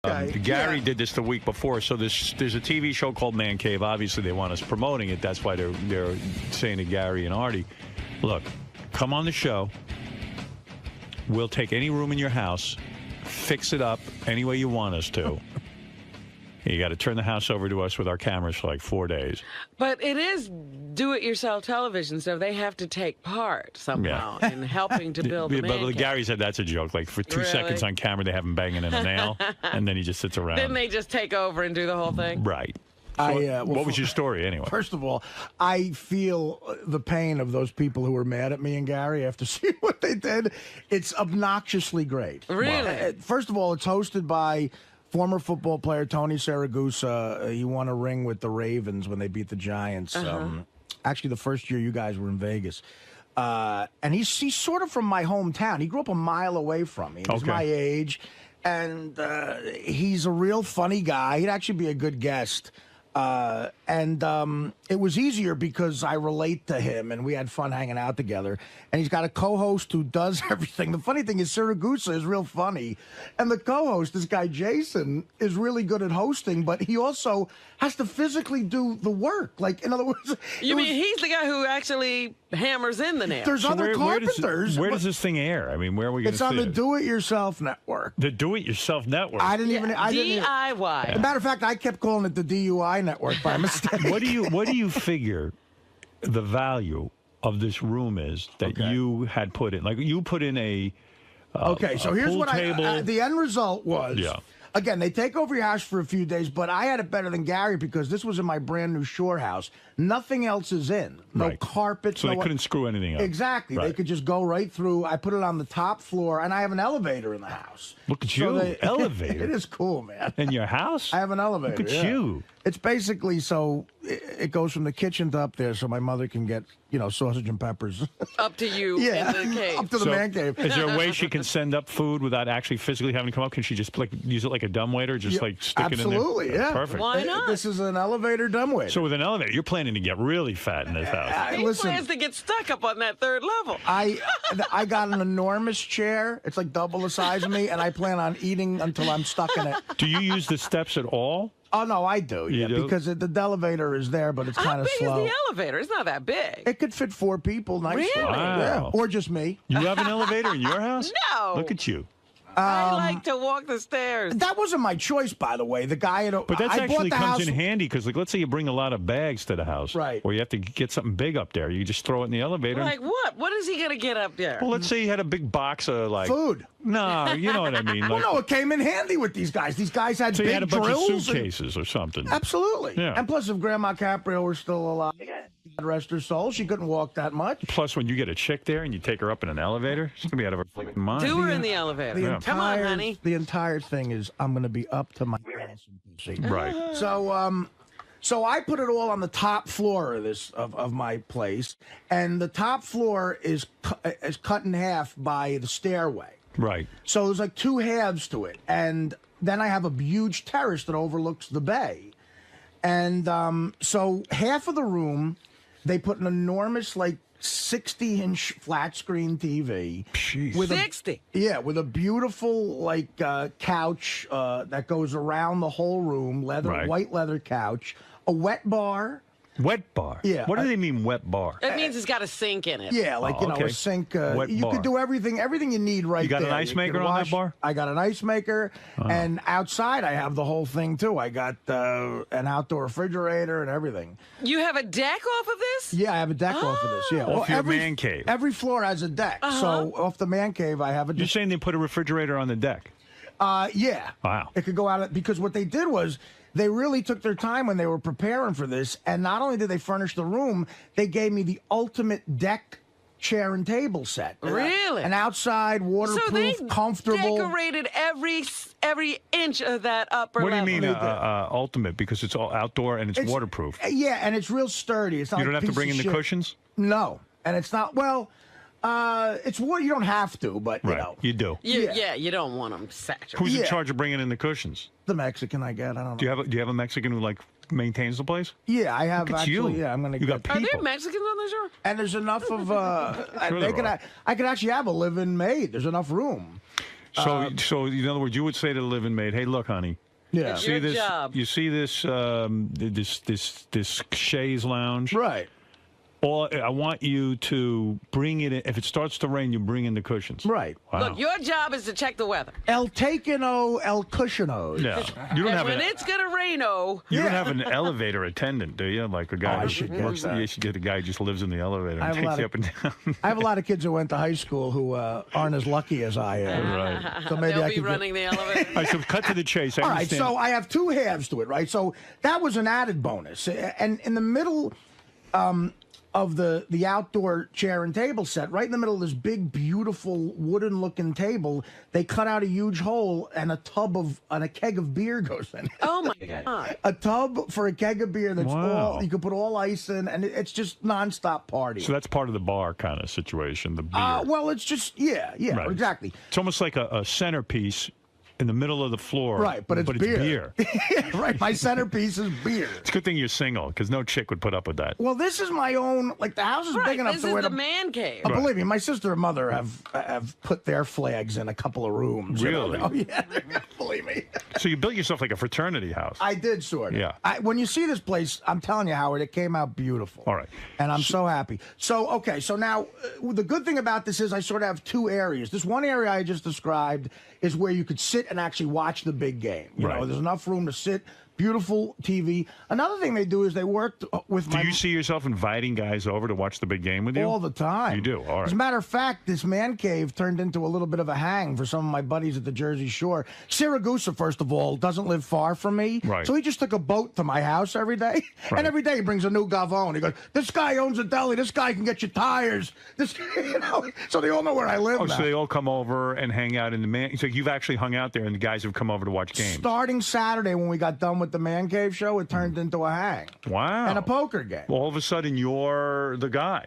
Gary did this the week before, so there's a TV show called Man Cave. Obviously, they want us promoting it. That's why they're saying to Gary and Artie, look, come on the show. We'll take any room in your house, fix it up any way you want us to. You got to turn the house over to us with our cameras for like 4 days. But it is do-it-yourself television, so they have to take part somehow in helping to build the man cave. Gary said that's a joke. Like for 2 seconds on camera, they have him banging in a nail, and then he just sits around. Then they just take over and do the whole thing? Right. So, what was your story anyway? First of all, I feel the pain of those people who were mad at me and Gary after seeing what they did. It's obnoxiously great. Really? First of all, it's hosted by former football player Tony Saragusa. He won a ring with the Ravens when they beat the Giants. Actually, the first year you guys were in Vegas. And he's sort of from my hometown. He grew up a mile away from me. He's my age. And he's a real funny guy. He'd actually be a good guest. It was easier because I relate to him, and we had fun hanging out together. And he's got a co-host who does everything. The funny thing is Siragusa is real funny, and the co-host, this guy Jason, is really good at hosting, but he also has to physically do the work. Like, in other words... You mean he's the guy who actually hammers in the nails? There's other carpenters. Where does this thing air? I mean, where are we going to see it? It's on the Do-It-Yourself Network. The Do-It-Yourself Network? I didn't even... DIY. As a matter of fact, I kept calling it the DUI Network by mistake. What do you figure the value of this room is that you had put in? Like, you put in a so here's what table. The end result was... Again, they take over your house for a few days, but I had it better than Gary because this was in my brand new shore house. Nothing else is in. No carpet. So they couldn't screw anything up. Exactly. They could just go right through. I put it on the top floor, and I have an elevator in the house. Look at you. Elevator. It is cool, man. In your house? I have an elevator. Look at you. It's basically so it goes from the kitchen to up there so my mother can get, sausage and peppers. Up to you in the cave. Up to the man cave. Is there a way she can send up food without actually physically having to come up? Can she just use it like a dumbwaiter? Just stick it in there? Absolutely, yeah. Perfect. Why not? This is an elevator dumbwaiter. So with an elevator, you're planning to get really fat in this house. He plans to get stuck up on that third level. I got an enormous chair. It's like double the size of me, and I plan on eating until I'm stuck in it. Do you use the steps at all? Oh, no, I do. You do? Because the elevator is there, but it's kind of slow. How big is the elevator? It's not that big. It could fit 4 people nicely. Really? Wow. Yeah. Or just me. You have an elevator in your house? No. Look at you. I like to walk the stairs. That wasn't my choice, by the way. The guy But that actually comes in handy because, like, let's say you bring a lot of bags to the house. Right. Or you have to get something big up there. You just throw it in the elevator. Like what? What is he going to get up there? Well, let's say you had a big box of, like... Food. No, you know what I mean. Well, no, it came in handy with these guys. These guys had so big you had a bunch drills of suitcases or something. Absolutely. Yeah. And plus, if Grandma Caprio were still alive, God rest her soul, she couldn't walk that much. Plus, when you get a chick there and you take her up in an elevator, she's going to be out of her fucking mind. Do her in the elevator. Come on, honey. The entire thing is I'm going to be up to my ass in pussy. Right. So I put it all on the top floor of my place, and the top floor is cut in half by the stairway. Right. So there's like 2 halves to it, and then I have a huge terrace that overlooks the bay, and so half of the room, they put an enormous 60-inch flat screen TV. Jeez. With 60? With a beautiful couch that goes around the whole room, white leather couch, a wet bar. Wet bar? Yeah. What do they mean, wet bar? That means it's got a sink in it. Yeah, a sink. You could do everything you need right there. You got an ice maker on that bar? I got an ice maker, and outside I have the whole thing, too. I got an outdoor refrigerator and everything. You have a deck off of this? Yeah, I have a deck off of this, yeah. Off your man cave. Every floor has a deck, so off the man cave I have a deck. You're saying they put a refrigerator on the deck? Yeah. Wow. It could go out, because what they did was, they really took their time when they were preparing for this, and not only did they furnish the room, they gave me the ultimate deck chair and table set. Really? And outside, waterproof, comfortable. Decorated every inch of that upper level. level. What do you mean ultimate? Because it's all outdoor and it's waterproof. Yeah, and it's real sturdy. It's not you don't like have to bring in the shit. cushions? No, and it's not, it's what you don't have to, but you know. You do. Yeah, you don't want them saturated. Who's in charge of bringing in the cushions? The Mexican I get. I don't know. Do you have a Mexican who maintains the place? Yeah, I have. Look at actually. you. Yeah, I'm gonna. You got people. Are there Mexicans on the show? And there's enough of. I could actually have a live-in maid. There's enough room. So in other words, you would say to the living maid, "Hey, look, honey, Yeah. It's your this? job. You see this? This chaise lounge? Right. Or I want you to bring it in. If it starts to rain, you bring in the cushions. Right. Wow. Look, your job is to check the weather. El Takeano, El Cushiono. Yeah. You don't And have when an, it's going to rain-o, you don't have an elevator attendant, do you? Like a guy I who should get works. that. You should get a guy who just lives in the elevator I and have a takes lot you of- up and down. I have a lot of kids who went to high school who aren't as lucky as I am. Right. So maybe they'll I be could get- running the elevator. All right, so cut to the chase. I All right, understand. so I have two halves to it, right? So that was an added bonus. And in the middle of the outdoor chair and table set, right in the middle of this big, beautiful wooden-looking table, they cut out a huge hole and a keg of beer goes in. Oh, my God. A tub for a keg of beer that's Wow. all, you can put all ice in, and it's just nonstop party. So that's part of the bar kind of situation, the beer. Well, it's just, yeah, Right. exactly. It's almost like a centerpiece in the middle of the floor. Right, but it's beer. Right, my centerpiece is beer. It's a good thing you're single, because no chick would put up with that. Well, this is my own, like the house is Right, big enough this to is where the man cave. Believe me, my sister and mother have put their flags in a couple of rooms. you know? Really? Oh, yeah. Believe me. So you built yourself like a fraternity house. I did, sort of. Yeah. When you see this place, I'm telling you, Howard, it came out beautiful. All right. And I'm so happy. So, okay, so now the good thing about this is I sort of have two areas. This one area I just described is where you could sit and actually watch the big game. You know, Right. there's enough room to sit. Beautiful TV. Another thing they do is they worked with Do my... you see yourself inviting guys over to watch the big game with you? All the time. You do? All right. As a matter of fact, this man cave turned into a little bit of a hang for some of my buddies at the Jersey Shore. Siragusa, first of all, doesn't live far from me. Right. So he just took a boat to my house every day. Right. And every day he brings a new gavone. He goes, this guy owns a deli. This guy can get you tires. This, you know, so they all know where I live Oh, now. so they all come over and hang out in the man. So you've actually hung out there, and the guys have come over to watch games. Starting Saturday when we got done with the man cave show, it turned into a hang. Wow. And a poker game. Well, all of a sudden, you're the guy.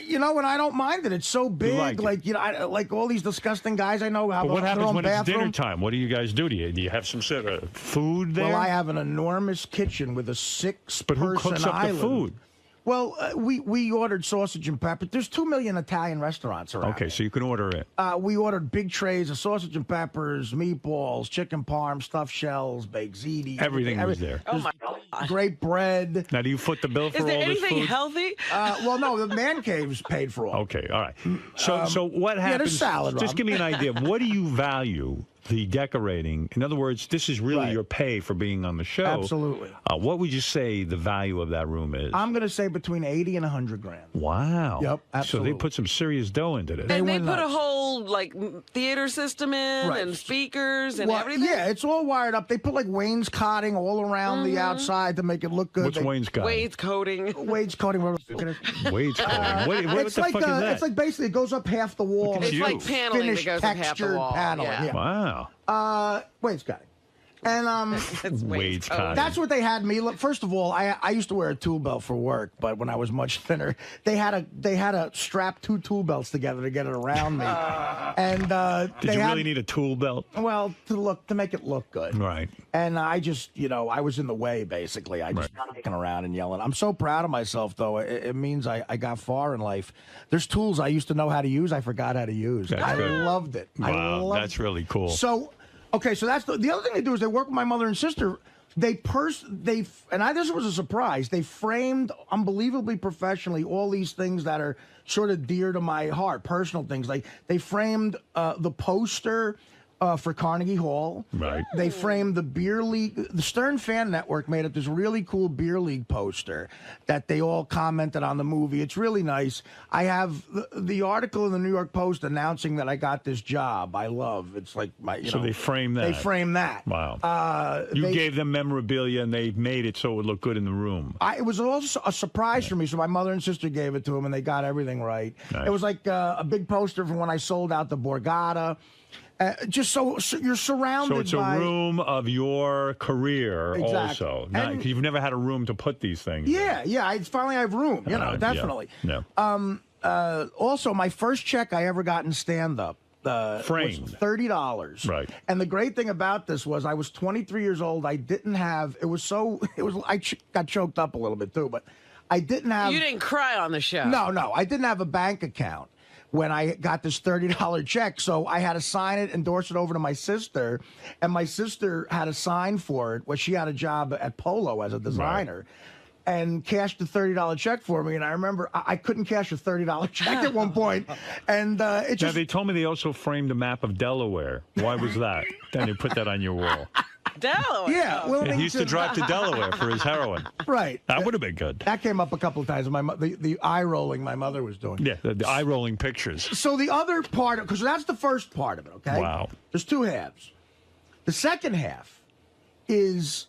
You know, and I don't mind it. It's so big. like it. You know, like all these disgusting guys I know have But what their happens own when bathroom. it's dinner time? What do you guys do? Do you have some sort of food there? Well, I have an enormous kitchen with a six-person But who cooks up island. the food? Well, we ordered sausage and pepper. There's 2 million Italian restaurants around. Okay, so you can order it. We ordered big trays of sausage and peppers, meatballs, chicken parm, stuffed shells, baked ziti. Everything was there. Oh, my God. Great bread. Now, do you foot the bill for Is there all this anything food? healthy? Well, no, the man cave's paid for all. Okay, all right. So what happens? there's salad, Just Rob. give me an idea. What do you value the decorating? In other words, this is really Right. your pay for being on the show. Absolutely. What would you say the value of that room is? I'm going to say between 80 and 100 grand. Wow. Yep, So absolutely. they put some serious dough into this. And they went put a nuts. whole, like, theater system in Right. and speakers and Well, everything? yeah, it's all wired up. They put like wainscoting all around the outside to make it look good. What's Wayne's got? Wainscoting. Wainscoting. Whatever. Waine's what It's the like fuck is that? it's like basically it goes up half the wall. Look at It's you. like paneling that Finished goes up half the textured wall. paneling, yeah. Wow. Wainscoting. And It's Wainscoting. that's what they had me. Look, first of all, I used to wear a tool belt for work, but when I was much thinner, they had to strap 2 tool belts together to get it around me. And Did you really need a tool belt? well to make it look good. Right. And I just, I was in the way, basically. I just kicking around and yelling. I'm so proud of myself, though. It means I got far in life. There's tools I used to know how to use, I forgot how to use. That's I good. loved it. I Wow, loved that's really cool. So, okay, so that's the other thing they do is they work with my mother and sister. This was a surprise. They framed unbelievably professionally all these things that are sort of dear to my heart, personal things. Like they framed the poster for Carnegie Hall. Right. They framed the beer league. The Stern Fan Network made up this really cool beer league poster that they all commented on the movie. It's really nice. I have the article in the New York Post announcing that I got this job. I love. It's like my. So they framed that. They framed that. Wow. You gave them memorabilia, and they made it so it would look good in the room. It was also a surprise for me. So my mother and sister gave it to them, and they got everything right. Nice. It was like a big poster from when I sold out the Borgata. Just so you're surrounded So it's a by room of your career Exactly. also. And- You've never had a room to put these things in. Yeah. I finally have room. Yeah. Definitely. Yeah. Also, my first check I ever got in stand-up Framed. was $30. Right. And the great thing about this was I was 23 years old. I didn't have. I got choked up a little bit too, but I didn't have. You didn't cry on the show. No, I didn't have a bank account. when I got this $30 check. So I had to sign it, endorse it over to my sister, and my sister had to sign for it. Well, she had a job at Polo as a designer. And cashed the $30 check for me, and I remember I couldn't cash a $30 check at one point, and it just. Now, they told me they also framed a map of Delaware. Why was that? Then they put that on your wall. Delaware. Yeah, well, He used to drive to Delaware for his heroin. Right. That would have been good. That came up a couple of times. The eye rolling my mother was doing. Yeah, the eye rolling pictures. So the other part, because that's the first part of it. Okay. Wow. There's two halves. The second half is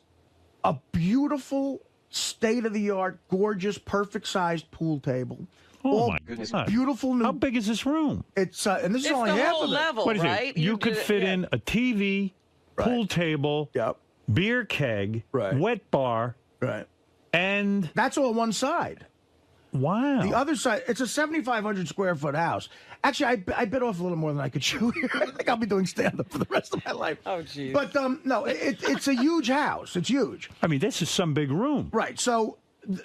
a beautiful, state-of-the-art, gorgeous, perfect-sized pool table. Oh, my goodness. Beautiful new. How big is this room? It's and this is It's only the half whole of it. level, What is right? it? You could fit in a TV, pool table, Yep. beer keg, Right. wet bar, Right. and That's all one side. wow. The other side, it's a 7,500 square foot house. Actually, I bit off a little more than I could chew here. I think I'll be doing stand-up for the rest of my life. Oh, geez. But no, it's a huge house. It's huge. I mean, this is some big room. Right. So.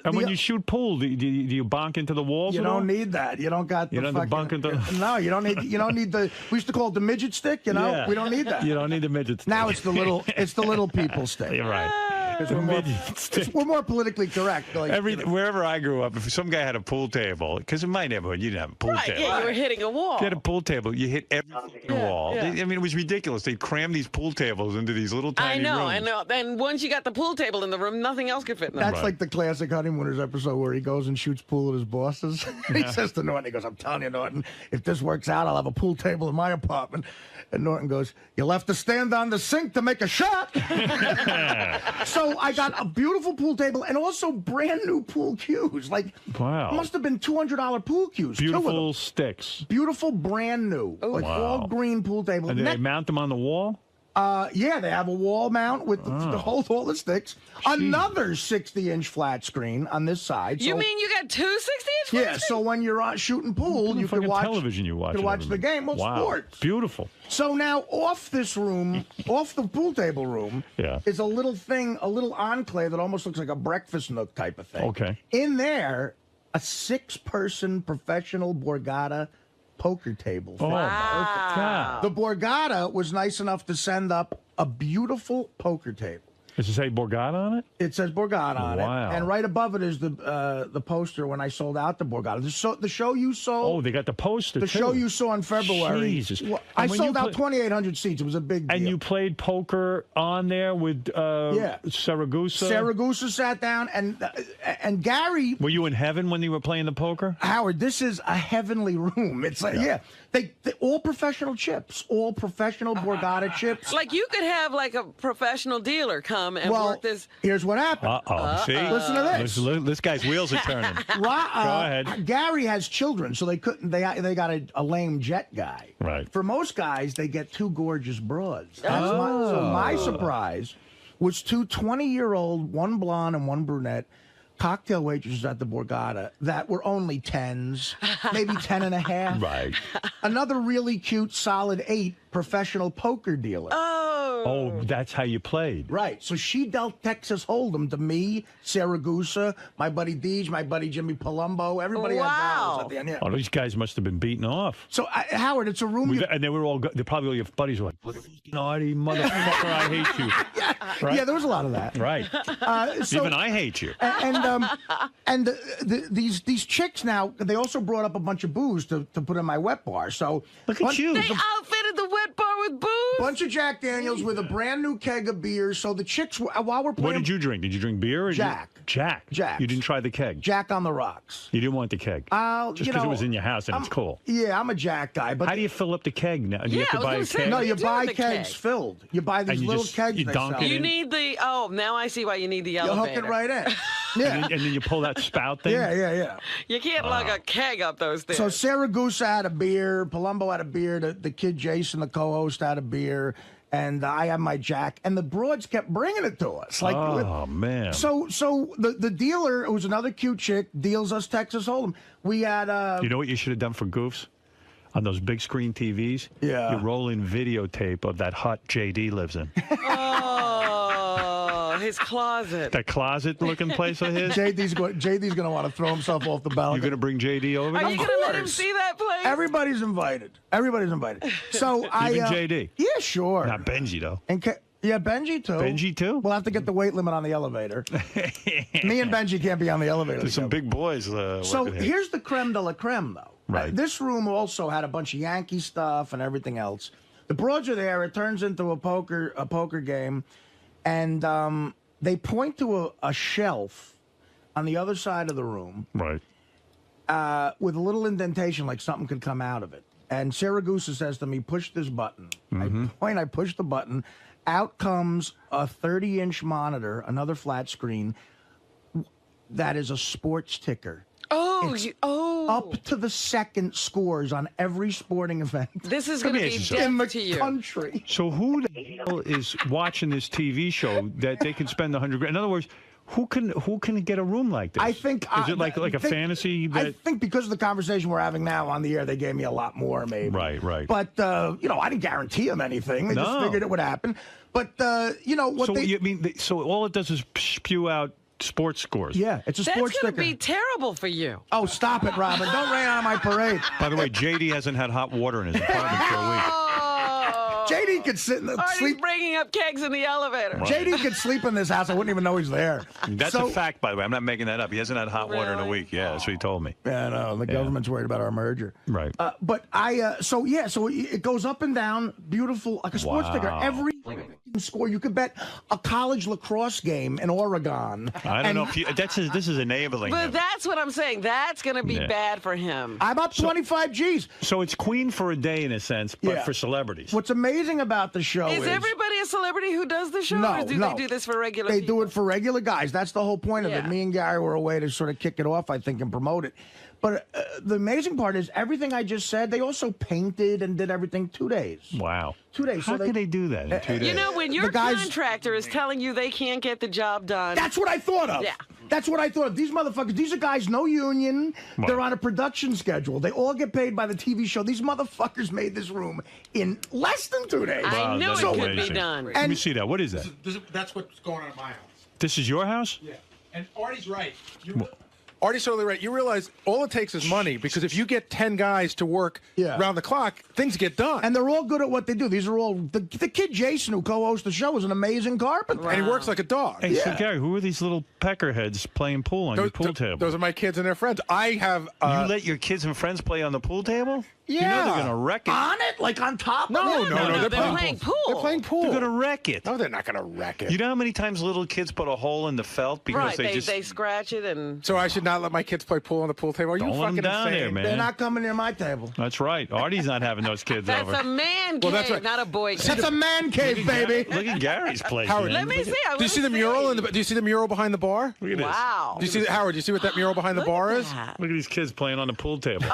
And when you shoot pool, do you bonk into the walls? You at all? don't need that. You don't got the You don't have to fucking, bunk into. No, you don't need the. We used to call it the midget stick. You know, Yeah. we don't need that. You don't need the midgets. Now it's the little people stick. You're right. 'Cause The we're more, midget stick. we're more politically correct. Like, Wherever I grew up, if some guy had a pool table, because in my neighborhood you didn't have a pool Right, table. yeah, you were hitting a wall. If you had a pool table, you hit every fucking wall. yeah. I mean, it was ridiculous. They'd cram these pool tables into these little tiny rooms. I know. And once you got the pool table in the room, nothing else could fit in the room. That's like the classic Honeymooners episode where he goes and shoots pool with his bosses. He says to Norton, he goes, "I'm telling you, Norton, if this works out, I'll have a pool table in my apartment." And Norton goes, "You'll have to stand on the sink to make a shot." So I got a beautiful pool table and also brand new pool cues. Like, Wow. it must have been $200 pool cues. Two of them. Beautiful sticks. Beautiful, brand new, like Wow. all green pool table. And they mount them on the wall? Yeah, they have a wall mount with to hold all the sticks. Another 60-inch flat screen on this side. You So- mean you got two 60-inch? Yeah, so when you're shooting pool, you can Fucking watch television you watch. You can and watch the everything. game. Well, Wow. sports. Beautiful. So now off this room, off the pool table room, Yeah. is a little thing, a little enclave that almost looks like a breakfast nook type of thing. Okay. In there, a 6-person professional Borgata poker table. Oh, my God. The Borgata was nice enough to send up a beautiful poker table. Does it say Borgata on it? It says Borgata on Wow. it, and right above it is the poster when I sold out the Borgata. The show you sold. Oh, they got the poster, The too. show you saw in February. Jesus. Well, And I when sold you out play- 2,800 seats. It was a big deal. And you played poker on there with Saragusa? Saragusa sat down, and Gary. Were you in heaven when you were playing the poker? Howard, this is a heavenly room. It's like, they all professional chips, all professional Borgata chips. Like you could have like a professional dealer come and work this. Here's what happened. Uh-oh. See? Listen to this. This guy's wheels are turning. Go ahead. Gary has children, so they couldn't. They got a lame jet guy. Right. For most guys, they get two gorgeous broads. So my surprise was two 20-year-old, one blonde and one brunette, cocktail waitresses at the Borgata that were only 10s, maybe 10 and a half. Right. Another really cute, solid 8 professional poker dealer. Oh, that's how you played. Right. So she dealt Texas Hold'em to me, Saragusa, my buddy Deej, my buddy Jimmy Palumbo. Everybody had dollars at the end. Yeah. Oh, these guys must have been beaten off. So, Howard, it's a room. And they were all, they probably all your buddies were like, naughty motherfucker, I hate you. Right? Yeah, there was a lot of that. Right. Even I hate you. And these chicks now, they also brought up a bunch of booze to put in my wet bar. So Look at you. They outfitted the wet bar with booze. bunch of Jack Daniels with a brand new keg of beer. So the chicks, while we're playing, What did you drink? Did you drink beer? Or Jack. Jack. Jack. You didn't try the keg. Jack on the rocks. You didn't want the keg. Just you because it know, was in your house and it's cool. Yeah, I'm a Jack guy. But How do you fill up the keg now? Do you Yeah, have to I buy a was gonna say, keg? no, What do you you do buy with the kegs keg? filled. You buy these And you little just- kegs. you they dunk sell. it You in. need the. Oh, now I see why you need the You elevator. hook it right in. And Yeah. then you pull that spout thing? Yeah. You can't lug a keg up those stairs. So Saragusa had a beer, Palumbo had a beer, the kid Jason, the co-host, had a beer, and I had my Jack, and the broads kept bringing it to us. Like, Oh, man. So the dealer, who's another cute chick, deals us Texas Hold'em. We had You know what you should have done for goofs? On those big screen TVs? Yeah. You roll in videotape of that hut JD lives in. Oh, his closet. That closet-looking place of his? JD's going to want to throw himself off the balcony. You're going to bring JD over? Are you going to let him see that place? Everybody's invited. So Even JD? Yeah, sure. Not Benji, though. Yeah, Benji, too. Benji, too? We'll have to get the weight limit on the elevator. Me and Benji can't be on the elevator. There's some big boys So working here. here's the creme de la creme, though. Right. This room also had a bunch of Yankee stuff and everything else. The broads are there. It turns into a poker game. And they point to a shelf on the other side of the room. Right. With a little indentation, like something could come out of it. And Saragusa says to me, push this button. I push the button. Out comes a 30-inch monitor, another flat screen, that is a sports ticker. Up to the second scores on every sporting event. This is going to be in the death to you. country. So who the hell is watching this TV show that they can spend $100,000? In other words, who can get a room like this? I think is it like a fantasy? I think because of the conversation we're having now on the air, they gave me a lot more, maybe. Right. But I didn't guarantee them anything. They just figured it would happen. But so all it does is spew out sports scores. Yeah, it's a sports That's going to ticker. be terrible for you. Oh, stop it, Robin! Don't rain on my parade. By the way, JD hasn't had hot water in his apartment for a week. JD could sit in the Artie's sleep. bringing up kegs in the elevator. Right. JD could sleep in this house. I wouldn't even know he's there. That's a fact, by the way. I'm not making that up. He hasn't had hot water in a Really? week. Yeah, that's what he told me. Yeah, no, the government's worried about our merger. Right. But so it goes up and down, beautiful, like a sports ticker. Every score, you could bet a college lacrosse game in Oregon. I don't know if this is enabling But him. that's what I'm saying. That's going to be bad for him. I'm up 25 G's. So it's Queen for a day in a sense, but Yeah. for celebrities. What's amazing about the show Is everybody a celebrity who does the show? No, or do no. they do this for regular They people? do it for regular guys. That's the whole point of it. Yeah. Me and Gary were a way to sort of kick it off, I think, and promote it. But the amazing part is everything I just said, they also painted and did everything 2 days. Wow. 2 days. How could they do that in 2 days? You know, when your The guys- contractor is telling you they can't get the job done. That's what I thought of. Yeah. That's what I thought of. These motherfuckers, these are guys, no union. Right. They're on a production schedule. They all get paid by the TV show. These motherfuckers made this room in less than 2 days. I knew that's it could be amazing. done. Let me see that. What is that? That's what's going on in my house. This is your house? Yeah. And Artie's right. Artie's totally right. You realize all it takes is money, because if you get 10 guys to work around the clock, things get done. And they're all good at what they do. These are all the kid Jason, who co-hosts the show, is an amazing carpenter. And he works like a dog. Hey, so Gary, who are these little peckerheads playing pool on your pool table? Those are my kids and their friends. I have. You let your kids and friends play on the pool table? Yeah. You know they're going to wreck it. On it? Like on top of No, it? no, they're playing pool. They're playing pool. They're going to wreck it. No, they're not going to wreck it. You know how many times little kids put a hole in the felt because Right, they they scratch it and... So I should not let my kids play pool on the pool table? Are you Don't let 'em fucking down insane? there, man. They're not coming near my table. That's right. Artie's not having those kids That's over. a man cave, Well, that's right. not a boy cave. That's a man cave, baby. Look at Gary's place. Howard, man. Let me see. I Do you see the mural? Do you see the mural behind the bar? Look at this. Wow. Do you see Howard? Do you see what that mural behind the Look bar at is? that. Look at these kids playing on the pool table.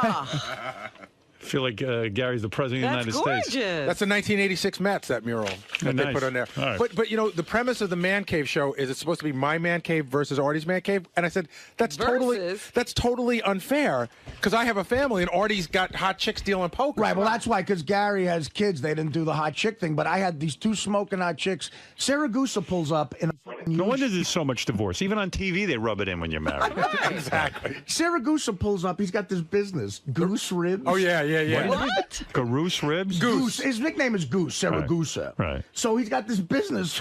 I feel like Gary's the president of That's the United States. gorgeous. That's the 1986 Mets, that mural that they nice. put on there. All right. But you know, the premise of the Man Cave show is it's supposed to be my man cave versus Artie's man cave, and I said that's totally unfair, because I have a family and Artie's got hot chicks dealing poker. Right, well, that's why, because Gary has kids. They didn't do the hot chick thing, but I had these two smoking hot chicks. Saragusa pulls up in a fucking No wonder there's so much divorce. Even on TV, they rub it in when you're married. Exactly. Saragusa pulls up. He's got this business, Goose Ribs. Oh yeah. What? Garoose ribs? Goose. His nickname is Goose, Saragusa. Right. So he's got this business.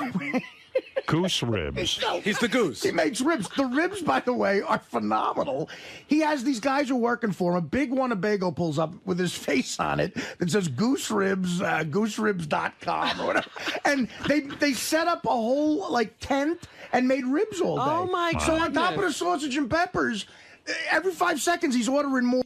Goose ribs. He's the goose. He makes ribs. The ribs, by the way, are phenomenal. He has these guys who are working for him. A big Winnebago pulls up with his face on it that says Goose Ribs, gooseribs.com or whatever. And they set up a whole tent and made ribs all day. Oh, my So on top of the goodness. sausage and peppers, every 5 seconds he's ordering more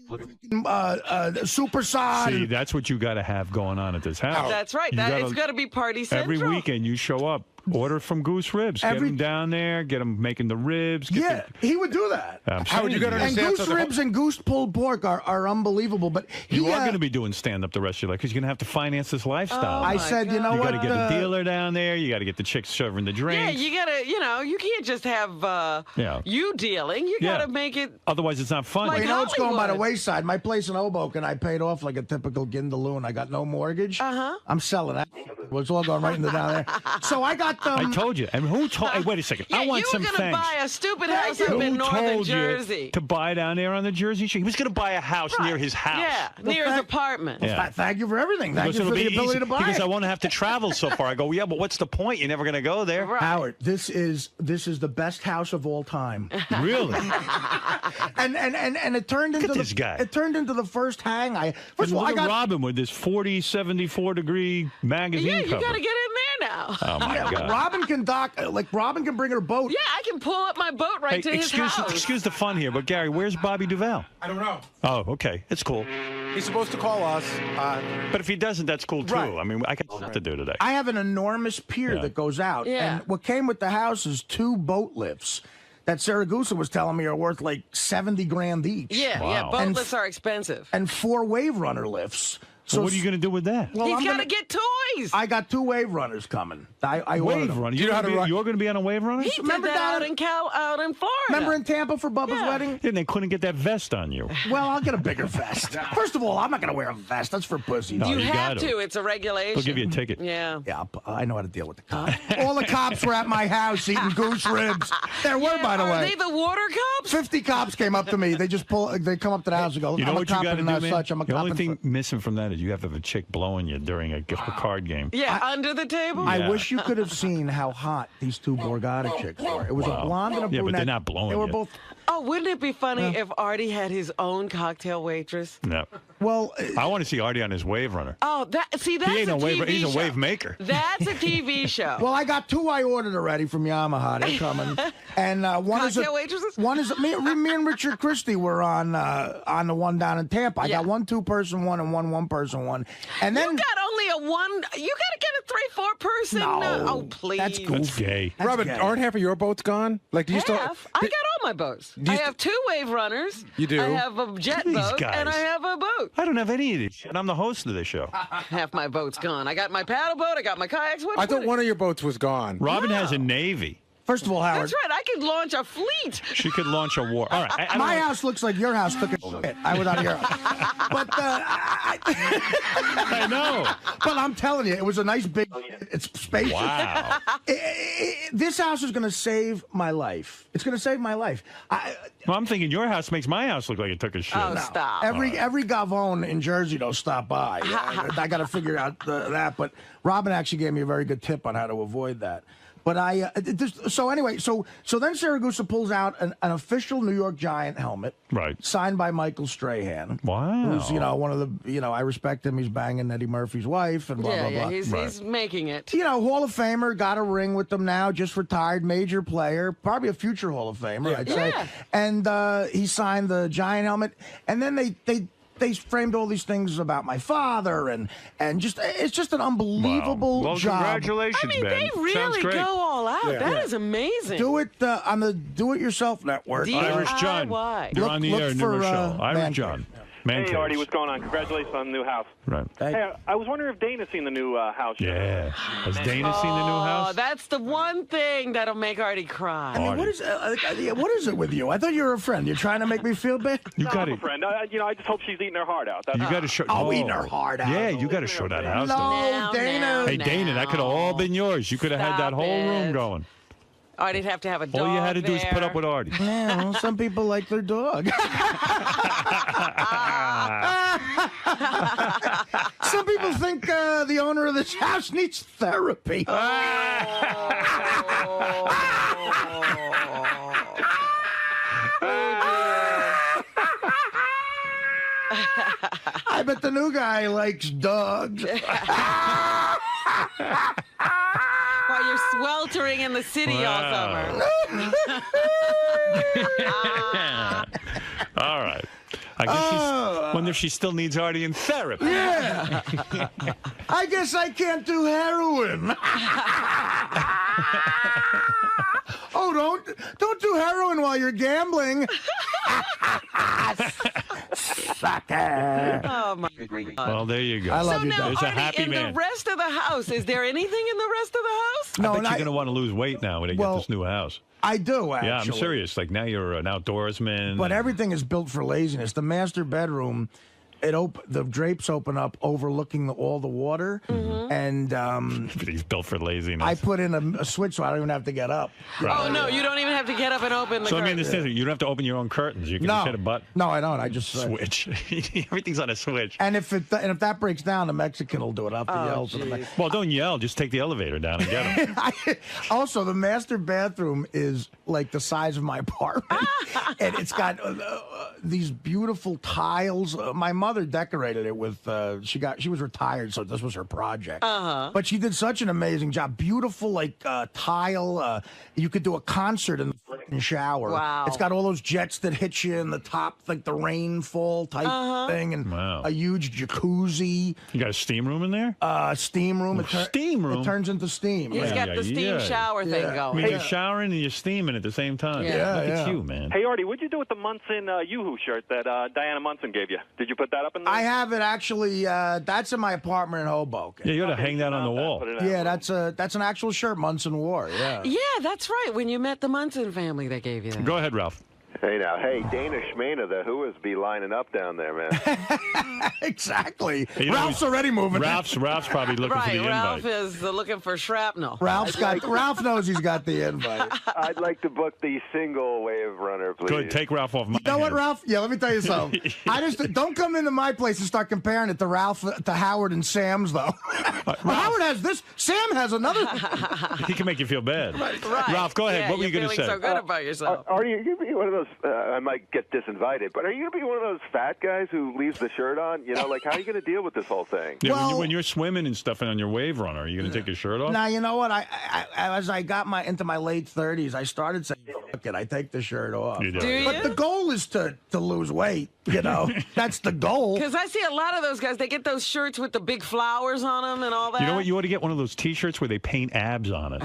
super sod. See, that's what you got to have going on at this house. That's right. You It's got to be party central. Every weekend you show up, order from Goose Ribs. Get them down there, get them making the ribs. Yeah, he would do that. Howard, you gotta And understand goose ribs and goose pulled pork are unbelievable. But You are going to be doing stand-up the rest of your life because you're going to have to finance this lifestyle. I my said, you God. know You what? got to get a dealer down there. You got to get the chicks serving the Yeah, drinks. you got to, you can't just have you dealing. You got to make it. Otherwise, it's not fun. Like You know what's going by the Hollywood. wayside? My place in Hoboken, I paid off like a typical Gindaloon. I got no mortgage. I'm selling that. Well, it's all going right into down there. So I got them. I told you. And who told? Hey, wait a second. Yeah, I want some you were going to thanks. buy a stupid house up in Who northern told Jersey. you to buy down there on the Jersey Shore? He was going to buy a house near his house. Yeah, near his apartment. Yeah. Thank you for everything. Thank Because you for it'll the be ability easy, to buy because it. I won't have to travel so far. I go, yeah, but what's the point? You're never going to go there. Right. Howard, this is the best house of all time. Really? and it turned into this guy. It turned into the first hang. First of all, Look I at got Robin with this 40, 74-degree magazine Yeah, you cover. got to get in there now. Oh, my God. Robin can Robin can bring her boat. Yeah, I can pull up my boat right to his house. Excuse the fun here, but Gary, where's Bobby Duvall? I don't know. Oh, okay. It's cool. He's supposed to call us. But if he doesn't, that's cool, too. Right. I mean, I got stuff to do today. I have an enormous pier Yeah. that goes out. Yeah. And what came with the house is 2 boat lifts that Saragusa was telling me are worth like 70 grand each. Yeah, Wow. boat And lifts are expensive. And 4 wave runner lifts. So what are you going to do with that? Well, He's I'm got to gonna- get toys. I got 2 wave runners coming. I ordered Wave them. runner. You know how to run- You're going to be on a wave runner? he did remember that down- out in Florida. Remember in Tampa for Bubba's Yeah. wedding? And they couldn't get that vest on you. Well, I'll get a bigger vest. First of all, I'm not going to wear a vest. That's for pussies. No. you you have gotta. to. It's a regulation. They'll give you a ticket. Yeah. Yeah, I know how to deal with the cops. All the cops were at my house eating goose ribs. There were, Yeah, by the are way. they the water cops? 50 cops came up to me. They come up to the house and go, You know I'm what a cop you got to and do, as man? such, I'm a The cop. only and thing missing from that is you have to have a chick blowing you during a card game. Yeah, under the table. I Yeah. wish you could have seen how hot these 2 Borgata chicks were. It was a blonde and a brunette. Yeah, but they're not blowing They were you. both. Oh, wouldn't it be funny if Artie had his own cocktail waitress? No. Well, I want to see Artie on his wave runner. Oh, that's He ain't a a wave. TV He's a show. wave maker. That's a TV show. well, I got 2 I ordered already from Yamaha. They're coming. And one is Cocktail waitresses? One is me and Richard Christie were on the one down in Tampa. I got 1 2-person one and 1 1-person one. And then you got only a one. You got to get a 3-4 person. No, Oh, please. that's cool. That's gay. That's Robin, gay. aren't half of your boats gone? Like, do you still? Half. I got all my boats. you I st- have 2 wave runners. You do? I have a jet These boat and I guys. have a boat. I don't have any of this shit. I'm the host of this show. Half my boat's gone. I got my paddle boat. I got my kayaks. I thought one of your boats was gone. Robin has a Navy. First of all, Howard, That's right. I could launch a fleet. She could launch a war. All right. I don't my know. house looks like your house took a shit. I was out of your house. But I know. but I'm telling you, it was a nice big. It's spacious. Wow. This house is going to save my life. It's going to save my life. Well, I'm thinking your house makes my house look like it took a shit. Oh, stop. Every Gavone in Jersey don't stop by. I got to figure out that. But Robin actually gave me a very good tip on how to avoid that. But so anyway, so then Saragusa pulls out an official New York Giant helmet, Right. signed by Michael Strahan. Wow. Who's one of the I respect him. He's banging Eddie Murphy's wife and blah Yeah, blah yeah. blah. He's making it. Hall of Famer, got a ring with them now, just retired, major player, probably a future Hall of Famer, I'd say. Yeah. And he signed the Giant helmet, and then they framed all these things about my father, and just it's just an unbelievable Well, job. congratulations, I mean, Ben. they Sounds really great. go all out. That is amazing. Do it on the Do It Yourself Network. Irish John. DIY. You're Look- on the look air in for, New Rochelle. Irish Man John. Cave. Man Hey, Caves. Artie, what's going on? Congratulations on the new house. Right. Hey, I was wondering if Dana's seen the new house yet. Yeah. Has Dana seen the new Oh, house? that's the one thing that'll make Artie cry. I mean, what is it with you? I thought you were a friend. You're trying to make me feel bad. You No, got I'm to. a friend. I just hope she's eating her heart out. That's You got to show. Eating her heart out. Yeah, you got to show that house. though. No, Dana. Hey, Dana, that could have all been yours. You could have had that Stop whole room it. going. Artie'd have to have a dog. All you had to do is put up with Artie. Yeah, well, some people like their dog. Some people think the owner of this house needs therapy. I bet the new guy likes dogs. While you're sweltering in the city all summer. All right. I guess wonder if she still needs Artie in therapy. Yeah. I guess I can't do heroin. Oh, don't do heroin while you're gambling. Sucker. Oh my God. Well, there you go. I love So you, now, Dad. There's a Artie, happy in man. the rest of the house, is there anything in the rest of the house? No, I bet and you're going to want to lose weight now when they get this new house. I do, actually. Yeah, I'm serious. Like now you're an outdoorsman. But everything is built for laziness. The master bedroom the drapes open up, overlooking all the water, and He's built for laziness. I put in a switch so I don't even have to get up. Oh, no, you don't even have to get up and open the So let me curtain. understand. You don't have to open your own curtains. You can just hit a button. No, I don't. I just Switch. Everything's on a switch. And if that breaks down, the Mexican will do it. I'll have to yell to the Mexican. Well, don't yell. Just take the elevator down and get him. Also, the master bathroom is like the size of my apartment, and it's got these beautiful tiles. My mother decorated it with. She was retired, so this was her project. But she did such an amazing job. Beautiful, like tile. You could do a concert in the freaking shower. Wow. It's got all those jets that hit you in the top, like the rainfall type thing, and a huge jacuzzi. You got a steam room in there? Steam room. Steam room? It turns into steam. He's got the steam shower thing I going. mean, you're showering and you're steaming at the same time. Yeah. Look at you, man. Hey, Artie, what'd you do with the Munson Yoo-Hoo shirt that Diana Munson gave you? Did you put that up in there? I have it actually. That's in my apartment in Hoboken. Yeah, you ought to hang that on the wall. Put it out. Yeah, that's an actual shirt Munson wore. Yeah. Yeah, that's right. When you met the Munson family, they gave you that. Go ahead, Ralph. Hey now, Dana Schmana, the Whoas be lining up down there, man. Exactly. Hey, you know, Ralph's already moving. Ralph's probably looking for Right, the Ralph invite. is looking for shrapnel. Ralph knows he's got the invite. I'd like to book the single wave runner, please. Good, take Ralph off my You know what, hands. Ralph? Yeah, let me tell you something. I just don't come into my place and start comparing it to Howard and Sam's though. Well, Howard has this. Sam has another. He can make you feel bad. Right. Ralph, go ahead. Yeah, What were you going to say? You're feeling so good about yourself. Artie, are you going to be one of those, I might get disinvited, but are you going to be one of those fat guys who leaves the shirt on? You know, like, how are you going to deal with this whole thing? Yeah, Well- when you're swimming and stuff and on your wave runner, are you going to take your shirt off? Now you know what? I as I got into my late 30s, I started saying, "Fuck it, I take the shirt off." You do. Do you? But the goal is to lose weight. You know, that's the goal. Because I see a lot of those guys, they get those shirts with the big flowers on them and all that. You know what? You ought to get one of those T-shirts where they paint abs on it,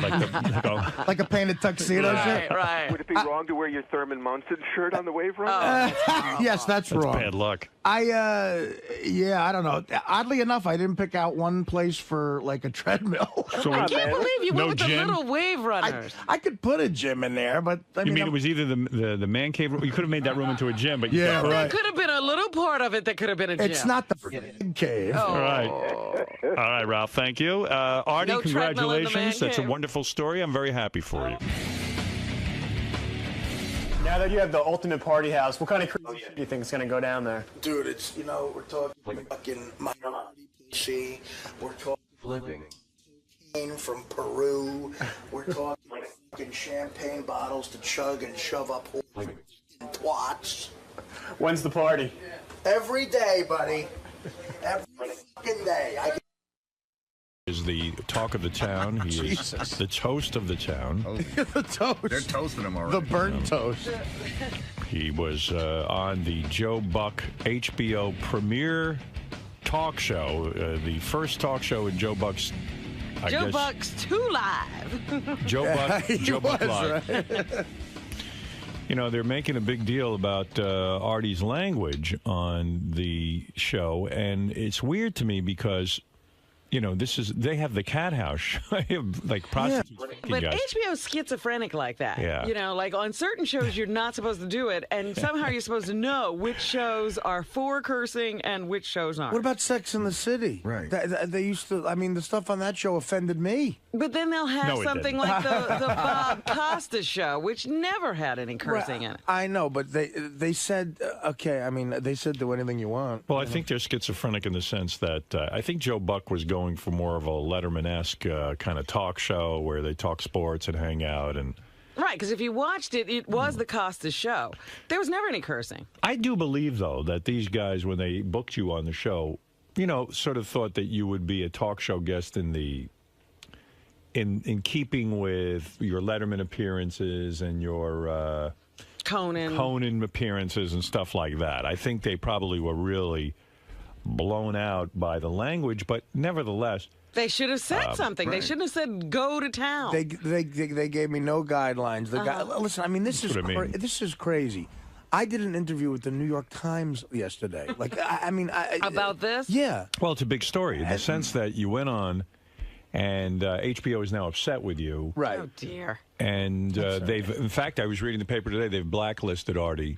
Like a painted tuxedo shit. Right. Would it be wrong to wear your Thurman Munson shirt on the wave runner? Yes, that's wrong. bad luck. I don't know. Oddly enough, I didn't pick out one place for like a treadmill. So I can't believe you No went with gym? the little wave runners. I could put a gym in there, but I you mean, mean it was either the man cave room? You could have made that room into a gym, but you Yeah, can't. right. There could have been a little part of it that could have been a gym. it's not the freaking cave. Oh. All right. All right, Ralph. Thank you. Artie, No treadmill in the man congratulations. That's a cave. wonderful story. I'm very happy for you. Now that you have the ultimate party house, what kind of crazy shit do you think is going to go down there? Dude, it's we're talking fucking minority PC. We're talking living from Peru. We're talking fucking champagne bottles to chug and shove up twats. When's the party? Every day, buddy. Every fucking day. Is the talk of the town. He is the toast of the town. The toast. They're toasting him already. The burnt toast. He was on the Joe Buck HBO premiere talk show, the first talk show in Joe Buck's. Joe Buck's 2 Live. Joe Buck. He Joe Buck was, Live. right? You know, they're making a big deal about Artie's language on the show, and it's weird to me because, you know, they have the cat house, like prostitutes. But guys. HBO's schizophrenic like that. Yeah. You know, like on certain shows, you're not supposed to do it, and somehow you're supposed to know which shows are for cursing and which shows aren't. What about Sex in the City? Right. They used to. I mean, the stuff on that show offended me. But then they'll have No, it something didn't. like the Bob Costa show, which never had any cursing in it. I know, but they said okay. I mean, they said do anything you want. Well, I think they're schizophrenic in the sense that I think Joe Buck was going for more of a Letterman-esque kind of talk show where they talk sports and hang out. And Right, because if you watched it, it was the Costa show. There was never any cursing. I do believe, though, that these guys, when they booked you on the show, you know, sort of thought that you would be a talk show guest in keeping with your Letterman appearances and your Conan appearances and stuff like that. I think they probably were really blown out by the language, but nevertheless, They should have said something. They right. shouldn't have said "go to town." They gave me no guidelines. The guy, listen, I mean, this is what I mean. this is crazy. I did an interview with the New York Times yesterday. Like, I mean, About this? Yeah. well, it's a big story in the sense that you went on, and HBO is now upset with you. Right. Oh dear. And in fact, I was reading the paper today. They've blacklisted Artie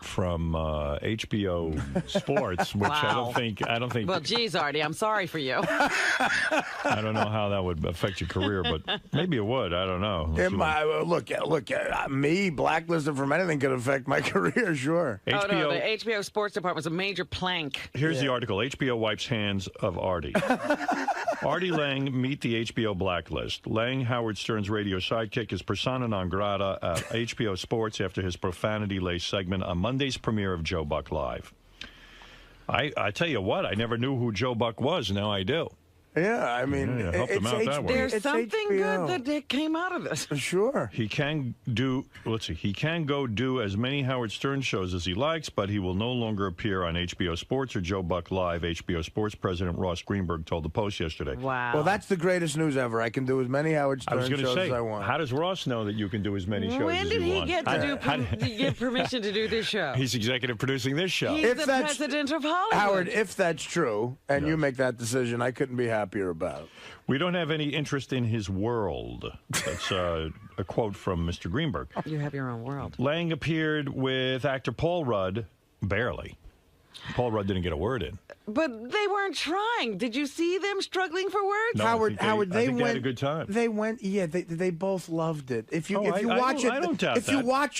from HBO Sports, which I don't think. Well, geez, Artie, I'm sorry for you. I don't know how that would affect your career, but maybe it would. I don't know. Look, me blacklisted from anything could affect my career, sure. Oh, no, the HBO Sports Department's a major plank. Here's the article. HBO wipes hands of Artie. Artie Lange meet the HBO blacklist. Lange, Howard Stern's radio sidekick, is persona non grata at HBO Sports after his profanity-laced segment on Monday's premiere of Joe Buck Live. I tell you what, I never knew who Joe Buck was. Now I do. Yeah, I mean, there's something good that came out of this. Sure. He can do, he can go do as many Howard Stern shows as he likes, but he will no longer appear on HBO Sports or Joe Buck Live, HBO Sports President Ross Greenberg told the Post yesterday. Wow. Well, that's the greatest news ever. I can do as many Howard Stern shows as I want. How does Ross know that you can do as many shows as you want? When did he get to get permission to do this show? He's executive producing this show. He's the president of Hollywood. Howard, if that's true, and you make that decision, I couldn't be happier about. We don't have any interest in his world. That's a quote from Mr. Greenberg. You have your own world. Lange appeared with actor Paul Rudd, barely. Paul Rudd didn't get a word in. But they weren't trying. Did you see them struggling for words? No, Howard, they had a good time. They went, they both loved it. If you watch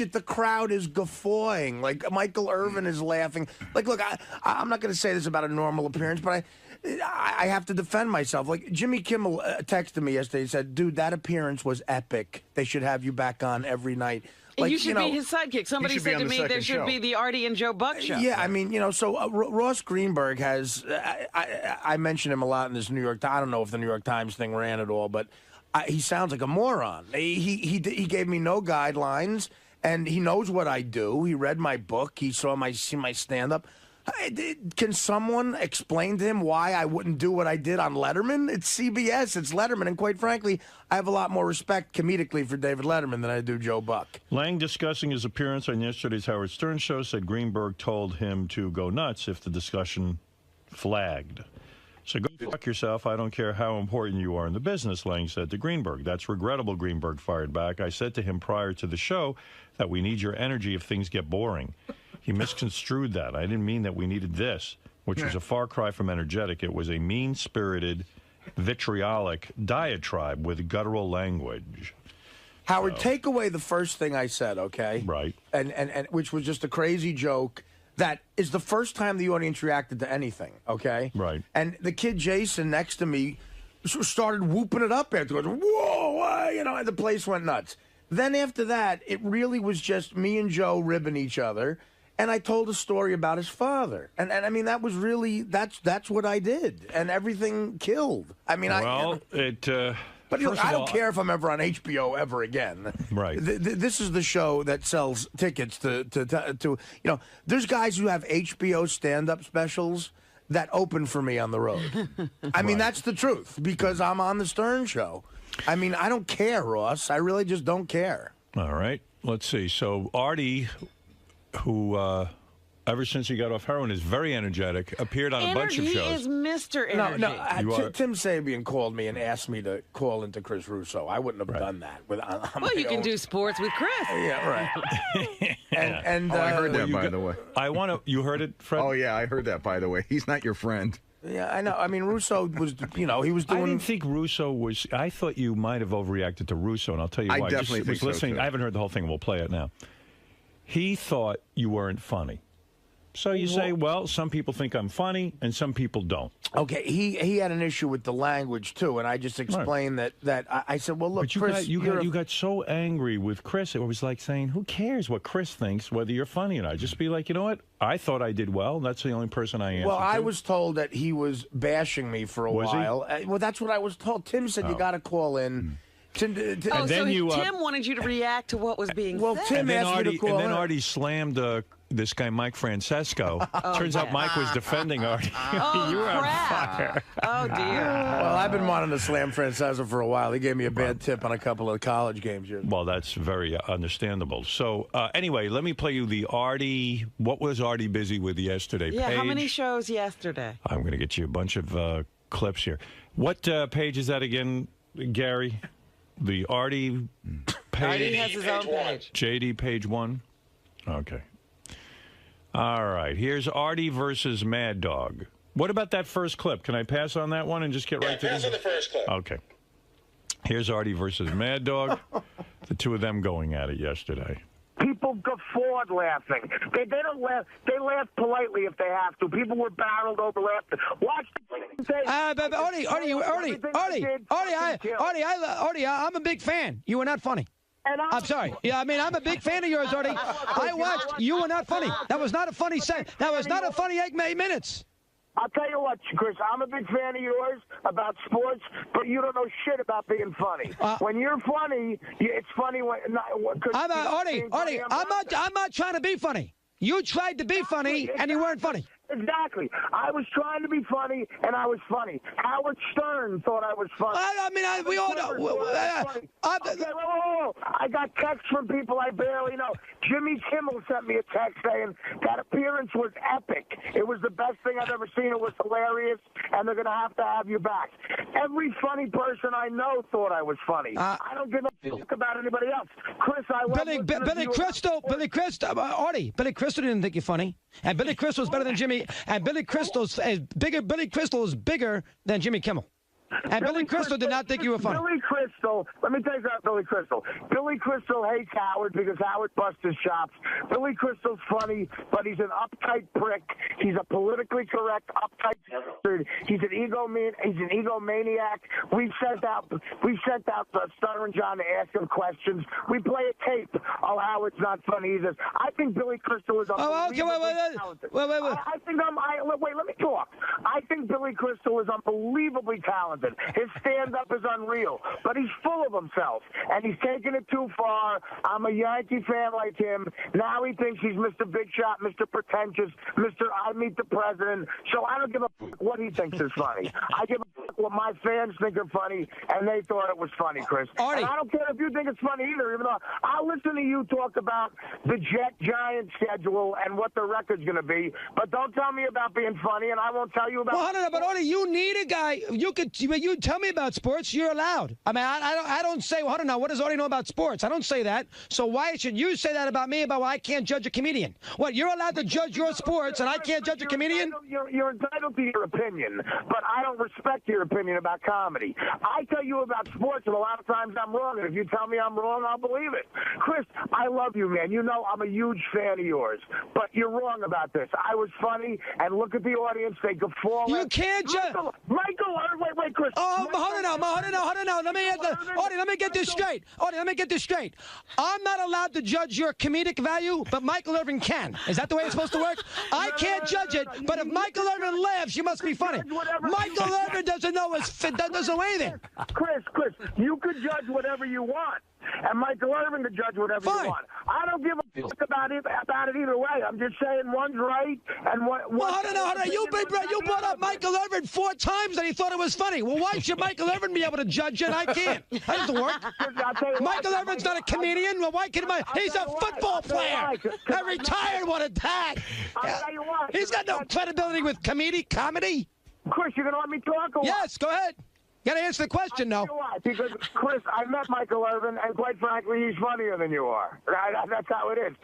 it, the crowd is guffawing. Like Michael Irvin is laughing. Like, look, I'm not going to say this about a normal appearance, but I have to defend myself. Like Jimmy Kimmel texted me yesterday. He said, "Dude, that appearance was epic. They should have you back on every night." Like, you should be his sidekick. Somebody said to me there should be the Artie and Joe Buck show. Yeah, I mean, so Ross Greenberg has, I mention him a lot in this New York Times. I don't know if the New York Times thing ran at all, but he sounds like a moron. He gave me no guidelines, and he knows what I do. He read my book. He saw my stand-up. Can someone explain to him why I wouldn't do what I did on Letterman? It's CBS, it's Letterman, and quite frankly, I have a lot more respect comedically for David Letterman than I do Joe Buck. Lange, discussing his appearance on yesterday's Howard Stern show, said Greenberg told him to go nuts if the discussion flagged. So go fuck yourself. I don't care how important you are in the business, Lange said to Greenberg. That's regrettable, Greenberg fired back. I said to him prior to the show that we need your energy if things get boring. He misconstrued that. I didn't mean that we needed this, which was a far cry from energetic. It was a mean-spirited, vitriolic diatribe with guttural language. Howard, take away the first thing I said, okay? Right. And which was just a crazy joke that is the first time the audience reacted to anything, okay? Right. And the kid Jason next to me started whooping it up afterwards. Whoa, and the place went nuts. Then after that, it really was just me and Joe ribbing each other. And I told a story about his father, and I mean that was really that's what I did, and everything killed. I mean, But look, I don't care if I'm ever on HBO ever again. Right. This is the show that sells tickets to there's guys who have HBO stand-up specials that open for me on the road. I mean, that's the truth because I'm on the Stern show. I mean, I don't care, Ross. I really just don't care. All right. Let's see. So Artie, who ever since he got off heroin is very energetic, appeared on a bunch of shows. He is Mr. Energy. No, Tim Sabian called me and asked me to call into Chris Russo. I wouldn't have done that. Well, you can do sports with Chris. Yeah, right. and I heard that, by the way. You heard it, Fred? Oh, yeah, I heard that, by the way. He's not your friend. Yeah, I know. I mean, Russo was, he was doing... I didn't think Russo was... I thought you might have overreacted to Russo, and I'll tell you why. I definitely think so, too. I haven't heard the whole thing. We'll play it now. He thought you weren't funny. So you say, well, some people think I'm funny, and some people don't. Okay, he had an issue with the language, too, and I just explained that I said, well, look, but Chris... you got so angry with Chris, it was like saying, who cares what Chris thinks, whether you're funny or not? Just be like, you know what? I thought I did well. That's the only person I answered Well, I to. was told that he was bashing me for a while. Well, that's what I was told. Tim said, you got to call in... Tim wanted you to react to what was being said. Well, Tim asked me to call in. And then Artie slammed this guy, Mike Francesco. Turns out Mike was defending Artie. You were on fire. Oh, dear. Well, I've been wanting to slam Francesco for a while. He gave me a bad tip on a couple of college games. Well, that's very understandable. So, anyway, let me play you the Artie. What was Artie busy with yesterday? Yeah, page. How many shows yesterday? I'm going to get you a bunch of clips here. What page is that again, Gary? The Artie page. Artie has his own page. JD page 1. Okay. All right. Here's Artie versus Mad Dog. What about that first clip? Can I pass on that one and just get right to pass on the first clip. Okay. Here's Artie versus Mad Dog. The two of them going at it yesterday. People guffawed laughing. They don't laugh. They laugh politely if they have to. People were barreled over laughing. Watch the tape. Artie, I'm a big fan. You were not funny. I'm sorry. Yeah, I mean, I'm a big fan of yours, Artie. I watched. You were not funny. That was not a funny set. That was not a funny 8 minutes. I'll tell you what, Chris, I'm a big fan of yours about sports, but you don't know shit about being funny. When you're funny, it's funny when... Artie, I'm not trying to be funny. You tried to be funny, and you weren't funny. Exactly. I was trying to be funny, and I was funny. Howard Stern thought I was funny. We all know. Whoa. I got texts from people I barely know. Jimmy Kimmel sent me a text saying that appearance was epic. It was the best thing I've ever seen. It was hilarious, and they're going to have you back. Every funny person I know thought I was funny. I don't give a fuck about anybody else. Chris, I love Billy Crystal, Artie, Billy Crystal didn't think you're funny, and Billy Crystal's better than Jimmy. And Billy Crystal is bigger. Billy Crystal is bigger than Jimmy Kimmel. And Billy Crystal did not think you were funny. Billy Crystal, let me tell you about Billy Crystal. Billy Crystal hates Howard because Howard busts his chops. Billy Crystal's funny, but he's an uptight prick. He's a politically correct, uptight bastard. He's an egomaniac. We've sent out Stunner and John to ask him questions. We play a tape. Oh, Howard's not funny either. I think Billy Crystal is unbelievably talented. Wait. Let me talk. I think Billy Crystal is unbelievably talented. His stand-up is unreal, but he's full of himself, and he's taking it too far. I'm a Yankee fan like him. Now he thinks he's Mr. Big Shot, Mr. Pretentious, Mr. I Meet the President. So I don't give a fuck what he thinks is funny. I give a fuck what my fans think are funny, and they thought it was funny, Chris. Artie. And I don't care if you think it's funny either, even though I'll listen to you talk about the Jet-Giant schedule and what the record's going to be, but don't tell me about being funny, and I won't tell you about... Well, no, but Artie, you need a guy. You tell me about sports. You're allowed. I mean, I don't say, well, I don't know. What does Artie know about sports? I don't say that. So why should you say that about me about why I can't judge a comedian? What, you're allowed to judge your sports and I can't judge a comedian? You're entitled to your opinion, but I don't respect your opinion about comedy. I tell you about sports, and a lot of times I'm wrong, and if you tell me I'm wrong, I'll believe it. Chris, I love you, man. You know I'm a huge fan of yours, but you're wrong about this. I was funny, and look at the audience. They guffaw. You can't judge. Michael, wait, Chris. Oh, hold on now. Let me get this straight. Artie, let me get this straight. I'm not allowed to judge your comedic value, but Michael Irvin can. Is that the way it's supposed to work? I can't judge it, but if Michael Irvin laughs, you must be funny. Michael Irvin doesn't know anything. Chris, you could judge whatever you want. And Michael Irvin to judge whatever you want. I don't give a fuck about it either way. I'm just saying one's right and one. Well, hold on. You brought up Michael Irvin 4 times and he thought it was funny. Well, why should Michael Irvin be able to judge it? I can't. That doesn't work. Michael Irvin's not a comedian. Well, why can he's a football player. A retired one at that. He's got no credibility with comedy. Chris, you're gonna let me talk? Or yes, go ahead. You got to answer the question, though. Because, Chris, I met Michael Irvin, and quite frankly, he's funnier than you are. That's how it is.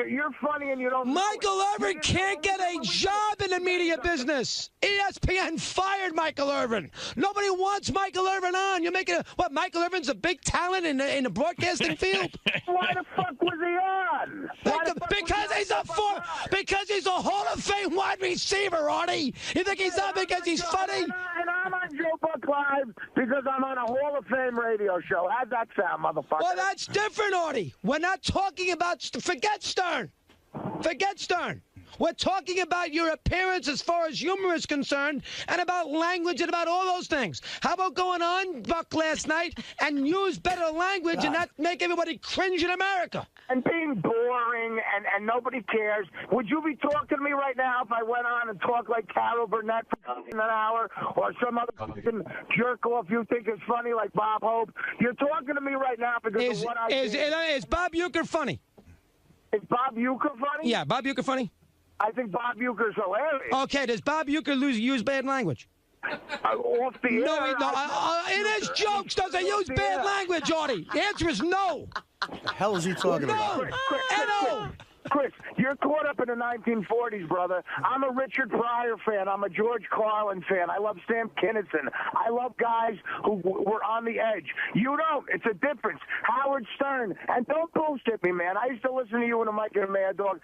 You're funny, and you don't... Michael Irvin can't get a job in the media business. ESPN fired Michael Irvin. Nobody wants Michael Irvin on. You're making Michael Irvin's a big talent in the broadcasting field? Why the fuck was he on? Because he's a Hall of Fame wide receiver, Artie. You think he's on because he's funny? And I'm on Joe Buck Live because I'm on a Hall of Fame radio show. How'd that sound, motherfucker? Well, that's different, Artie. We're not talking about... Forget Stern. We're talking about your appearance as far as humor is concerned and about language and about all those things. How about going on, Buck, last night and use better language and not make everybody cringe in America? And being boring and nobody cares. Would you be talking to me right now if I went on and talked like Carol Burnett for an hour or some other fucking jerk off you think is funny like Bob Hope? You're talking to me right now because of what I did. Is Bob Uecker funny? Is Bob Uecker funny? Yeah, Bob Uecker funny? I think Bob Uecker's hilarious. Okay, does Bob Uecker use bad language? Off the air. No. In his jokes, does he use bad language, Artie? The answer is no. What the hell is he talking about? No. Chris, you're caught up in the 1940s, brother. I'm a Richard Pryor fan. I'm a George Carlin fan. I love Sam Kinison. I love guys who were on the edge. You don't. It's a difference. Howard Stern. And don't bullshit me, man. I used to listen to you and the Mike and the Mad Dog,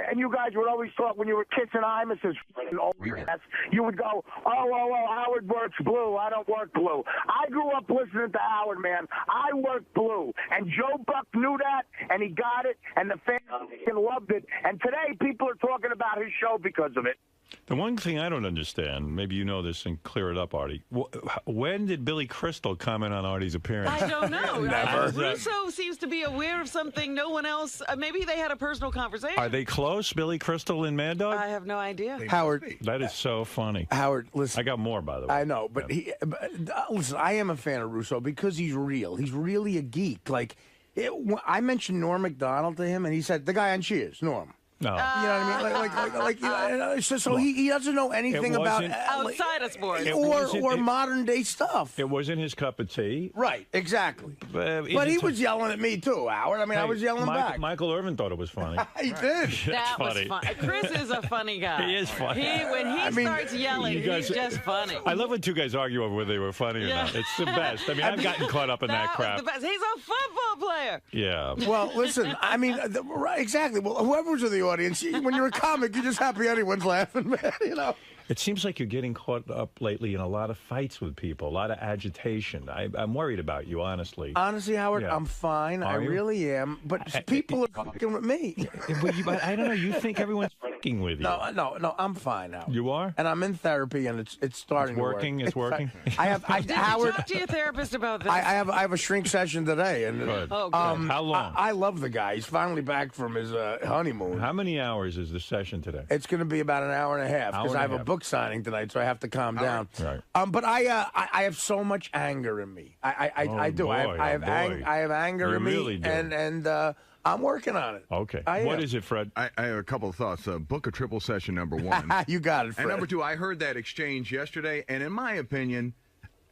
and you guys would always talk when you were kissing Imus's old ass. You would go, oh, Howard works blue. I don't work blue. I grew up listening to Howard, man. I work blue. And Joe Buck knew that, and he got it, and the fans loved it. And today, people are talking about his show because of it. The one thing I don't understand, maybe you know this and clear it up, Artie. When did Billy Crystal comment on Artie's appearance? I don't know. Never. Russo seems to be aware of something no one else. Maybe they had a personal conversation. Are they close, Billy Crystal and Mad Dog? I have no idea. Howard. That is so funny. Howard, listen. I got more, by the way. I know, but listen, I am a fan of Russo because he's real. He's really a geek. Like, I mentioned Norm Macdonald to him, and he said, the guy on Cheers, Norm. No. You know what I mean? So he doesn't know anything about outside of sports or modern day stuff. It wasn't his cup of tea. Right, exactly. But he was yelling at me too, Howard. I mean, I was yelling back. Michael Irvin thought it was funny. He did. That funny. was fun. Chris is a funny guy. He is funny. When he starts yelling, he's just funny. I love when two guys argue over whether they were funny or not. It's the best. I mean, I've gotten caught up in that crap. Was the best. He's a football player. Yeah. Well, listen, I mean, exactly. Well, whoever's in the audience, when you're a comic, you're just happy anyone's laughing, man, you know. It seems like you're getting caught up lately in a lot of fights with people, a lot of agitation. I'm worried about you, honestly. Honestly, Howard, I'm fine. I really am. But people are fucking with me. But I don't know. You think everyone's fucking with you? No. I'm fine, Howard. You are? And I'm in therapy, and it's starting to work. It's working? Did Howard, you talk to your therapist about this? I have a shrink session today. And, good. Oh, good. How long? I love the guy. He's finally back from his honeymoon. How many hours is the session today? It's going to be about an hour and a half because I have a book signing tonight, so I have to calm down. Right. But I have so much anger in me. I do. I have anger in me, really do. and I'm working on it. Okay. What is it, Fred? I have a couple of thoughts. Book a triple session, number one. You got it, Fred. And number two, I heard that exchange yesterday, and in my opinion,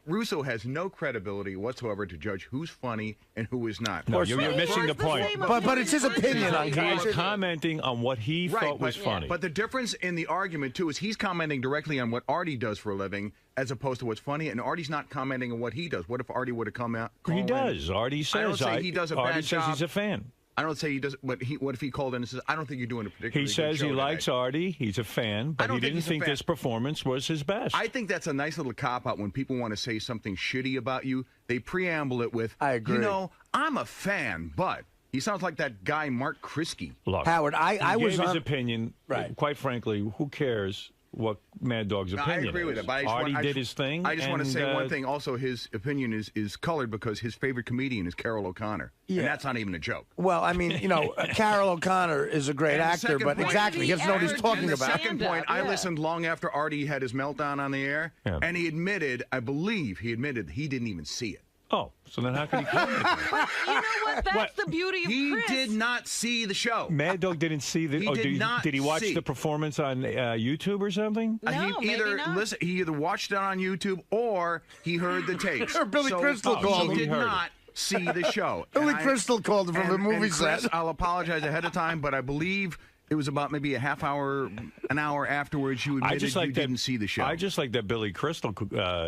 Russo has no credibility whatsoever to judge who's funny and who is not. No, you're missing the point. But it's his opinion on He's commenting on what he thought was funny. But the difference in the argument, too, is he's commenting directly on what Artie does for a living as opposed to what's funny, and Artie's not commenting on what he does. What if Artie would have come out? He does. Artie says I don't say he does a Artie bad says job. he's a fan. I don't say he does, but what if he called in and says, I don't think you're doing a particularly He says good show he likes today. Artie. He's a fan, but he didn't think this performance was his best. I think that's a nice little cop-out when people want to say something shitty about you. They preamble it with, I agree. You know, I'm a fan, but... He sounds like that guy, Mark Krisky. Look, Howard, I he was gave his opinion. Right. Quite frankly, who cares what Mad Dog's opinion I agree with is? it. But Artie did his thing. I just want to say one thing. Also, his opinion is colored because his favorite comedian is Carol O'Connor. Yeah. And that's not even a joke. Well, I mean, you know, Carol O'Connor is a great actor, but exactly, he doesn't know what he's talking about. Second point, I listened long after Artie had his meltdown on the air, and he admitted, I believe he admitted he didn't even see it. Oh, so then how can he comment? But you know what? That's the beauty of He Chris. did not see the show. Mad Dog didn't see the. Did he watch the performance on YouTube or something? No, he either watched it on YouTube or he heard the tapes. Or Billy Crystal called him. He did not see the show. Billy Crystal called him from the movie Chris, set. I'll apologize ahead of time, but I believe it was about maybe a half hour, an hour afterwards you admitted you didn't see the show. I just like that Billy Crystal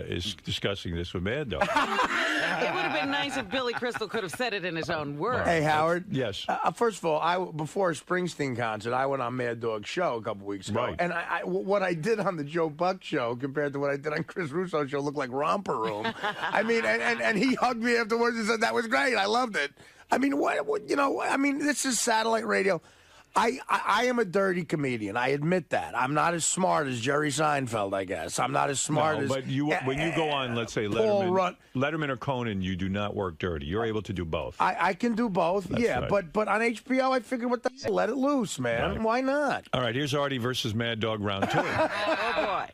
is discussing this with Mad Dog. It would have been nice if Billy Crystal could have said it in his own words. Hey, Howard. Yes. First of all, before a Springsteen concert, I went on Mad Dog's show a couple weeks ago. Right. And what I did on the Joe Buck show compared to what I did on Chris Russo's show looked like Romper Room. I mean, and he hugged me afterwards and said, that was great. I loved it. I mean, this is satellite radio. I am a dirty comedian. I admit that. I'm not as smart as Jerry Seinfeld, I guess. I'm not as smart as... But when you go on, let's say, Letterman or Conan, you do not work dirty. You're able to do both. I can do both, That's right. But on HBO, I figured, what the hell? Let it loose, man. Right. Why not? All right, here's Artie versus Mad Dog round 2. Oh, boy.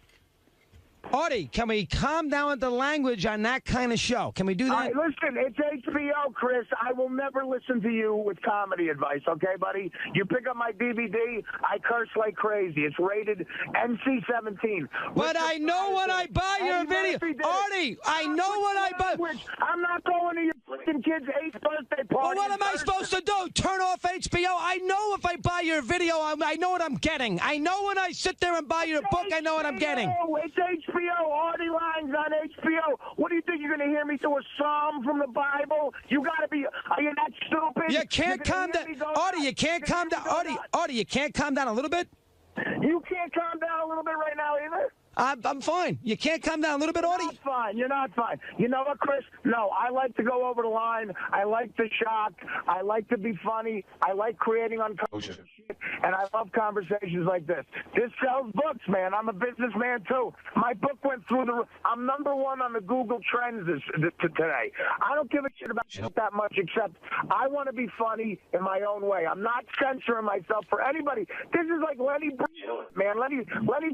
Artie, can we calm down with the language on that kind of show? Can we do that? Listen, it's HBO, Chris. I will never listen to you with comedy advice, okay, buddy? You pick up my DVD, I curse like crazy. It's rated NC-17. But I know when I buy your video. Artie, I know when I buy. I'm not going to your fucking kid's 8th birthday party. Well, what am I supposed to do? Turn off HBO? I know if I buy your video, I know what I'm getting. I know when I sit there and buy your book, I know what I'm getting. It's HBO. Artie Lange's on HBO. What do you think? You're going to hear me do a psalm from the Bible? You got to be. Are you that stupid? You can't calm down. Artie, you can't calm down. Artie, you can't calm down a little bit? You can't calm down a little bit right now either? I'm fine. You can't calm down a little bit, Artie? You're not fine. You're not fine. You know what, Chris? No, I like to go over the line. I like to shock. I like to be funny. I like creating uncomfortable shit. And I love conversations like this. This sells books, man. I'm a businessman, too. My book went through the... I'm #1 on the Google Trends today. I don't give a shit about shit that much, except I want to be funny in my own way. I'm not censoring myself for anybody. This is like Lenny Bruce, man. Lenny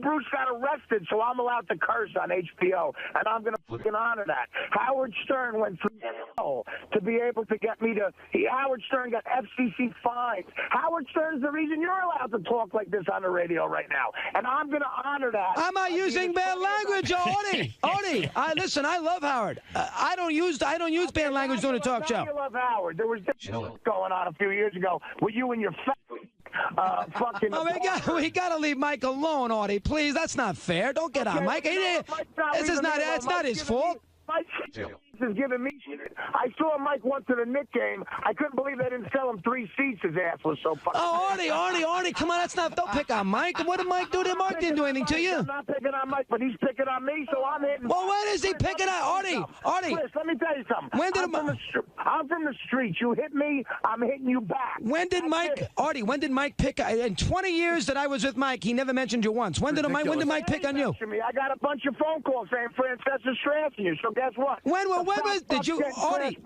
Bruce got arrested, so I'm allowed to curse on HBO, and I'm going to fucking honor that. Howard Stern went through hell to be able to get me to... Howard Stern got FCC fines. Howard Stern's the reason you're allowed to talk like this on the radio right now, and I'm going to honor that. I'm not using bad language, Artie. Artie, listen, I love Howard. I don't use bad language during a talk show. You love Howard. There was this going on a few years ago with you and your fucking... Oh, we got to leave Mike alone, Artie. Please, that's not fair. Don't get on Mike. It's not his fault. Mike is giving me shit. I saw Mike once at a Knick game. I couldn't believe they didn't sell him 3 seats. His ass was so fucking... Oh, Artie, come on. That's not... Don't pick on Mike. What did Mike do? Mike didn't do anything to you. I'm not picking on Mike, but he's picking on me, so I'm hitting... Well, when is he picking on... Artie. Chris, let me tell you something. I'm from the streets. You hit me, I'm hitting you back. When did Mike pick... In 20 years that I was with Mike, he never mentioned you once. When did Mike pick on you? I got a bunch of phone calls saying Francesca's trashing you, so guess what? When did you...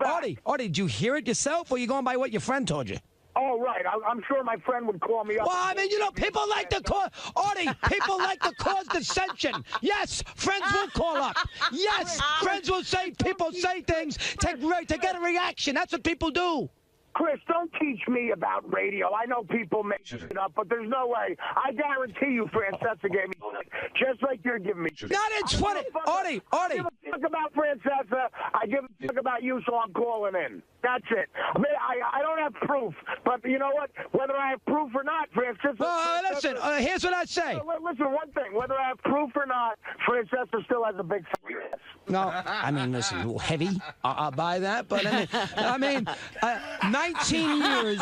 Artie, did you hear it yourself, or are you going by what your friend told you? Oh, right. I'm sure my friend would call me up. Well, I mean, people like to cause... Artie, people like to cause dissension. Yes, friends will call up. Yes, friends will say... People say things to get a reaction. That's what people do. Chris, don't teach me about radio. I know people make it up, but there's no way. I guarantee you Francesca gave me shit, just like you're giving me shit. Not in 20... Artie. I give a fuck about Francesca. I give a fuck about you, so I'm calling in. That's it. I mean, I don't have proof, but you know what? Whether I have proof or not, Francesca... listen, here's what I'd say. Listen, one thing. Whether I have proof or not, Francesca still has a big ass. No, I mean, listen, a little heavy. I'll buy that, but 19 years,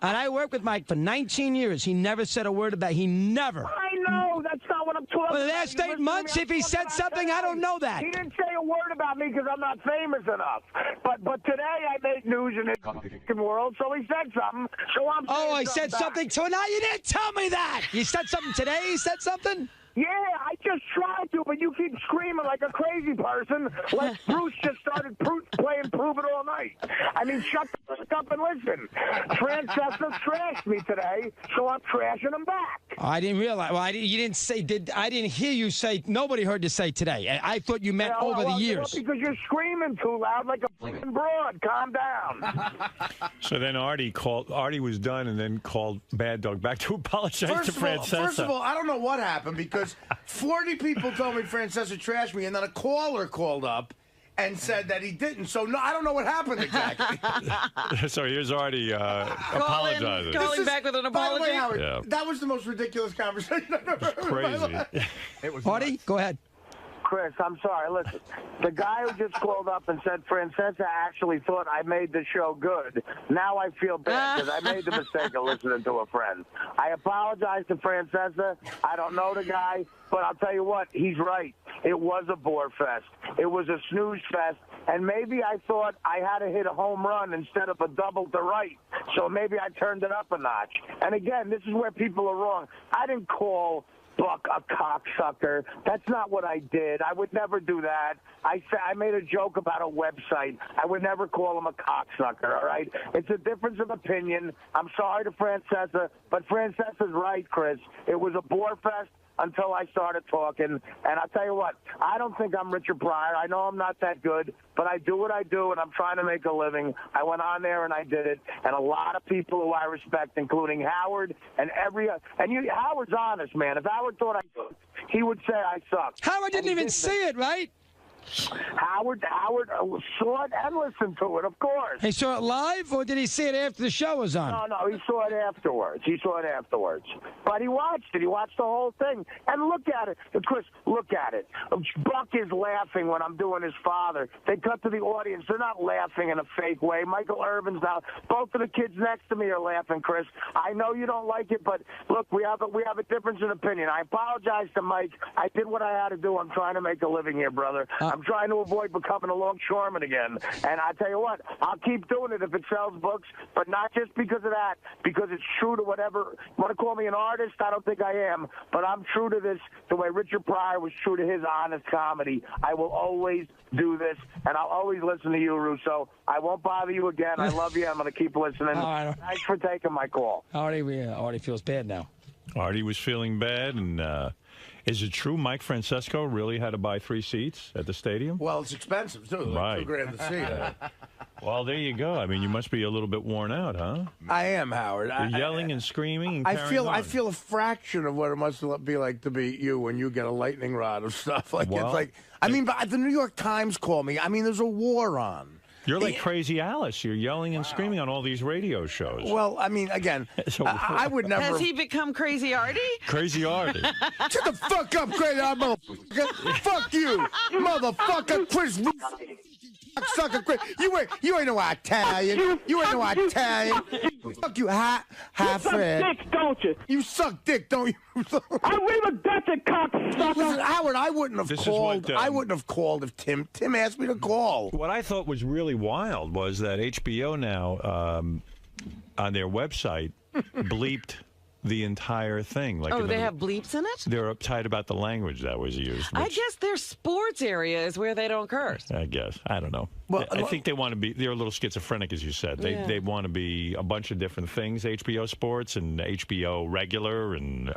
and I worked with Mike for 19 years. He never said a word about... He never... I know. That's not what I'm talking about. For the last 8 months, if he said something, I don't know that. He didn't say a word about me because I'm not famous enough. But today I made news in the world, so he said something. So I'm... Oh, I said something. So now you didn't tell me that. You said something today? You said something? Yeah, I just tried to, but you keep screaming like a crazy person, like Bruce just started playing Prove It All Night. I mean, shut the fuck up and listen. Francesca trashed me today, so I'm trashing him back. I didn't realize. Well, you didn't say. I didn't hear you say. Nobody heard you say today. I thought you meant over the years. Because you're screaming too loud like a fucking broad. Calm down. So then Artie was done and then called Bad Dog back to apologize to Francesca. First of all, I don't know what happened because 40 people told me Francesca trashed me, and then a caller called up and said that he didn't. So no, I don't know what happened exactly. So here's Artie apologizing. Calling back with an apology. By the way, Howard, yeah. That was the most ridiculous conversation I've ever heard. Crazy. It was Artie, nuts. go ahead. Chris, I'm sorry. Listen, the guy who just called up and said Francesca actually thought I made the show good. Now I feel bad because I made the mistake of listening to a friend. I apologize to Francesca. I don't know the guy, but I'll tell you what, he's right. It was a bore fest. It was a snooze fest. And maybe I thought I had to hit a home run instead of a double to right. So maybe I turned it up a notch. And again, this is where people are wrong. I didn't call Buck a cocksucker. That's not what I did. I would never do that. I made a joke about a website. I would never call him a cocksucker, all right? It's a difference of opinion. I'm sorry to Francesca, but Francesca's right, Chris. It was a bore fest until I started talking. And I'll tell you what, I don't think I'm Richard Pryor. I know I'm not that good, but I do what I do, and I'm trying to make a living. I went on there, and I did it. And a lot of people who I respect, including Howard and Howard's honest, man. If Howard thought I sucked, he would say I sucked. Howard didn't even see it, right? Howard saw it and listened to it, of course. He saw it live, or did he see it after the show was on? No, he saw it afterwards. But he watched it. He watched the whole thing. And look at it. Chris, look at it. Buck is laughing when I'm doing his father. They cut to the audience. They're not laughing in a fake way. Michael Irvin's now. Both of the kids next to me are laughing, Chris. I know you don't like it, but look, we have a difference in opinion. I apologize to Mike. I did what I had to do. I'm trying to make a living here, brother. I'm trying to avoid becoming a longshoreman again. And I tell you what, I'll keep doing it if it sells books, but not just because of that, because it's true to whatever. You want to call me an artist? I don't think I am, but I'm true to this the way Richard Pryor was true to his honest comedy. I will always do this, and I'll always listen to you, Russo. I won't bother you again. I love you. I'm going to keep listening. Thanks for taking my call. Artie feels bad now. Artie was feeling bad, and is it true Mike Francesco really had to buy 3 seats at the stadium? Well, it's expensive, too. Right. $2,000 a seat. Well, there you go. I mean, you must be a little bit worn out, huh? I am, Howard. You're yelling and screaming and I carrying feel on. a fraction of what it must be like to be you when you get a lightning rod of stuff. Like Well, it's like, I mean, but the New York Times called me. I mean, there's a war on. You're like Crazy Alice. You're yelling and screaming on all these radio shows. Well, I mean, again, I would never. Has he become Crazy Artie? Crazy Artie. Shut the fuck up, Crazy Artie, motherfucker. Fuck you, motherfucker, Chris. Sucker, Chris. You ain't no Italian. You ain't no Italian. Fuck you, half Fred. You suck dick, don't you? You suck dick, don't you? I read a Dutch cocksucker. Listen, Howard, I wouldn't have This is called. what, I wouldn't have called if Tim asked me to call. What I thought was really wild was that HBO now, on their website, bleeped the entire thing. Like They have bleeps in it? They're uptight about the language that was used. I guess their sports area is where they don't curse. I guess. I don't know. Well, I think they want to be, they're a little schizophrenic, as you said. They want to be a bunch of different things, HBO Sports and HBO Regular, and,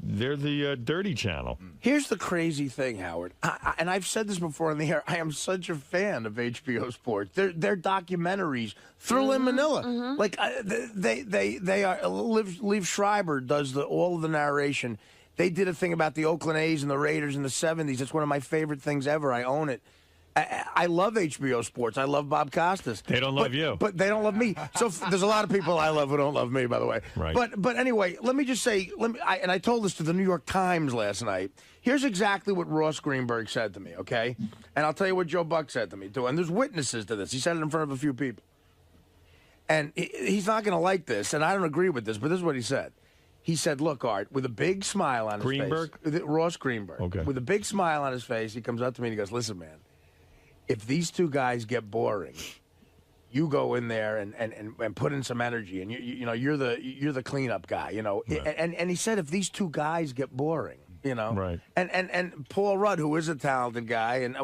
they're the dirty channel. Here's the crazy thing, Howard, and I've said this before on the air. I am such a fan of HBO Sports. Their documentaries, Thrill in Manila, like they are. Liv Schreiber does all of the narration. They did a thing about the Oakland A's and the Raiders in the '70s. It's one of my favorite things ever. I own it. I love HBO Sports. I love Bob Costas. They don't love you. But they don't love me. So there's a lot of people I love who don't love me, by the way. Right. But anyway, let me just say, and I told this to the New York Times last night. Here's exactly what Ross Greenberg said to me, okay? And I'll tell you what Joe Buck said to me, too. And there's witnesses to this. He said it in front of a few people. And he's not going to like this, and I don't agree with this, but this is what he said. He said, look, Art, with a big smile on his face. Ross Greenberg. Okay. With a big smile on his face, he comes up to me and he goes, listen, man, if these two guys get boring, you go in there and put in some energy, and you're the cleanup guy, Right. And he said if these two guys get boring, Right. And Paul Rudd, who is a talented guy, and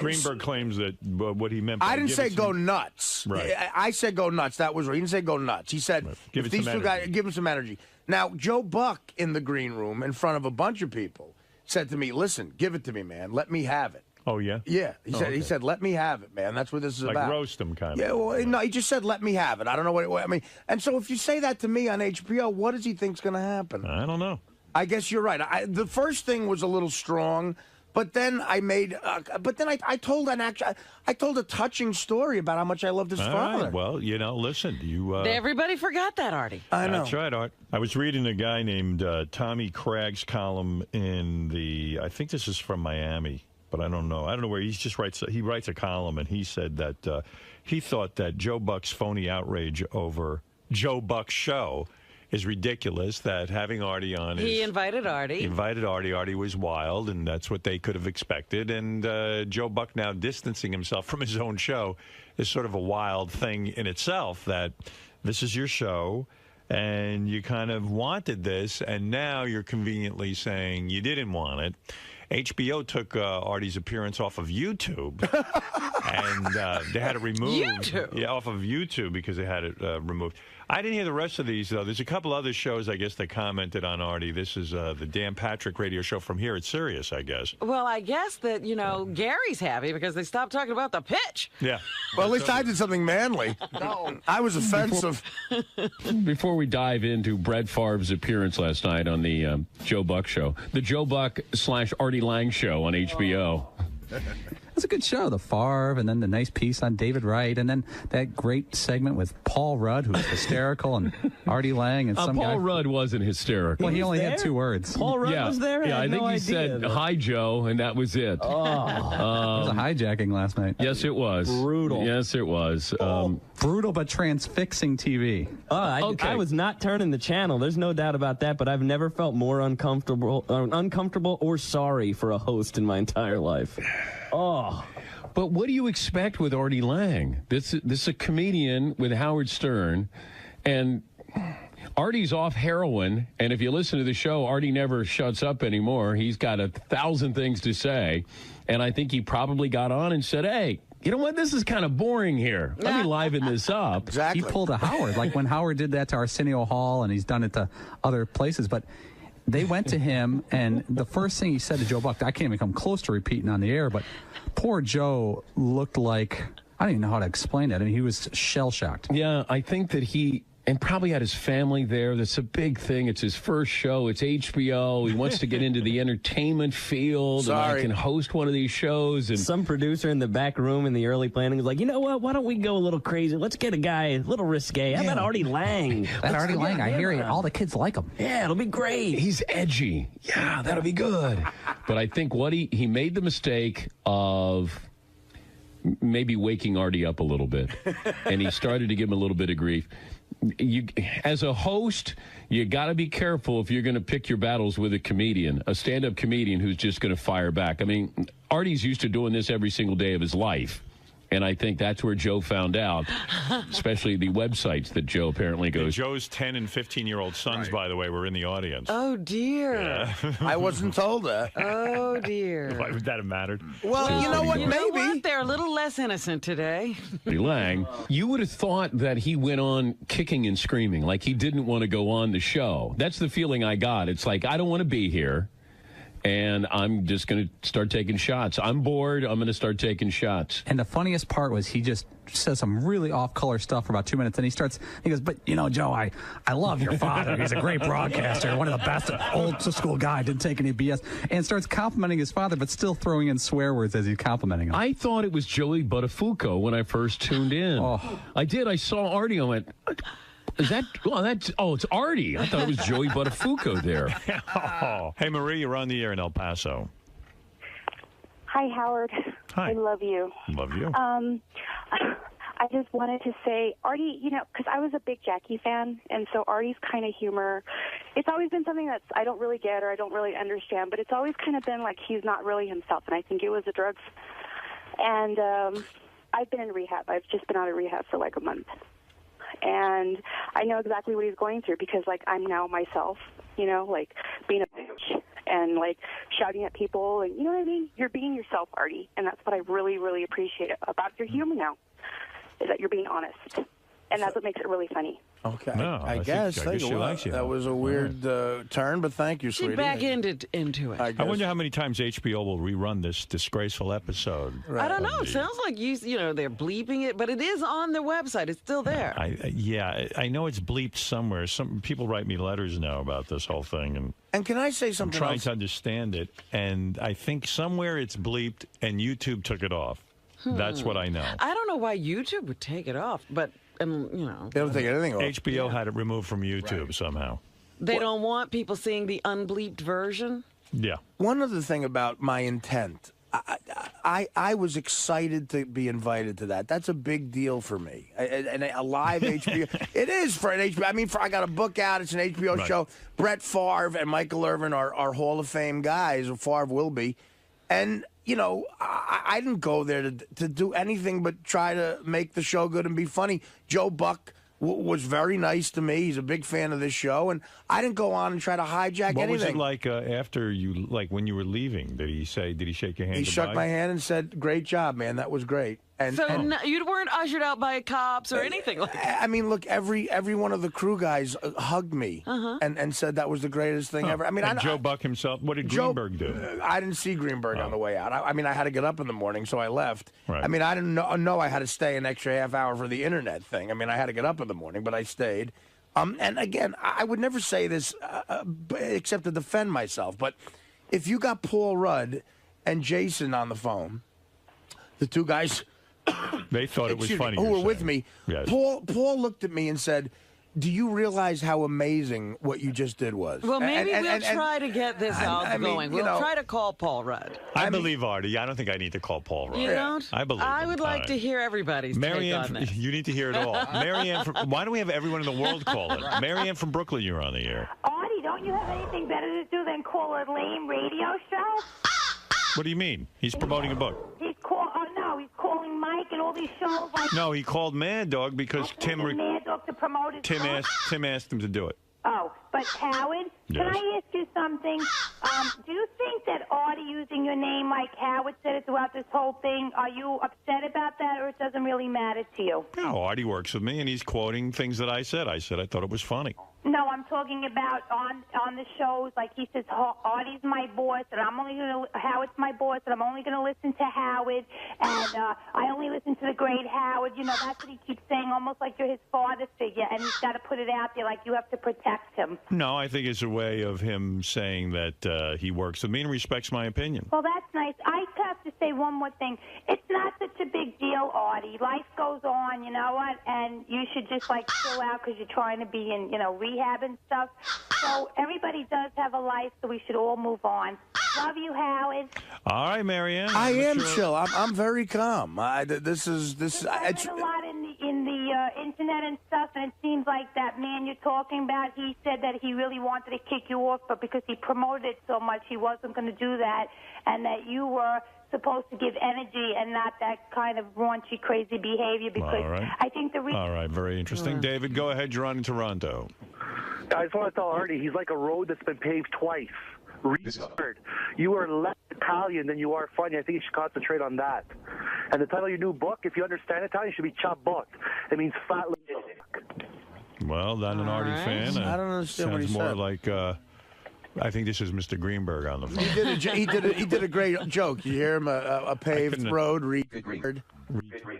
Greenberg claims that what he meant by I didn't say go nuts. Right. I said go nuts. That was right. He didn't say go nuts. He said Give if it these some two guys energy. give him some energy. Now Joe Buck in the green room in front of a bunch of people said to me, "Listen, give it to me, man. Let me have it." Oh, yeah? Yeah. He said, let me have it, man. That's what this is Like about. roast him, kind of. Yeah, well, no, he just said, let me have it. I don't know what I mean. And so if you say that to me on HBO, what does he think's going to happen? I don't know. I guess you're right. The first thing was a little strong, but then I I told a touching story about how much I loved his All father. right. Well, listen, you... Everybody forgot that, Artie. I know. That's right, Art. I was reading a guy named Tommy Craig's column in I think this is from Miami, but I don't know. I don't know where he writes a column, and he said that he thought that Joe Buck's phony outrage over Joe Buck's show is ridiculous, that having Artie on He invited Artie. He invited Artie. Artie was wild, and that's what they could have expected. And Joe Buck now distancing himself from his own show is sort of a wild thing in itself, that this is your show, and you kind of wanted this, and now you're conveniently saying you didn't want it. HBO took Artie's appearance off of YouTube, and they had it removed. YouTube? Yeah, off of YouTube because they had it removed. I didn't hear the rest of these, though. There's a couple other shows, I guess, that commented on Artie. This is the Dan Patrick radio show from here at Sirius, I guess. Well, I guess that, Gary's happy because they stopped talking about the pitch. Yeah. Well, at least I did something manly. No, I was offensive. Before we dive into Brett Favre's appearance last night on the Joe Buck show, the Joe Buck / Artie Lange show on HBO. It's a good show. The Favre, and then the nice piece on David Wright, and then that great segment with Paul Rudd, who's hysterical, and Artie Lange, and some guy. Paul Rudd wasn't hysterical. Well, he only had 2 words. Paul Rudd was there? Yeah, I think no he idea. said, "Hi, Joe," and that was it. There was a hijacking last night. Yes, it was. Brutal. Yes, it was. Brutal but transfixing TV. I was not turning the channel. There's no doubt about that, but I've never felt more uncomfortable or sorry for a host in my entire life. Oh. But what do you expect with Artie Lange? This is a comedian with Howard Stern, and Artie's off heroin, and if you listen to the show, Artie never shuts up anymore. He's got 1,000 things to say, and I think he probably got on and said, hey, you know what? This is kind of boring here. Let me liven this up. Exactly. He pulled a Howard, like when Howard did that to Arsenio Hall, and he's done it to other places, but they went to him, and the first thing he said to Joe Buck, I can't even come close to repeating on the air, but poor Joe looked like, I don't even know how to explain it. I mean, he was shell-shocked. Yeah, I think that and probably had his family there. That's a big thing. It's his first show. It's HBO. He wants to get into the entertainment field. And I can host one of these shows. And some producer in the back room in the early planning is like, you know what? Why don't we go a little crazy? Let's get a guy a little risque. How about Artie Lange? That Artie Lange, I hear all the kids like him. Yeah, it'll be great. He's edgy. Yeah, that'll be good. But I think what he made the mistake of maybe waking Artie up a little bit. And he started to give him a little bit of grief. As a host, you got to be careful if you're going to pick your battles with a comedian, a stand-up comedian who's just going to fire back. I mean, Artie's used to doing this every single day of his life. And I think that's where Joe found out, especially the websites that Joe apparently goes. Joe's 10 and 15-year-old sons, by the way, were in the audience. Oh, dear. Yeah. I wasn't told that. Oh, dear. Why would that have mattered? Well, you know what? You know Maybe. what? They're a little less innocent today. Artie Lange, you would have thought that he went on kicking and screaming, like he didn't want to go on the show. That's the feeling I got. It's like, I don't want to be here. And I'm just going to start taking shots. I'm bored. I'm going to start taking shots. And the funniest part was he just says some really off-color stuff for about 2 minutes. And he goes, but, you know, Joe, I love your father. He's a great broadcaster, one of the best, old-school guy, didn't take any BS. And starts complimenting his father, but still throwing in swear words as he's complimenting him. I thought it was Joey Buttafuoco when I first tuned in. I did. I saw Artie. I went... Is that, it's Artie. I thought it was Joey Buttafuoco there. Hey, Marie, you're on the air in El Paso. Hi, Howard. Hi. I love you. Love you. I just wanted to say, Artie, you know, because I was a big Jackie fan, and so Artie's kind of humor, it's always been something that I don't really get or I don't really understand, but it's always kind of been like he's not really himself, and I think it was the drugs. And I've been in rehab. I've just been out of rehab for like a month. And I know exactly what he's going through because, like, I'm now myself, you know, like being a bitch and, like, shouting at people. And you know what I mean? You're being yourself, Artie. And that's what I really, really appreciate about your humor now, is that you're being honest. And that's what makes it really funny. Okay. No, I guess. she likes you. That was a weird turn, but thank you, sweetie. She back into it. I wonder how many times HBO will rerun this disgraceful episode. Right. I don't know. It sounds like you know, they're bleeping it, but it is on their website. It's still there. I know it's bleeped somewhere. Some people write me letters now about this whole thing, and can I say something? I'm trying to understand it, and I think somewhere it's bleeped, and YouTube took it off. That's what I know. I don't know why YouTube would take it off, but. You know, they don't take anything off. HBO had it removed from YouTube somehow. They don't want people seeing the unbleeped version? Yeah. One other thing about my intent, I was excited to be invited to that. That's a big deal for me. And a live HBO. It is for an HBO. I mean, I got a book out. It's an HBO show. Brett Favre and Michael Irvin are Hall of Fame guys, or Favre will be. And, you know, I didn't go there to do anything but try to make the show good and be funny. Joe Buck was very nice to me. He's a big fan of this show. And I didn't go on and try to hijack anything. What was it like after you, like when you were leaving? Did he shake your hand? He shook my hand and said, great job, man. That was great. And, you weren't ushered out by cops or anything like that? I mean, look, every one of the crew guys hugged me and said that was the greatest thing ever. I mean, Joe Buck himself, what did Greenberg do? I didn't see Greenberg on the way out. I mean, I had to get up in the morning, so I left. Right. I mean, I didn't know I had to stay an extra half hour for the internet thing. I mean, I had to get up in the morning, but I stayed. And again, I would never say this except to defend myself, but if you got Paul Rudd and Jason on the phone. The two guys. They thought it was funny. Who were with me. Yes. Paul looked at me and said, "Do you realize how amazing what you just did was?" Well, maybe we'll try to get this all going. We'll try to call Paul Rudd. I believe Artie. I don't think I need to call Paul Rudd. You don't? I believe I him. would like to hear everybody's take on this. You need to hear it all. Marianne, why don't we have everyone in the world call it? Marianne from Brooklyn, you're on the air. Artie, don't you have anything better to do than call a lame radio show? What do you mean? He's promoting a book. He's calling Mike and all these shows. Like No, he called Mad Dog because Tim Mad Dog to promote his book. Tim asked him to do it. Oh, but Howard, Yes. can I ask you something? Do you think that Artie using your name like Howard said it throughout this whole thing, are you upset about that, or it doesn't really matter to you? No, Artie works with me, and he's quoting things that I said. I said I thought it was funny. No, I'm talking about on the shows. Like he says, Artie's my boss, and Howard's my boss, and I'm only going to listen to Howard, and I only listen to the great Howard. You know, that's what he keeps saying, almost like you're his father figure, and he's got to put it out there like you have to protect him. No, I think it's a way of him saying that he works with me and respects my opinion. Well, that's nice. I have to say one more thing. It's not such a big deal, Artie. Life goes on, you know what? And you should just, like, chill out because you're trying to be in, rehab and stuff. So everybody does have a life, so we should all move on. Love you, Howard. All right, Marianne. I am chill. I'm very calm. This is. I read a lot in the internet and stuff, and it seems like that man you're talking about, he said that he really wanted to kick you off, but because he promoted it so much, he wasn't going to do that, and that you were supposed to give energy and not that kind of raunchy, crazy behavior, because I think the reason... All right, very interesting. David, go ahead. You're on in Toronto. I just want to tell Artie, he's like a road that's been paved twice. Retard. You are less Italian than you are funny. I think you should concentrate on that. And the title of your new book, if you understand Italian, should be Chop Book. It means fat little. Well, not an Artie fan. I don't understand what he sounds more said. like. I think this is Mr. Greenberg on the phone. He did a great joke. You hear him? A paved road, retard.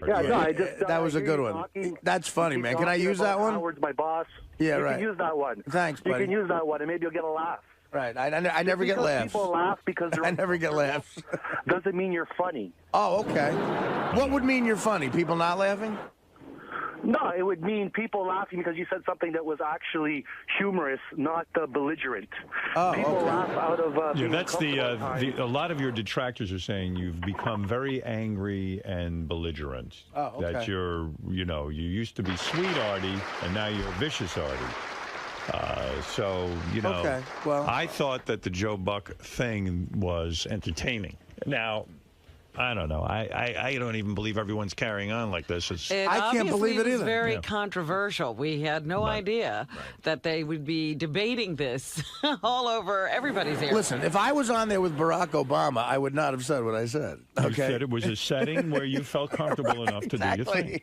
Yeah, no, I just, that was a good one. That's funny, man. Can I use that one? Howard's my boss. Yeah, you right. can use that one. Thanks, You buddy. can use that one, and maybe you'll get a laugh. Right. I never get laughs. People laugh because they're I never get laughs. Doesn't mean you're funny. Oh, okay. What would mean you're funny? People not laughing? No, it would mean people laughing because you said something that was actually humorous, not belligerent. Oh, people laugh out of. Yeah, being that's the uncomfortable a lot of your detractors are saying you've become very angry and belligerent. Oh, okay. That you used to be sweet Artie, and now you're vicious Artie. Okay, well, I thought that the Joe Buck thing was entertaining. Now, I don't know. I don't even believe everyone's carrying on like this. I can't believe it was either. Very controversial. We had no idea that they would be debating this all over everybody's ear. Listen, if I was on there with Barack Obama, I would not have said what I said. Okay? You said it was a setting where you felt comfortable enough to do your thing.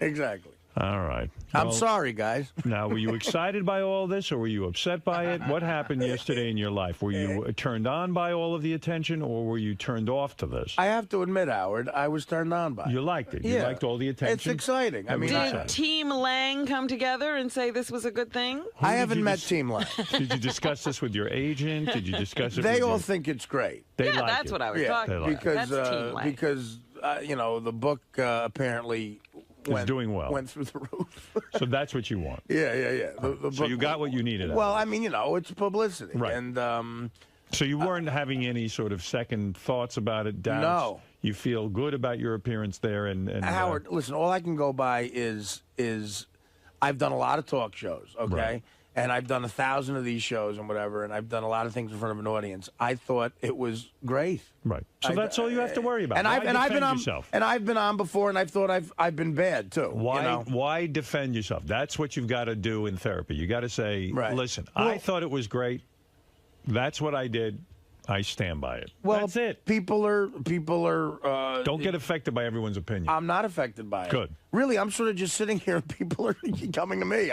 Exactly. All right. I'm sorry, guys. Now, were you excited by all this, or were you upset by it? What happened yesterday in your life? Were you turned on by all of the attention, or were you turned off to this? I have to admit, Howard, I was turned on by it. You liked it. You liked all the attention. It's exciting. I mean, did Team Lange come together and say this was a good thing? I haven't met Team Lange. Did you discuss this with your agent? Did you discuss it They with all your... think it's great. They yeah, like that's it. what I was talking about. Because, That's Team Lange. because the book apparently doing well. Went through the roof. So that's what you want. Yeah. The So book, you got what you needed. Well, I mean, it's publicity. Right. And so you weren't having any sort of second thoughts about it, doubts? No. You feel good about your appearance there, and Howard, listen, all I can go by is I've done a lot of talk shows, okay? Right. And I've done 1,000 of these shows and whatever, and I've done a lot of things in front of an audience. I thought it was great. Right. So that's all you have to worry about. And I've been on yourself? and I've been on before, and I've thought I've been bad too. Why defend yourself? That's what you've got to do in therapy. You got to say, listen, I thought it was great. That's what I did. I stand by it. Well, that's it. People are. Don't get affected by everyone's opinion. I'm not affected by it. Good. Really, I'm sort of just sitting here and people are coming to me.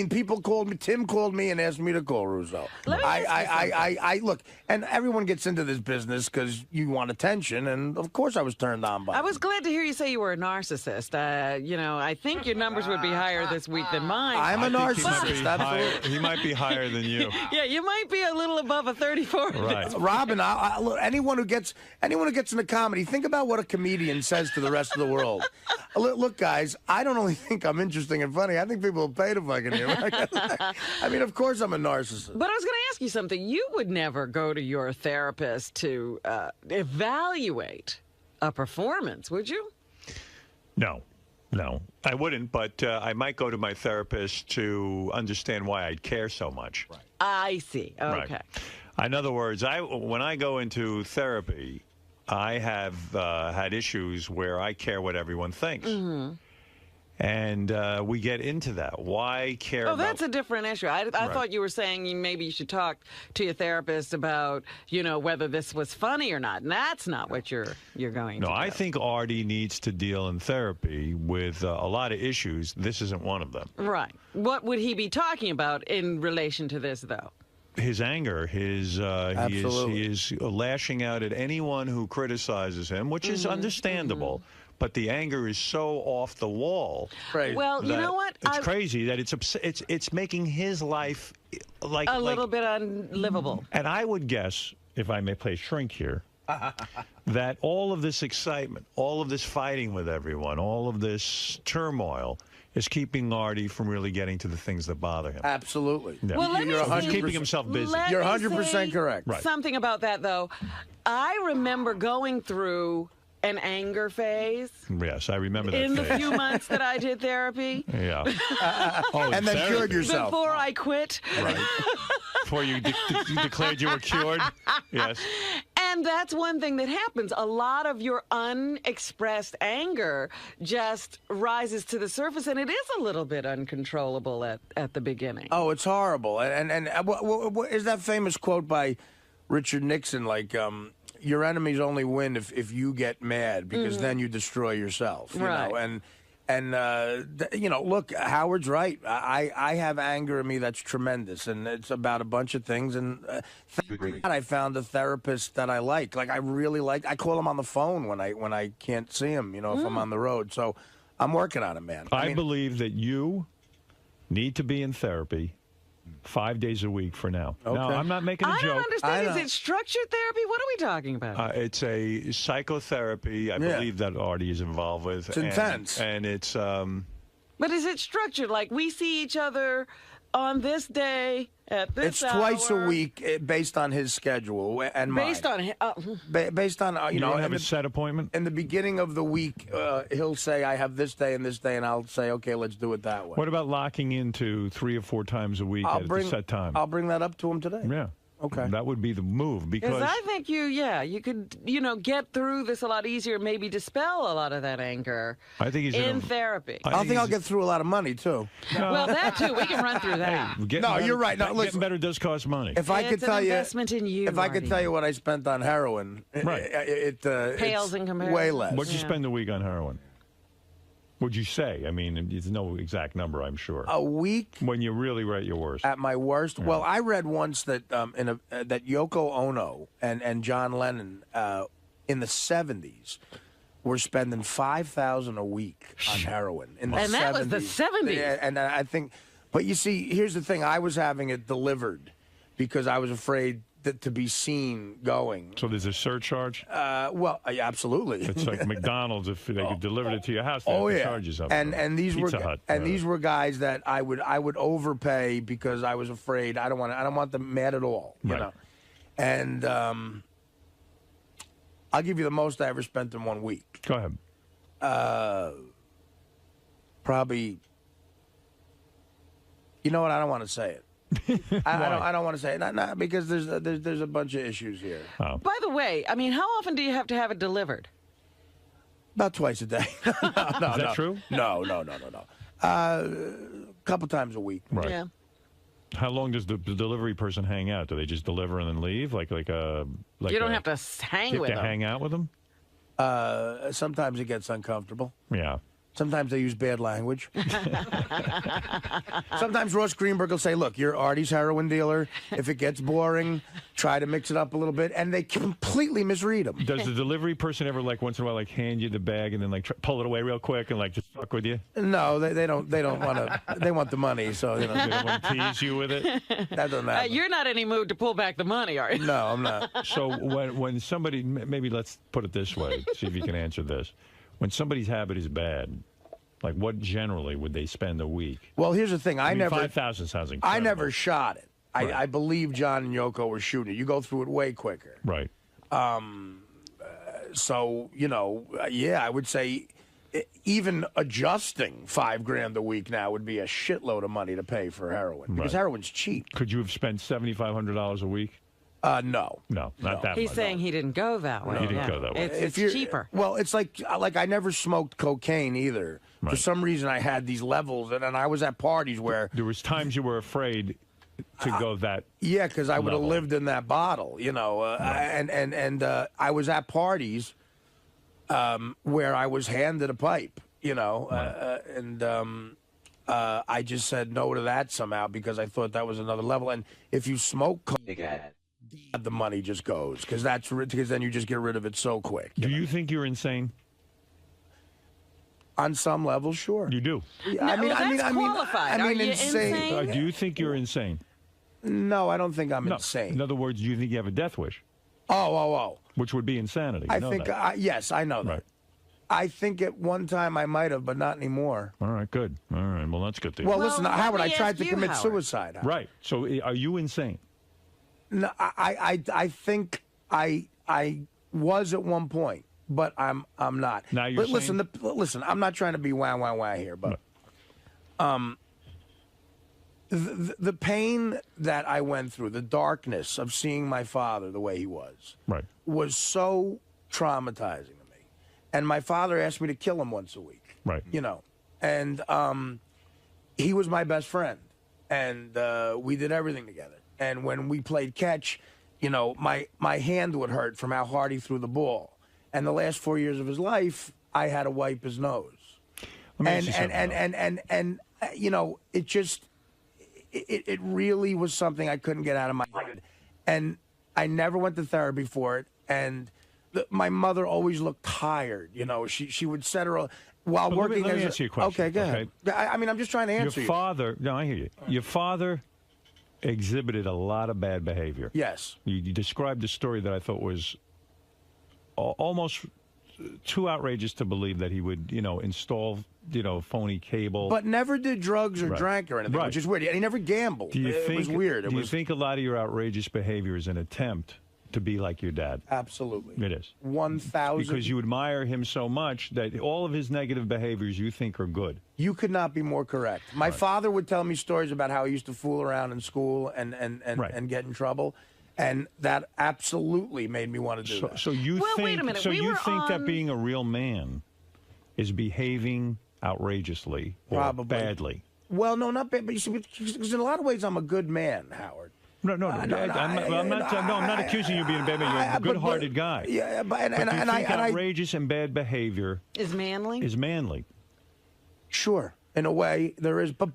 People called me. Tim called me and asked me to call Russo. I look, and everyone gets into this business because you want attention, and of course I was turned on by it. I was glad to hear you say you were a narcissist. I think your numbers would be higher this week than mine. I'm a narcissist. He might be higher than you. Yeah, you might be a little above a 34 right. Right. Robin, look, anyone who gets into comedy, think about what a comedian says to the rest of the world. Look, guys, I don't only think I'm interesting and funny. I think people will pay to fucking hear me. I mean, of course I'm a narcissist. But I was going to ask you something. You would never go to your therapist to evaluate a performance, would you? No, I wouldn't. But I might go to my therapist to understand why I'd care so much. Right. I see. Okay. Right. In other words, when I go into therapy, I have had issues where I care what everyone thinks. Mm-hmm. And we get into that. Why care about... that's a different issue. I thought you were saying maybe you should talk to your therapist about, whether this was funny or not. And that's not what you're going to do. I think Artie needs to deal in therapy with a lot of issues. This isn't one of them. Right. What would he be talking about in relation to this, though? His anger, he is lashing out at anyone who criticizes him, which is understandable. Mm-hmm. But the anger is so off the wall. Crazy. Well, you know what? It's crazy that it's making his life like a little bit unlivable. And I would guess, if I may play shrink here, that all of this excitement, all of this fighting with everyone, all of this turmoil is keeping Artie from really getting to the things that bother him. Absolutely. Yeah. Well, He's keeping himself busy. You're 100% correct. Right. Something about that, though. I remember going through an anger phase. Yes, I remember that in phase. the few months that I did therapy. Yeah. And then cured yourself. Before I quit. Right. Before you declared you were cured. Yes. And that's one thing that happens. A lot of your unexpressed anger just rises to the surface, and it is a little bit uncontrollable at the beginning. Oh, it's horrible. And what is that famous quote by Richard Nixon, like, your enemies only win if you get mad, because then you destroy yourself. You know? And look, Howard's right. I have anger in me that's tremendous, and it's about a bunch of things. And thank God I found a therapist that I like. Like, I really like. I call him on the phone when I can't see him. If I'm on the road. So I'm working on it, man. I believe that you need to be in therapy 5 days a week for now. Okay. No, I'm not making a joke. I don't understand. Is it structured therapy? What are we talking about? It's a psychotherapy, I believe, that Artie is involved with. It's intense. And it's... But is it structured? Like, we see each other on this day at this hour? It's twice a week, based on his schedule and mine. Based on you don't have a set appointment? In the beginning of the week, he'll say, I have this day and this day, and I'll say, okay, let's do it that way. What about locking into 3 or 4 times a week at a set time? I'll bring that up to him today. Yeah. Okay. That would be the move, because I think you could, get through this a lot easier, maybe dispel a lot of that anger. I think he's in therapy. I think I'll get through a lot of money too. No. Well, that too. We can run through that. Hey, you're right. No, listen, getting better does cost money. If I could tell you, investment in you, if I could tell you what I spent on heroin, it pales in comparison. Way less. What'd you spend a week on heroin? Would you say? I mean, there's no exact number, I'm sure. A week? When you're really right at your worst. At my worst? Yeah. Well, I read once that that Yoko Ono and John Lennon in the 70s were spending $5,000 a week on heroin. In the 70s. That was the 70s. Yeah, and I think, but you see, here's the thing. I was having it delivered because I was afraid to be seen going. So there's a surcharge? Well, absolutely. It's like McDonald's. If they could deliver it to your house, they have to charge you something. And these these were guys that I would overpay because I was afraid. I don't want them mad at all. You know. And I'll give you the most I ever spent in 1 week. Go ahead. Probably. You know what? I don't want to say it. I don't want to say it, not because there's a bunch of issues here. Oh. By the way, I mean, how often do you have to have it delivered? About twice a day. No, Is that true? No. A couple times a week. Right. Yeah. How long does the delivery person hang out? Do they just deliver and then leave? Like you don't have to hang with them. Hang out with them? Sometimes it gets uncomfortable. Yeah. Sometimes they use bad language. Sometimes Ross Greenberg will say, look, you're Artie's heroin dealer. If it gets boring, try to mix it up a little bit. And they completely misread him. Does the delivery person ever, like, once in a while, like, hand you the bag and then, like, pull it away real quick and, like, just fuck with you? No, they don't want to. They want the money, so they don't want to tease you with it. That doesn't happen. You're not in any mood to pull back the money, are you? No, I'm not. So when somebody, maybe let's put it this way, see if you can answer this. When somebody's habit is bad, like what generally would they spend a week? Well, here's the thing. I mean, 5,000 sounds incredible. I never shot it. Right. I believe John and Yoko were shooting it. You go through it way quicker. Right. So, yeah, I would say even adjusting $5,000 a week now would be a shitload of money to pay for heroin because heroin's cheap. Could you have spent $7,500 a week? No. No, not that much. He's saying he didn't go that way. He didn't go that way. It's cheaper. Well, it's like I never smoked cocaine either. Right. For some reason, I had these levels, and I was at parties where there was times you were afraid to go that. Yeah, because I would have level. lived in that bottle, and I was at parties where I was handed a pipe, and I just said no to that somehow because I thought that was another level. And if you smoke cocaine, the money just goes because then you just get rid of it so quick. Do you think you're insane? On some level, sure. You do. No, that's qualified. Are you insane? Do you think you're insane? No, I don't think I'm insane. In other words, do you think you have a death wish? Oh. Which would be insanity. I think, yes, I know that. Right. I think at one time I might have, but not anymore. All right, good. All right, well, that's good to hear. Well, listen, Howard, I tried to commit suicide. Right. So are you insane? No, I think I was at one point, but I'm not. Now you're listen, I'm not trying to be wah here, but the pain that I went through, the darkness of seeing my father the way he was so traumatizing to me. And my father asked me to kill him once a week. Right. And he was my best friend, and we did everything together. And when we played catch, my hand would hurt from how hard he threw the ball. And the last 4 years of his life, I had to wipe his nose. And it just it really was something I couldn't get out of my head. And I never went to therapy for it. And my mother always looked tired. She would set her while working. Let me ask you a question. Okay, go ahead. I mean, I'm just trying to answer Your father. No, I hear you. Your father exhibited a lot of bad behavior. Yes. You described a story that I thought was almost too outrageous to believe that he would, install, phony cable. But never did drugs or drank or anything, which is weird. And he never gambled. It was weird. Do you think a lot of your outrageous behavior is an attempt to be like your dad? Absolutely. It is. 1,000. Because you admire him so much that all of his negative behaviors you think are good. You could not be more correct. My father would tell me stories about how he used to fool around in school and get in trouble. And that absolutely made me want to do that. So you think? Wait a minute. So you think that being a real man is behaving outrageously or badly? Well, no, not bad. But you see, because in a lot of ways, I'm a good man, Howard. I'm not accusing you of being a bad man. You're a good-hearted guy. Yeah, but you think outrageous and bad behavior is manly. Is manly. Sure. In a way, there is. But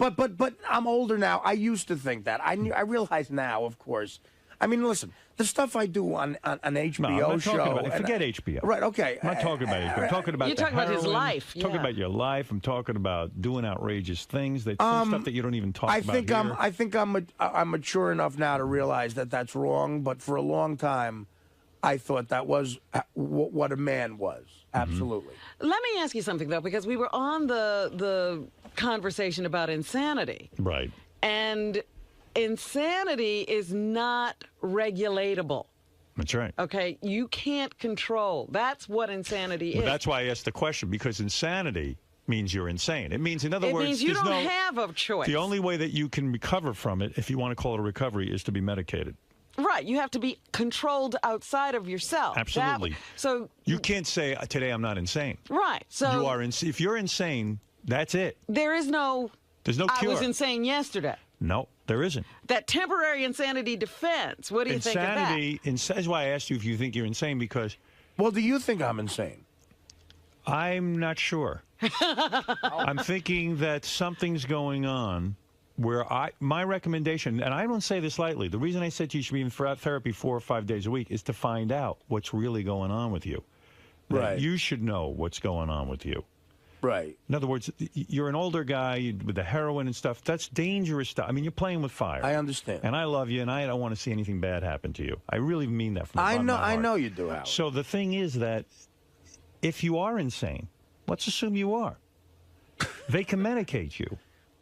I'm older now. I used to think that. I realize now, of course. I mean, listen, the stuff I do on an HBO show. Forget HBO. Right, okay. I'm not talking about HBO. I'm talking about You're talking about his life. Talking about your life. I'm talking about doing outrageous things. Stuff that you don't even talk about I think I'm mature enough now to realize that that's wrong. But for a long time, I thought that was what a man was. Absolutely. Let me ask you something, though, because we were on the conversation about insanity. Right. And insanity is not regulatable. That's right. Okay, you can't control. That's what insanity is. That's why I asked the question, because insanity means you're insane. It means, in other words, it means you don't have a choice. The only way that you can recover from it, if you want to call it a recovery, is to be medicated. Right, you have to be controlled outside of yourself. Absolutely. So you can't say today I'm not insane. Right. So you are. If you're insane, that's it. There's no cure. I was insane yesterday. No, there isn't. That temporary insanity defense. What do you think of that? That's why I asked you if you think you're insane, because... Well, do you think I'm insane? I'm not sure. I'm thinking that something's going on where my recommendation, and I don't say this lightly, the reason I said you should be in therapy 4 or 5 days a week is to find out what's really going on with you. Right. You should know what's going on with you. Right. In other words, you're an older guy with the heroin and stuff. That's dangerous stuff. I mean, you're playing with fire. I understand. And I love you, and I don't want to see anything bad happen to you. I really mean that from the bottom of my heart. I know you do, Howard. So the thing is that if you are insane, let's assume you are. They can medicate you.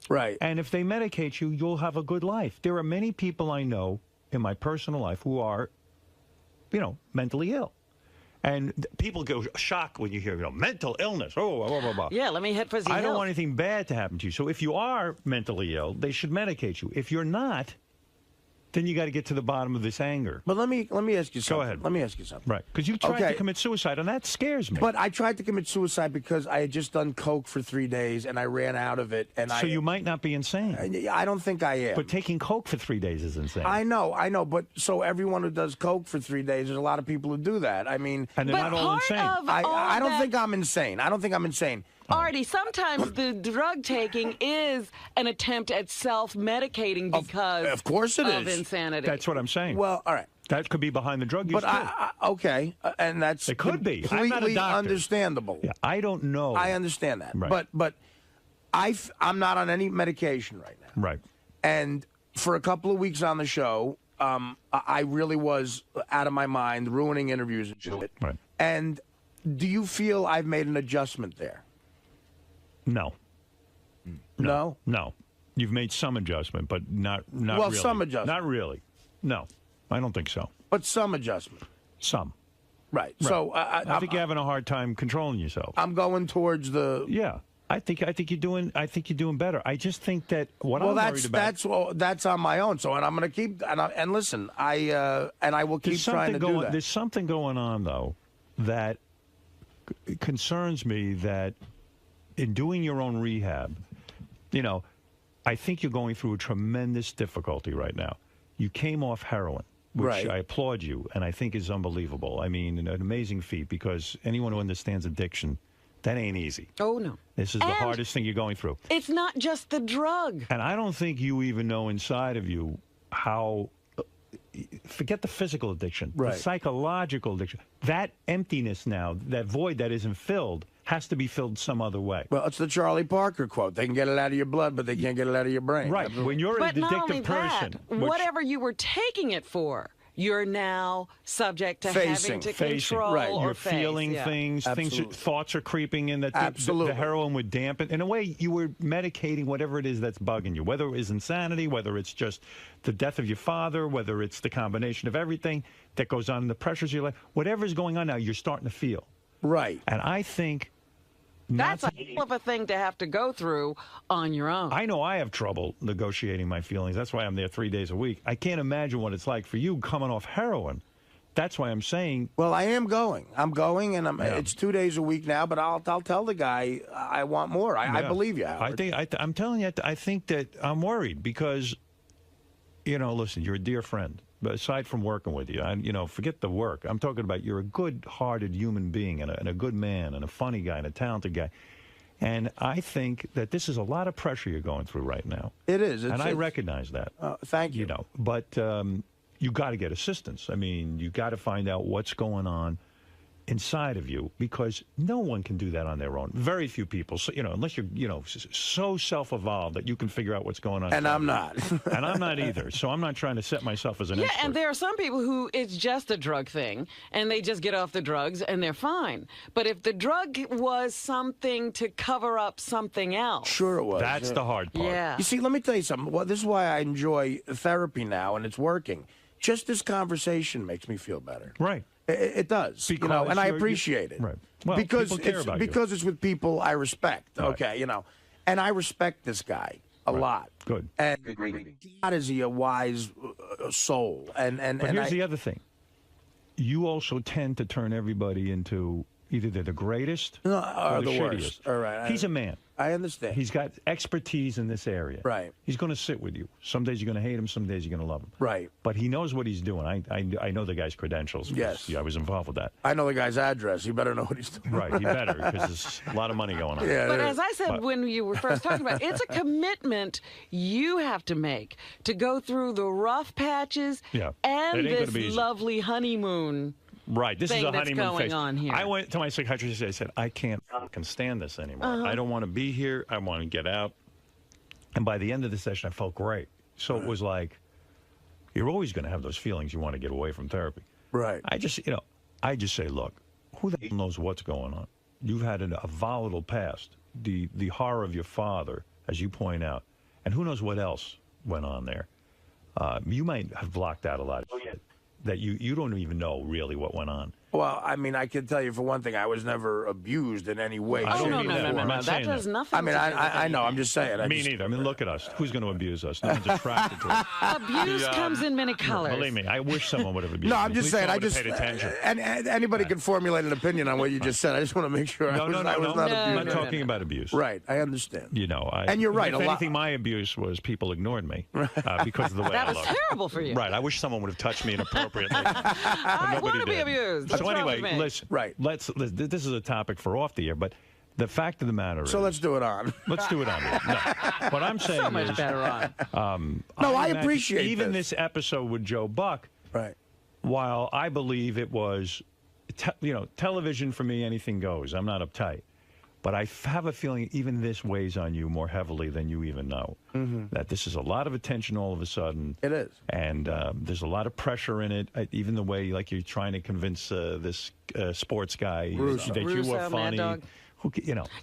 Right. And if they medicate you, you'll have a good life. There are many people I know in my personal life who are, mentally ill. And people go shocked when you hear, mental illness. Oh, blah, blah, blah. Yeah, let me hit fuzzy I don't health. want anything bad to happen to you. So if you are mentally ill, they should medicate you. If you're not, then you got to get to the bottom of this anger. But let me ask you something. Go ahead. Let me ask you something. Right, because you tried to commit suicide, and that scares me. But I tried to commit suicide because I had just done coke for 3 days, and I ran out of it. And so you might not be insane. I don't think I am. But taking coke for 3 days is insane. I know. But so everyone who does coke for 3 days, there's a lot of people who do that. I mean, and they're not all insane. I don't think I'm insane. I don't think I'm insane. Artie, sometimes the drug taking is an attempt at self-medicating because of course it of is. insanity. That's what I'm saying. Well, all right. That could be behind the drug use, But okay, and that's it could be. I'm completely not a doctor. understandable. Yeah, I don't know. I understand that. Right. But I'm not on any medication right now. Right. And for a couple of weeks on the show, I really was out of my mind, ruining interviews and shit. Right. And do you feel I've made an adjustment there? No. No? No. You've made some adjustment, but not Well, really. some adjustment. Not really. No, I don't think so. But some adjustment. Some. Right. Right. So I think you're having a hard time controlling yourself. I'm going towards the. Yeah. I think you're doing better. I just think that what I'm worried about. That's on my own. So, and I'm going to keep and listen. I will keep trying to do that. There's something going on though that concerns me. That in doing your own rehab, I think you're going through a tremendous difficulty right now. You came off heroin, which Right. I applaud you, and I think is unbelievable. I mean, an amazing feat, because anyone who understands addiction, that ain't easy. Oh, no. This is the hardest thing you're going through. It's not just the drug. And I don't think you even know inside of you how, forget the physical addiction, Right. the psychological addiction. That emptiness now, that void that isn't filled, has to be filled some other way. Well, it's the Charlie Parker quote. They can get it out of your blood, but they can't get it out of your brain. Right. When you're But an not only addictive person, that, whatever you were taking it for, you're now subject to having to control right. or You're face. feeling Yeah. things. Absolutely. Thoughts are creeping in that the Absolutely. heroin would dampen. In a way, you were medicating whatever it is that's bugging you, whether it is insanity, whether it's just the death of your father, whether it's the combination of everything that goes on in the pressures of your life. Whatever's going on now, you're starting to feel. Right. And I think That's a hell of a thing to have to go through on your own. I know I have trouble negotiating my feelings. That's why I'm there 3 days a week. I can't imagine what it's like for you coming off heroin. That's why I'm saying. Well, I am going. I'm going, and it's 2 days a week now. But I'll tell the guy I want more. I believe you, Howard. I'm telling you. I think that I'm worried because, listen, you're a dear friend. But aside from working with you, forget the work. I'm talking about you're a good-hearted human being and a good man and a funny guy and a talented guy. And I think that this is a lot of pressure you're going through right now. It is. And I recognize that. Thank you. But you got to get assistance. I mean, you got to find out what's going on inside of you, because no one can do that on their own. Very few people, so, unless you're, so self-evolved that you can figure out what's going on. And I'm not. And I'm not either. So I'm not trying to set myself as an expert. And there are some people who it's just a drug thing, and they just get off the drugs and they're fine. But if the drug was something to cover up something else. Sure it was. That's the hard part. Yeah. You see, let me tell you something. Well, this is why I enjoy therapy now, and it's working. Just this conversation makes me feel better. Right. It does, Because and I appreciate it. Right. Well, because people care about you. because it's with people I respect. Right. Okay, and I respect this guy a lot. Good. And God, is he a wise soul? And But here's the other thing. You also tend to turn everybody into either they're the greatest or the shittiest. worst. All right. He's a man. I understand. He's got expertise in this area. Right. He's going to sit with you. Some days you're going to hate him. Some days you're going to love him. Right. But he knows what he's doing. I know the guy's credentials. Yes. I was involved with that. I know the guy's address. You better know what he's doing. Right. He better, because there's a lot of money going on. Yeah, but as I said when you were first talking about it, it's a commitment you have to make to go through the rough patches and this lovely honeymoon. Right, this is a honeymoon going phase. on here. I went to my psychiatrist and I said, I can't fucking stand this anymore. I don't want to be here. I want to get out. And by the end of the session, I felt great. So it was like, you're always going to have those feelings you want to get away from therapy. Right. I just say, look, who the hell knows what's going on? You've had a volatile past, the horror of your father, as you point out, and who knows what else went on there. You might have blocked out a lot of shit that you don't even know really what went on. Well, I mean, I can tell you for one thing, I was never abused in any way. Oh, no. That does nothing. I mean, I know. I'm just saying. Me neither. I mean, look at us. Who's going to abuse us? No one's attracted to it. Abuse comes in many colors. Believe me, I wish someone would have abused No, me. I'm just saying. I just paid attention. And anybody can formulate an opinion on what you just said. I just want to make sure I was not abused. I'm not talking about abuse. Right. I understand. You know, and you're right. If anything, my abuse was people ignored me because of the way I looked. That was terrible for you. Right. I wish someone would have touched me inappropriately. I want to be abused. So anyway, listen. Right. This is a topic for off the air, but the fact of the matter is. So let's do it on. Let's do it on. No. What I'm saying so much is, better on. No, I appreciate even this episode with Joe Buck. Right. While I believe it was, television for me, anything goes. I'm not uptight. But I have a feeling even this weighs on you more heavily than you even know. That this is a lot of attention all of a sudden. It is. And there's a lot of pressure in it. Even the way, like, you're trying to convince this sports guy that you are funny. Mad Dog. Who,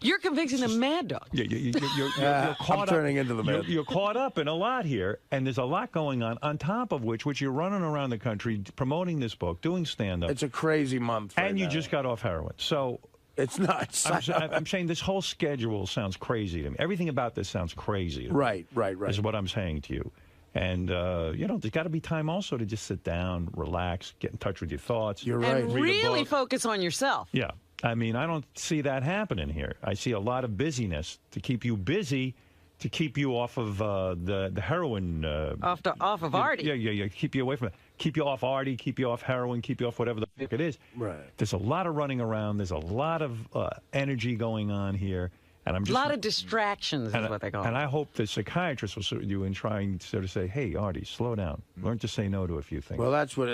You're convincing a Mad Dog. You're caught I'm turning into the Mad Dog. You're caught up in a lot here, and there's a lot going on top of which you're running around the country promoting this book, doing stand-up. It's a crazy month right And you now. just got off heroin. So... It's nuts. I'm saying this whole schedule sounds crazy to me. Everything about this sounds crazy to me. Right. Is what I'm saying to you. And, there's got to be time also to just sit down, relax, get in touch with your thoughts. You're right. And really focus on yourself. Yeah. I mean, I don't see that happening here. I see a lot of busyness to keep you busy, to keep you off of the heroin. Off of Artie. Yeah. Keep you away from it. Keep you off Artie, keep you off heroin, keep you off whatever the fuck it is. Right. There's a lot of running around. There's a lot of energy going on here. And I'm just, a lot of distractions is what they call it. And I hope the psychiatrist will sit with you and trying to sort of say, hey, Artie, slow down. Learn to say no to a few things. Well, that's what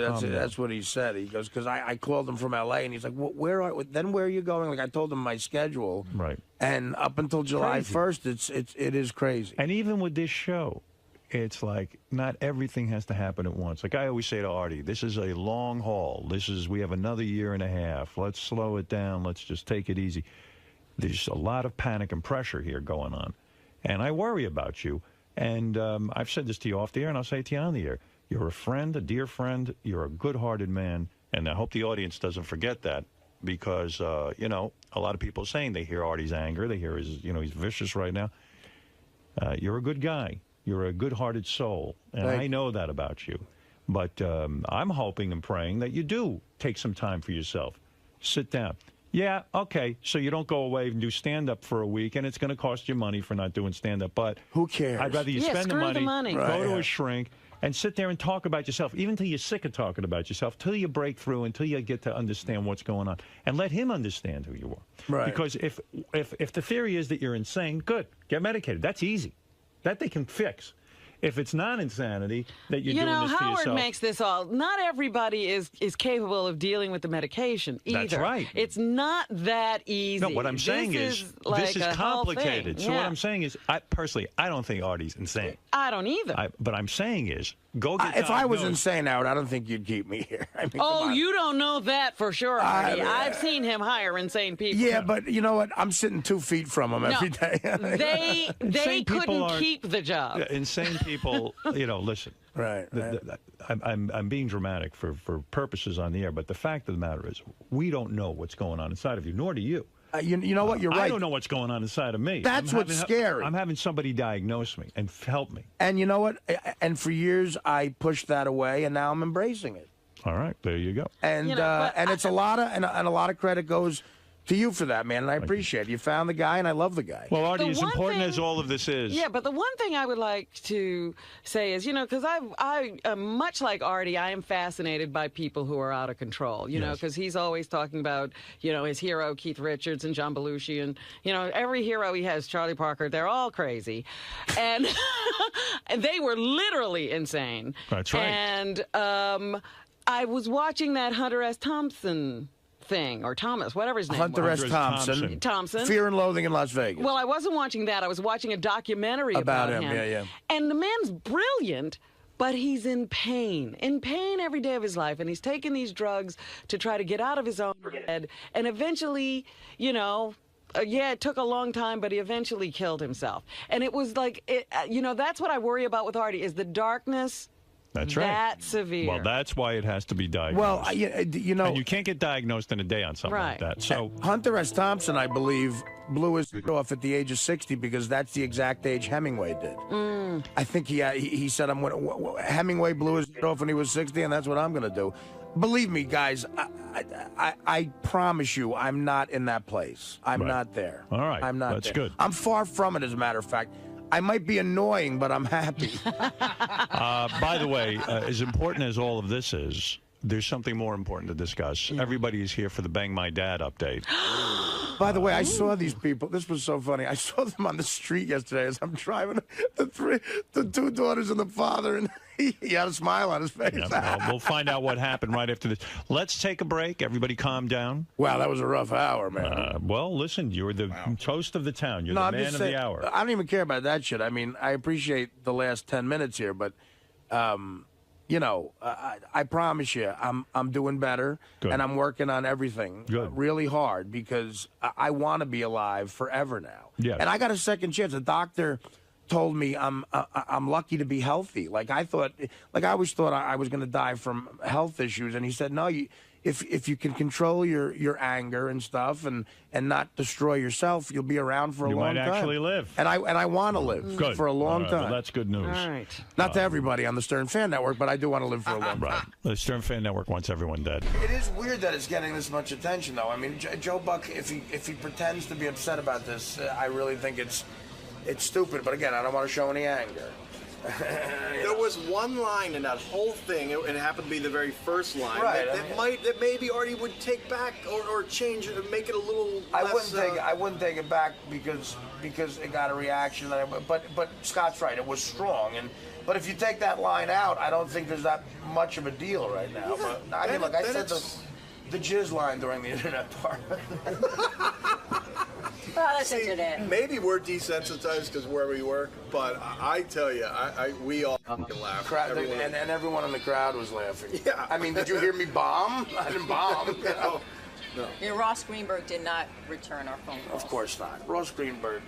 he said. He goes, because I called him from L.A., and he's like, where are you going? Like, I told him my schedule. Right. And up until July 1st, it is crazy. And even with this show, it's like not everything has to happen at once. Like I always say to Artie, this is a long haul. We have another year and a half. Let's slow it down. Let's just take it easy. There's a lot of panic and pressure here going on. And I worry about you. And I've said this to you off the air, and I'll say it to you on the air. You're a friend, a dear friend. You're a good-hearted man. And I hope the audience doesn't forget that because, a lot of people are saying they hear Artie's anger. They hear he's vicious right now. You're a good guy. You're a good-hearted soul, and I know that about you. But I'm hoping and praying that you do take some time for yourself. Sit down. Yeah, okay, so you don't go away and do stand-up for a week, and it's going to cost you money for not doing stand-up. But who cares? I'd rather you spend the money, Right, go to a shrink, and sit there and talk about yourself, even till you're sick of talking about yourself, till you break through, until you get to understand what's going on, and let him understand who you are. Right. Because if the theory is that you're insane, good, get medicated. That's easy. That they can fix. If it's not insanity that you're doing this to yourself. Howard makes this all. Not everybody is capable of dealing with the medication either. That's right. It's not that easy. No, what I'm saying is this is complicated. So what I'm saying is, I don't think Artie's insane. I don't either. But I'm saying is, go get if I was insane, Howard, I don't think you'd keep me here. I mean, you don't know that for sure, Artie. I've seen him hire insane people. Yeah, but you know what? I'm sitting 2 feet from him every day. They couldn't keep the job. Insane people, listen. Right. I'm being dramatic for purposes on the air, but the fact of the matter is, we don't know what's going on inside of you, nor do you. You know what? You're right. I don't know what's going on inside of me. That's what's scary. I'm having somebody diagnose me and help me. And you know what? And for years, I pushed that away, and now I'm embracing it. All right, there you go. And and it's a lot of credit goes to you for that, man, and I appreciate it. You found the guy, and I love the guy. Well, Artie, as important as all of this is. Yeah, but the one thing I would like to say is, because I much like Artie, I am fascinated by people who are out of control, you know, because he's always talking about, his hero, Keith Richards and John Belushi, and, every hero he has, Charlie Parker, they're all crazy. And, and they were literally insane. That's right. And I was watching that Hunter S. Thompson thing, or Thomas, whatever his name Hunter was. S. Thompson. Fear and Loathing in Las Vegas. Well, I wasn't watching that. I was watching a documentary about him. Yeah. And the man's brilliant, but he's in pain every day of his life. And he's taking these drugs to try to get out of his own head. And eventually, it took a long time, but he eventually killed himself. And it was like, that's what I worry about with Artie, is the darkness. That's right. That severe. Well, that's why it has to be diagnosed. Well, and you can't get diagnosed in a day on something like that. So Hunter S. Thompson, I believe, blew his off at the age of 60 because that's the exact age Hemingway did. I think he said, Hemingway blew his off when he was 60, and that's what I'm going to do. Believe me, guys, I promise you, I'm not in that place. I'm not there. All right. I'm not That's there. good. I'm far from it, as a matter of fact. I might be annoying, but I'm happy. By the way, as important as all of this is, there's something more important to discuss. Everybody is here for the Bang My Dad update. By the way, I saw these people. This was so funny. I saw them on the street yesterday as I'm driving. The two daughters and the father, and he had a smile on his face. Yeah, we'll find out what happened right after this. Let's take a break. Everybody calm down. Wow, that was a rough hour, man. Well, listen, you're the toast of the town. You're the man of the hour. I don't even care about that shit. I mean, I appreciate the last 10 minutes here, but... I promise you, I'm doing better, and I'm working on everything really hard because I want to be alive forever now. Yeah. And I got a second chance. The doctor told me I'm lucky to be healthy. I always thought I was going to die from health issues, and he said, no, if you can control your anger and stuff and not destroy yourself, you'll be around for a long time. You might actually live. And I want to live for a long time. Well, that's good news. All right. Not to everybody on the Stern Fan Network, but I do want to live for a long time. Right. The Stern Fan Network wants everyone dead. It is weird that it's getting this much attention, though. I mean, Joe Buck, if he pretends to be upset about this, I really think it's stupid. But again, I don't want to show any anger. There was one line in that whole thing, and it happened to be the very first line, right, that maybe Artie would take back or change it, make it a little less... I wouldn't take it back because it got a reaction. But Scott's right, it was strong. But if you take that line out, I don't think there's that much of a deal right now. Yeah, but I mean, look, I said the jizz line during the internet part. Well, listen to that. Maybe we're desensitized because where we work, but I tell you, we all fucking laugh. And everyone in the crowd was laughing. Yeah. I mean, did you hear me bomb? I didn't bomb. No. Yeah, Ross Greenberg did not return our phone call. Of course not. Ross Greenberg,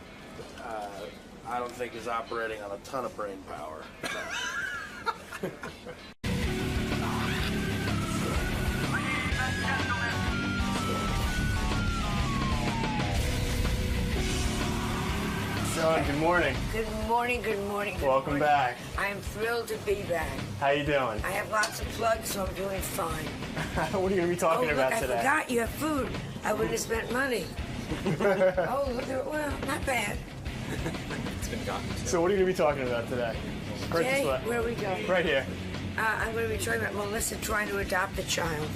I don't think is operating on a ton of brain power. Sean, good morning. Good morning, good morning. Welcome back. I am thrilled to be back. How you doing? I have lots of plugs, so I'm doing fine. What are you going to be talking about today? today? I forgot you have food. I would have spent money. Oh, look at, well, not bad. It's been gone. So what are you going to be talking about today? Jay, where are we going? Right here. I'm going to be talking about Melissa trying to adopt a child.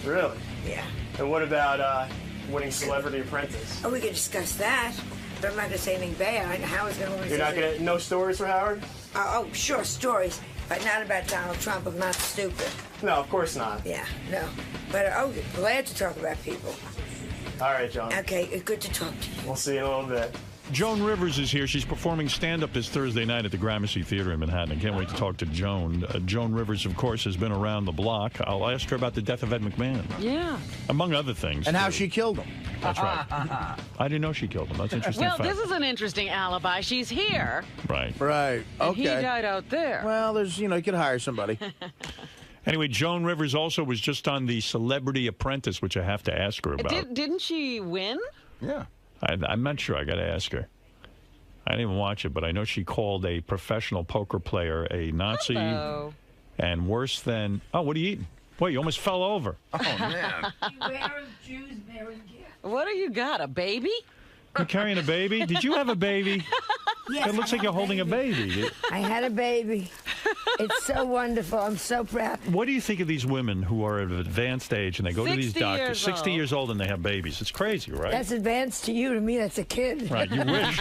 Really? Yeah. And what about winning Celebrity Apprentice? Oh, we can discuss that. But I'm not going to say anything bad. Howard's going to win. You're not going to... No stories for Howard? Oh, sure, stories. But not about Donald Trump. I'm not stupid. No, of course not. Yeah, no. But, glad to talk about people. All right, John. Okay, good to talk to you. We'll see you in a little bit. Joan Rivers is here. She's performing stand-up this Thursday night at the Gramercy Theater in Manhattan. I can't wait to talk to Joan. Joan Rivers, of course, has been around the block. I'll ask her about the death of Ed McMahon. Yeah. Among other things. And how she killed him. That's right. I didn't know she killed him. That's an interesting well, fact. this is an interesting alibi. She's here. Right. Right. And okay. he died out there. Well, there's, you could hire somebody. Anyway, Joan Rivers also was just on the Celebrity Apprentice, which I have to ask her about. Didn't she win? Yeah. I'm not sure. I got to ask her. I didn't even watch it, but I know she called a professional poker player a Nazi. Hello. And worse than... Oh, what are you eating? Boy, you almost fell over. Oh, man. Beware of Jews bearing gifts. What do you got? A baby? You're carrying a baby? Did you have a baby? Yes, It looks like you're holding a baby. I had a baby. It's so wonderful. I'm so proud. What do you think of these women who are of advanced age and they go to these 60 doctors, years 60 old. years old, and they have babies? It's crazy, right? That's advanced to you. To me, that's a kid. Right, you wish.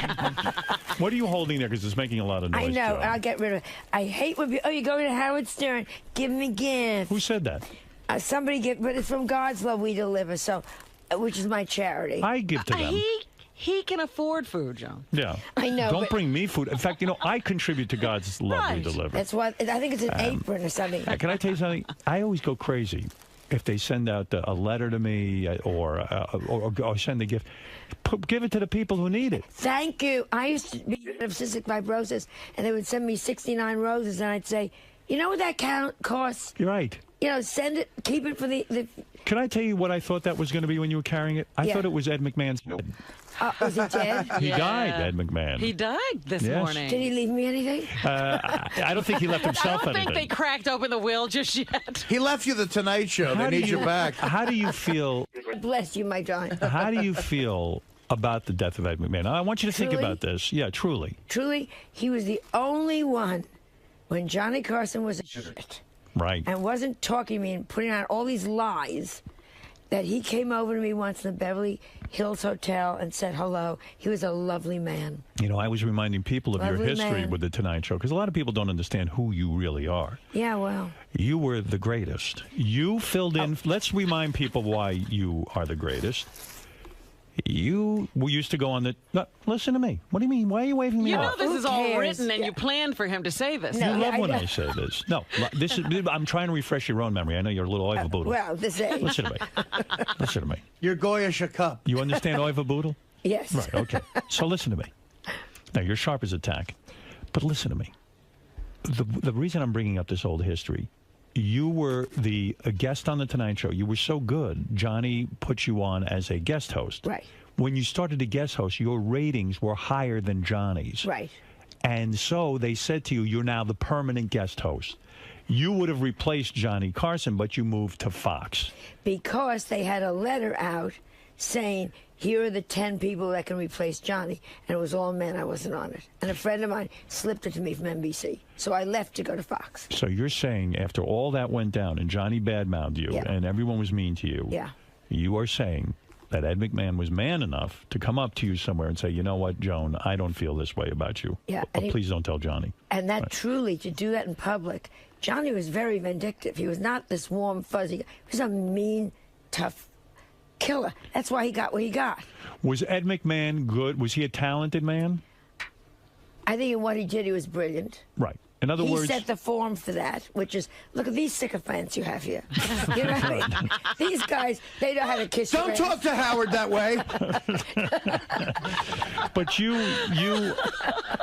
What are you holding there? Because it's making a lot of noise. I know. Joe. I'll get rid of it. I hate when people, oh, you're going to Howard Stern. Give me gifts. Who said that? Somebody give, but it's from God's Love We Deliver, so, which is my charity. I give to them. He can afford food, John. Yeah. I know, Don't but- bring me food. In fact, I contribute to God's love we deliver. That's what, I think it's an apron or something. Can I tell you something? I always go crazy if they send out a letter to me or send a gift. Give it to the people who need it. Thank you. I used to be of cystic fibrosis, and they would send me 69 roses, and I'd say, you know what that costs? You're right. Send it, keep it for the Can I tell you what I thought that was going to be when you were carrying it? I Yeah. thought it was Ed McMahon's. was he dead? He died, Ed McMahon. He died this Yes. morning. Did he leave me anything? I don't think he left himself I don't anything. think they cracked open the will just yet. He left you the Tonight Show. They need you back. How do you feel? God bless you, my darling. How do you feel about the death of Ed McMahon? I want you to think Truly? about this. Yeah, truly. Truly, he was the only one when Johnny Carson was a shit Right. and wasn't talking to me and putting out all these lies that he came over to me once in the Beverly Hills Hotel and said hello. He was a lovely man. I was reminding people of your Lovely history man. with the Tonight Show because a lot of people don't understand who you really are. Yeah, well. You were the greatest. You filled in. Let's remind people why you are the greatest. You used to go on the. No, listen to me. What do you mean? Why are you waving me You know off? this Who is all cares? written, and you planned for him to say this. You love when I say this. No, this is. I'm trying to refresh your own memory. I know you're a little Oiva-boodle. Well, this age. Listen to me. Listen to me. You're Goya Shakub. You understand Oiva-boodle? Yes. Right. Okay. So listen to me. Now you're sharp as a tack, but listen to me. The reason I'm bringing up this old history. You were a guest on the Tonight Show. You were so good. Johnny put you on as a guest host. Right. When you started to guest host, your ratings were higher than Johnny's. Right. And so they said to you, you're now the permanent guest host. You would have replaced Johnny Carson, but you moved to Fox. Because they had a letter out saying, here are the 10 people that can replace Johnny. And it was all men. I wasn't on it. And a friend of mine slipped it to me from NBC. So I left to go to Fox. So you're saying after all that went down and Johnny badmouthed you Yeah. and everyone was mean to you, Yeah. you are saying that Ed McMahon was man enough to come up to you somewhere and say, you know what, Joan, I don't feel this way about you. Yeah, But and please don't tell Johnny. And that Right. truly, to do that in public, Johnny was very vindictive. He was not this warm, fuzzy guy. He was a mean, tough killer. That's why he got what he got. Was Ed McMahon good? Was he a talented man? I think in what he did, he was brilliant. Right. In other He words, set the form for that, which is, look at these sycophants you have here. You know what I mean? These guys, they know how to kiss your Don't ass. talk to Howard that way. but you,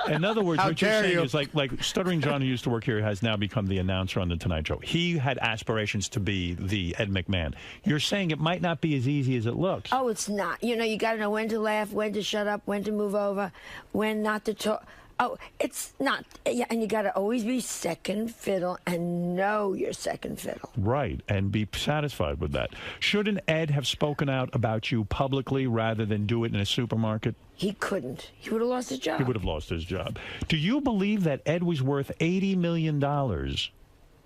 in other words, How what you're dare saying you. is like Stuttering John, who used to work here, has now become the announcer on the Tonight Show. He had aspirations to be the Ed McMahon. You're saying it might not be as easy as it looks. Oh, it's not. You know, you got to know when to laugh, when to shut up, when to move over, when not to talk. Oh, it's not. Yeah, and you got to always be second fiddle and know your second fiddle. Right, and be satisfied with that. Shouldn't Ed have spoken out about you publicly rather than do it in a supermarket? He couldn't. He would have lost his job. He would have lost his job. Do you believe that Ed was worth $80 million?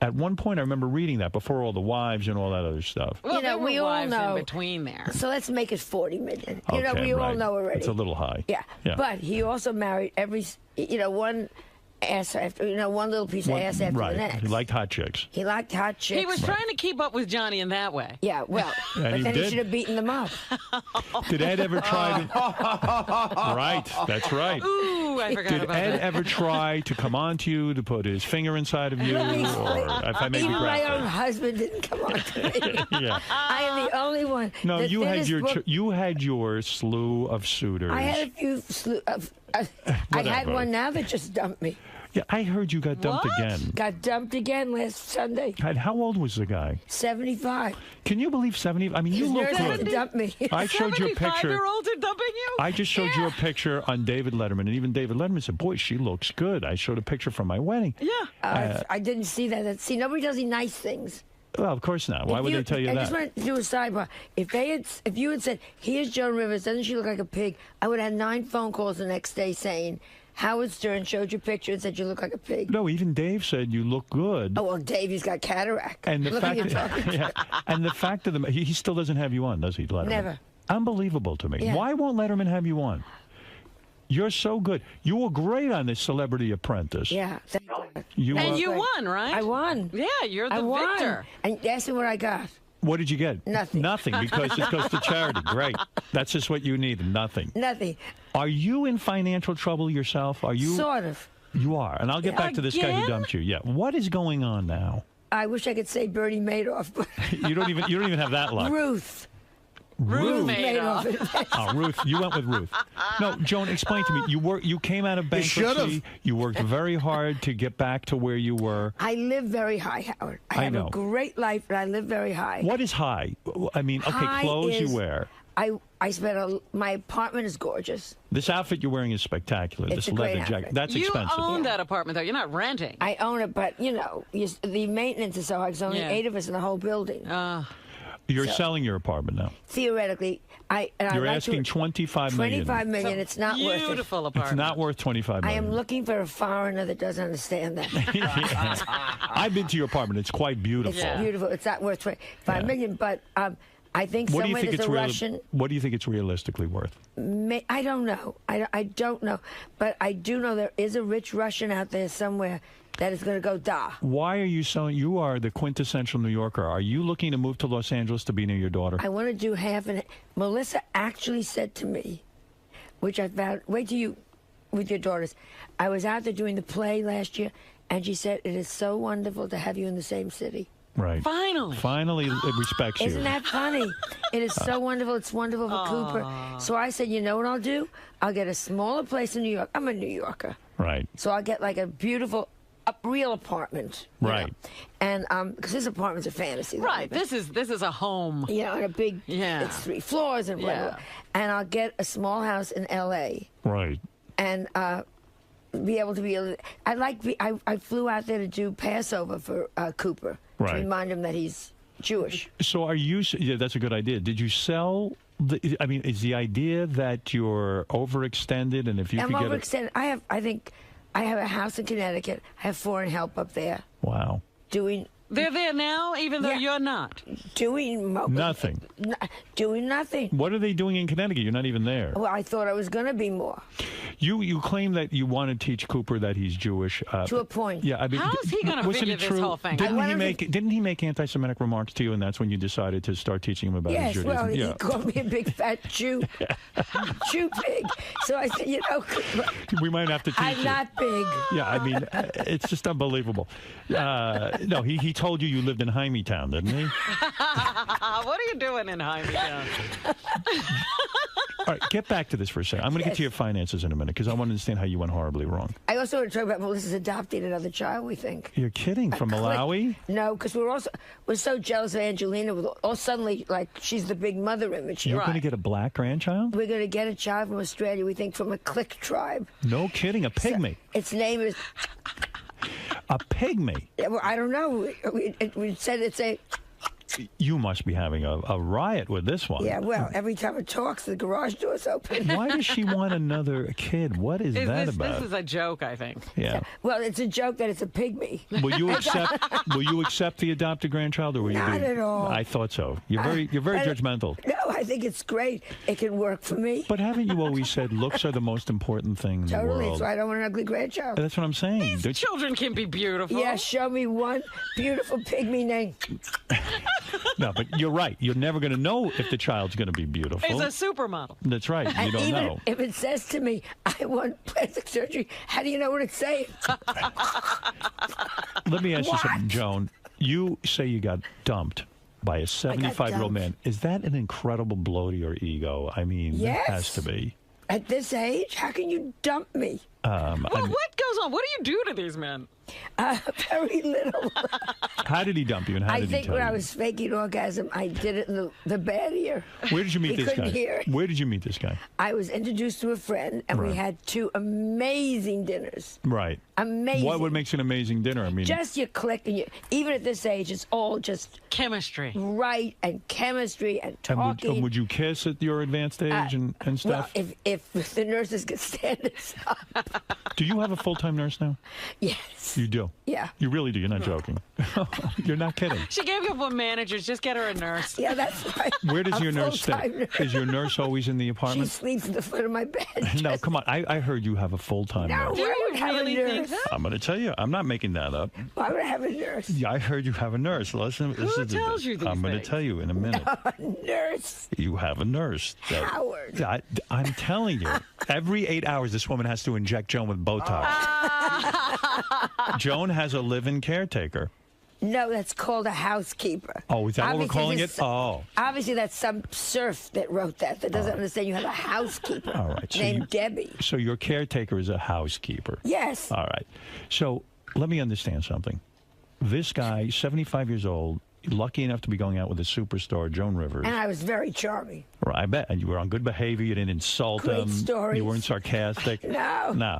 At one point, I remember reading that before all the wives and all that other stuff. Well, You know, there were we all wives know. in between there. So let's make it 40 million. You know, Okay, we all right. know already. It's a little high. Yeah. Yeah. But he also married one ass after, one little piece of ass after right. the next. He liked hot chicks. He liked hot chicks. He was trying to keep up with Johnny in that way. Yeah, well, And but he then did. he should have beaten them up. Did Ed ever try to... Right, that's right. Ooh, I forgot Did about Ed that. ever try to come on to you, to put his finger inside of you? Or if I may be Even my own graphic? husband didn't come on to me. Yeah. I am the only one. No, The you had thinnest your book- you had your slew of suitors. I had a few. I had Whatever. one now that just dumped me. Yeah, I heard you got dumped again. Got dumped again last Sunday. And how old was the guy? 75. Can you believe 70? I mean, you His look nurse had to good. dump me. I showed you a picture. 75-year-olds are dumping you? I just showed you a picture on David Letterman, and even David Letterman said, "Boy, she looks good." I showed a picture from my wedding. Yeah. I didn't see that. See, nobody does any nice things. Well, of course not. Why would they tell you I that? just wanted to do a sidebar. If you had said, "Here's Joan Rivers, doesn't she look like a pig?" I would have had 9 phone calls the next day saying, Howard Stern showed you a picture and said you look like a pig. No, even Dave said you look good. Oh, well, Dave, he's got cataract. And the look fact, at you talking. yeah, and the fact of the he still doesn't have you on, does he, Letterman? Never. Unbelievable to me. Yeah. Why won't Letterman have you on? You're so good. You were great on this Celebrity Apprentice. Yeah. Thank God. You And were- you won, right? I won. Yeah, you're I the won. victor. And ask me what I got. What did you get? Nothing. Nothing, because it goes to charity. Great. That's just what you need. Nothing. Nothing. Are you in financial trouble yourself? Are you? Sort of. You are. And I'll get back to this guy who Again? dumped you. Yeah. What is going on now? I wish I could say Bernie Madoff, but You don't even have that luck. Ruth. Ruth Madoff. Oh, Ruth. You went with Ruth. No, Joan, explain to me. You came out of You should've. bankruptcy. You worked very hard to get back to where you were. I live very high, Howard. I have know. a great life, and I live very high. What is high? I mean, okay, High clothes is- you wear. I spent my apartment is gorgeous. This outfit you're wearing is spectacular. It's This a great leather jacket. outfit. That's You expensive. own that apartment, though. You're not renting. I own it, but the maintenance is so high. There's only Yeah. 8 of us in the whole building. You're So- selling your apartment now. Theoretically, You're asking $25 million. $25 million. It's not worth it. Beautiful It's not worth $25 I million. am looking for a foreigner that doesn't understand that. I've been to your apartment. It's quite beautiful. It's beautiful. It's not worth $25 million, but I think What do you somewhere think there's it's a Russian. What do you think it's realistically worth? I don't know. I don't know. But I do know there is a rich Russian out there somewhere that is going to go da. Why are you selling? You are the quintessential New Yorker. Are you looking to move to Los Angeles to be near your daughter? I want to do half and Melissa actually said to me, which I found, wait till you, with your daughters. I was out there doing the play last year, and she said, it is so wonderful to have you in the same city. Right. Finally. Finally, it respects you. Isn't that funny? It is so wonderful. It's wonderful for Cooper. So I said, you know what I'll do? I'll get a smaller place in New York. I'm a New Yorker. Right. So I'll get like a beautiful, real apartment. you Right. know. And because this apartment's a fantasy. Right. This is a home. You know, and a big, it's 3 floors and blah, blah, blah. And I'll get a small house in L.A. Right. and be able to be. I flew out there to do Passover for Cooper Right. to remind him that he's Jewish. So are you? Yeah, that's a good idea. Did you sell? I mean, is the idea that you're overextended, and if you I'm could get overextended. I think I have a house in Connecticut. I have foreign help up there wow, doing. They're there now, even though Yeah. you're not. Doing nothing. Doing nothing. What are they doing in Connecticut? You're not even there. Well, I thought I was going to be more. You claim that you want to teach Cooper that he's Jewish. To a point. Yeah, I mean, How is he gonna wasn't figure it this true? whole thing out? Didn't he make anti-Semitic remarks to you, and that's when you decided to start teaching him about his Yes, Judaism? well, yeah. he called me a big fat Jew, Jew pig. So I said, We might have to teach I'm you. not big. Yeah, I mean, it's just unbelievable. No, he told you lived in Hymietown, didn't he? What are you doing in Hymietown? All right, get back to this for a second. I'm going to get to your finances in a minute because I want to understand how you went horribly wrong. I also want to talk about Melissa's adopting another child, we think. You're kidding? From Malawi? No, because we're so jealous of Angelina. With all suddenly, like, she's the big mother image. You're going to get a black grandchild? We're going to get a child from Australia, we think, from a click tribe. No kidding, a pygmy. Its name is... A pygmy? Yeah, well, I don't know. We said it's a... You must be having a riot with this one. Yeah, well, every time it talks, the garage door's open. Why does she want another kid? What is that about? This is a joke, I think. Yeah. Well, it's a joke that it's a pygmy. Will you accept the adopted grandchild, or will you Not be? at all. I thought so. You're very judgmental. No, I think it's great. It can work for me. But haven't you always said looks are the most important thing in the Totally, world? so I don't want an ugly grandchild. That's what I'm saying. These children can be beautiful. Yeah, show me one beautiful pygmy name. No, but you're right. You're never going to know if the child's going to be beautiful. It's a supermodel. That's right. You And don't even know. if it says to me, I want plastic surgery, how do you know what it's saying? Let me ask you What? something, Joan. You say you got dumped by a 75-year-old man. Is that an incredible blow to your ego? I mean, Yes. that has to be. At this age, how can you dump me? What goes on? What do you do to these men? Very little. How did he dump you, and how I did he think tell when you? I was faking orgasm, I did it in the bad ear. Where did you meet He this couldn't guy? hear it. Where did you meet this guy? I was introduced to a friend, and we Right. had 2 amazing dinners. Right. Amazing. What makes an amazing dinner? I mean, Just you click, and even at this age, it's all just chemistry, right? And chemistry and and talking. would you kiss at your advanced age and stuff? Well, if the nurses could stand us up. Do you have a full-time nurse now? Yes. You do? Yeah. You really do? You're not joking? You're not kidding? She gave you up managers. Just get her a nurse. Yeah, that's right. Where does A your nurse stay? full-time nurse. Is your nurse always in the She apartment? sleeps at the foot of my bed. No, come on. I heard you have a full-time No, nurse. why would I have a nurse? I'm going to tell you. I'm not making that up. Why would I have a nurse? Yeah, I heard you have a nurse. Listen, Who tells you these I'm going to things? tell you in a minute. A nurse. You have a nurse. Howard. I'm telling you. Every 8 hours, this woman has to inject Joan with Botox. Joan has a live-in caretaker. No, that's called a housekeeper. Oh, is that what we're Obviously, calling this- it? Oh. Obviously, that's some serf that wrote that doesn't understand you have a housekeeper All right. So named Debbie. So your caretaker is a housekeeper. Yes. All right. So let me understand something. This guy, 75 years old, lucky enough to be going out with a superstar, Joan Rivers. And I was very charming. Right, I bet. And you were on good behavior. You didn't insult Great him. stories. You weren't sarcastic. No. No.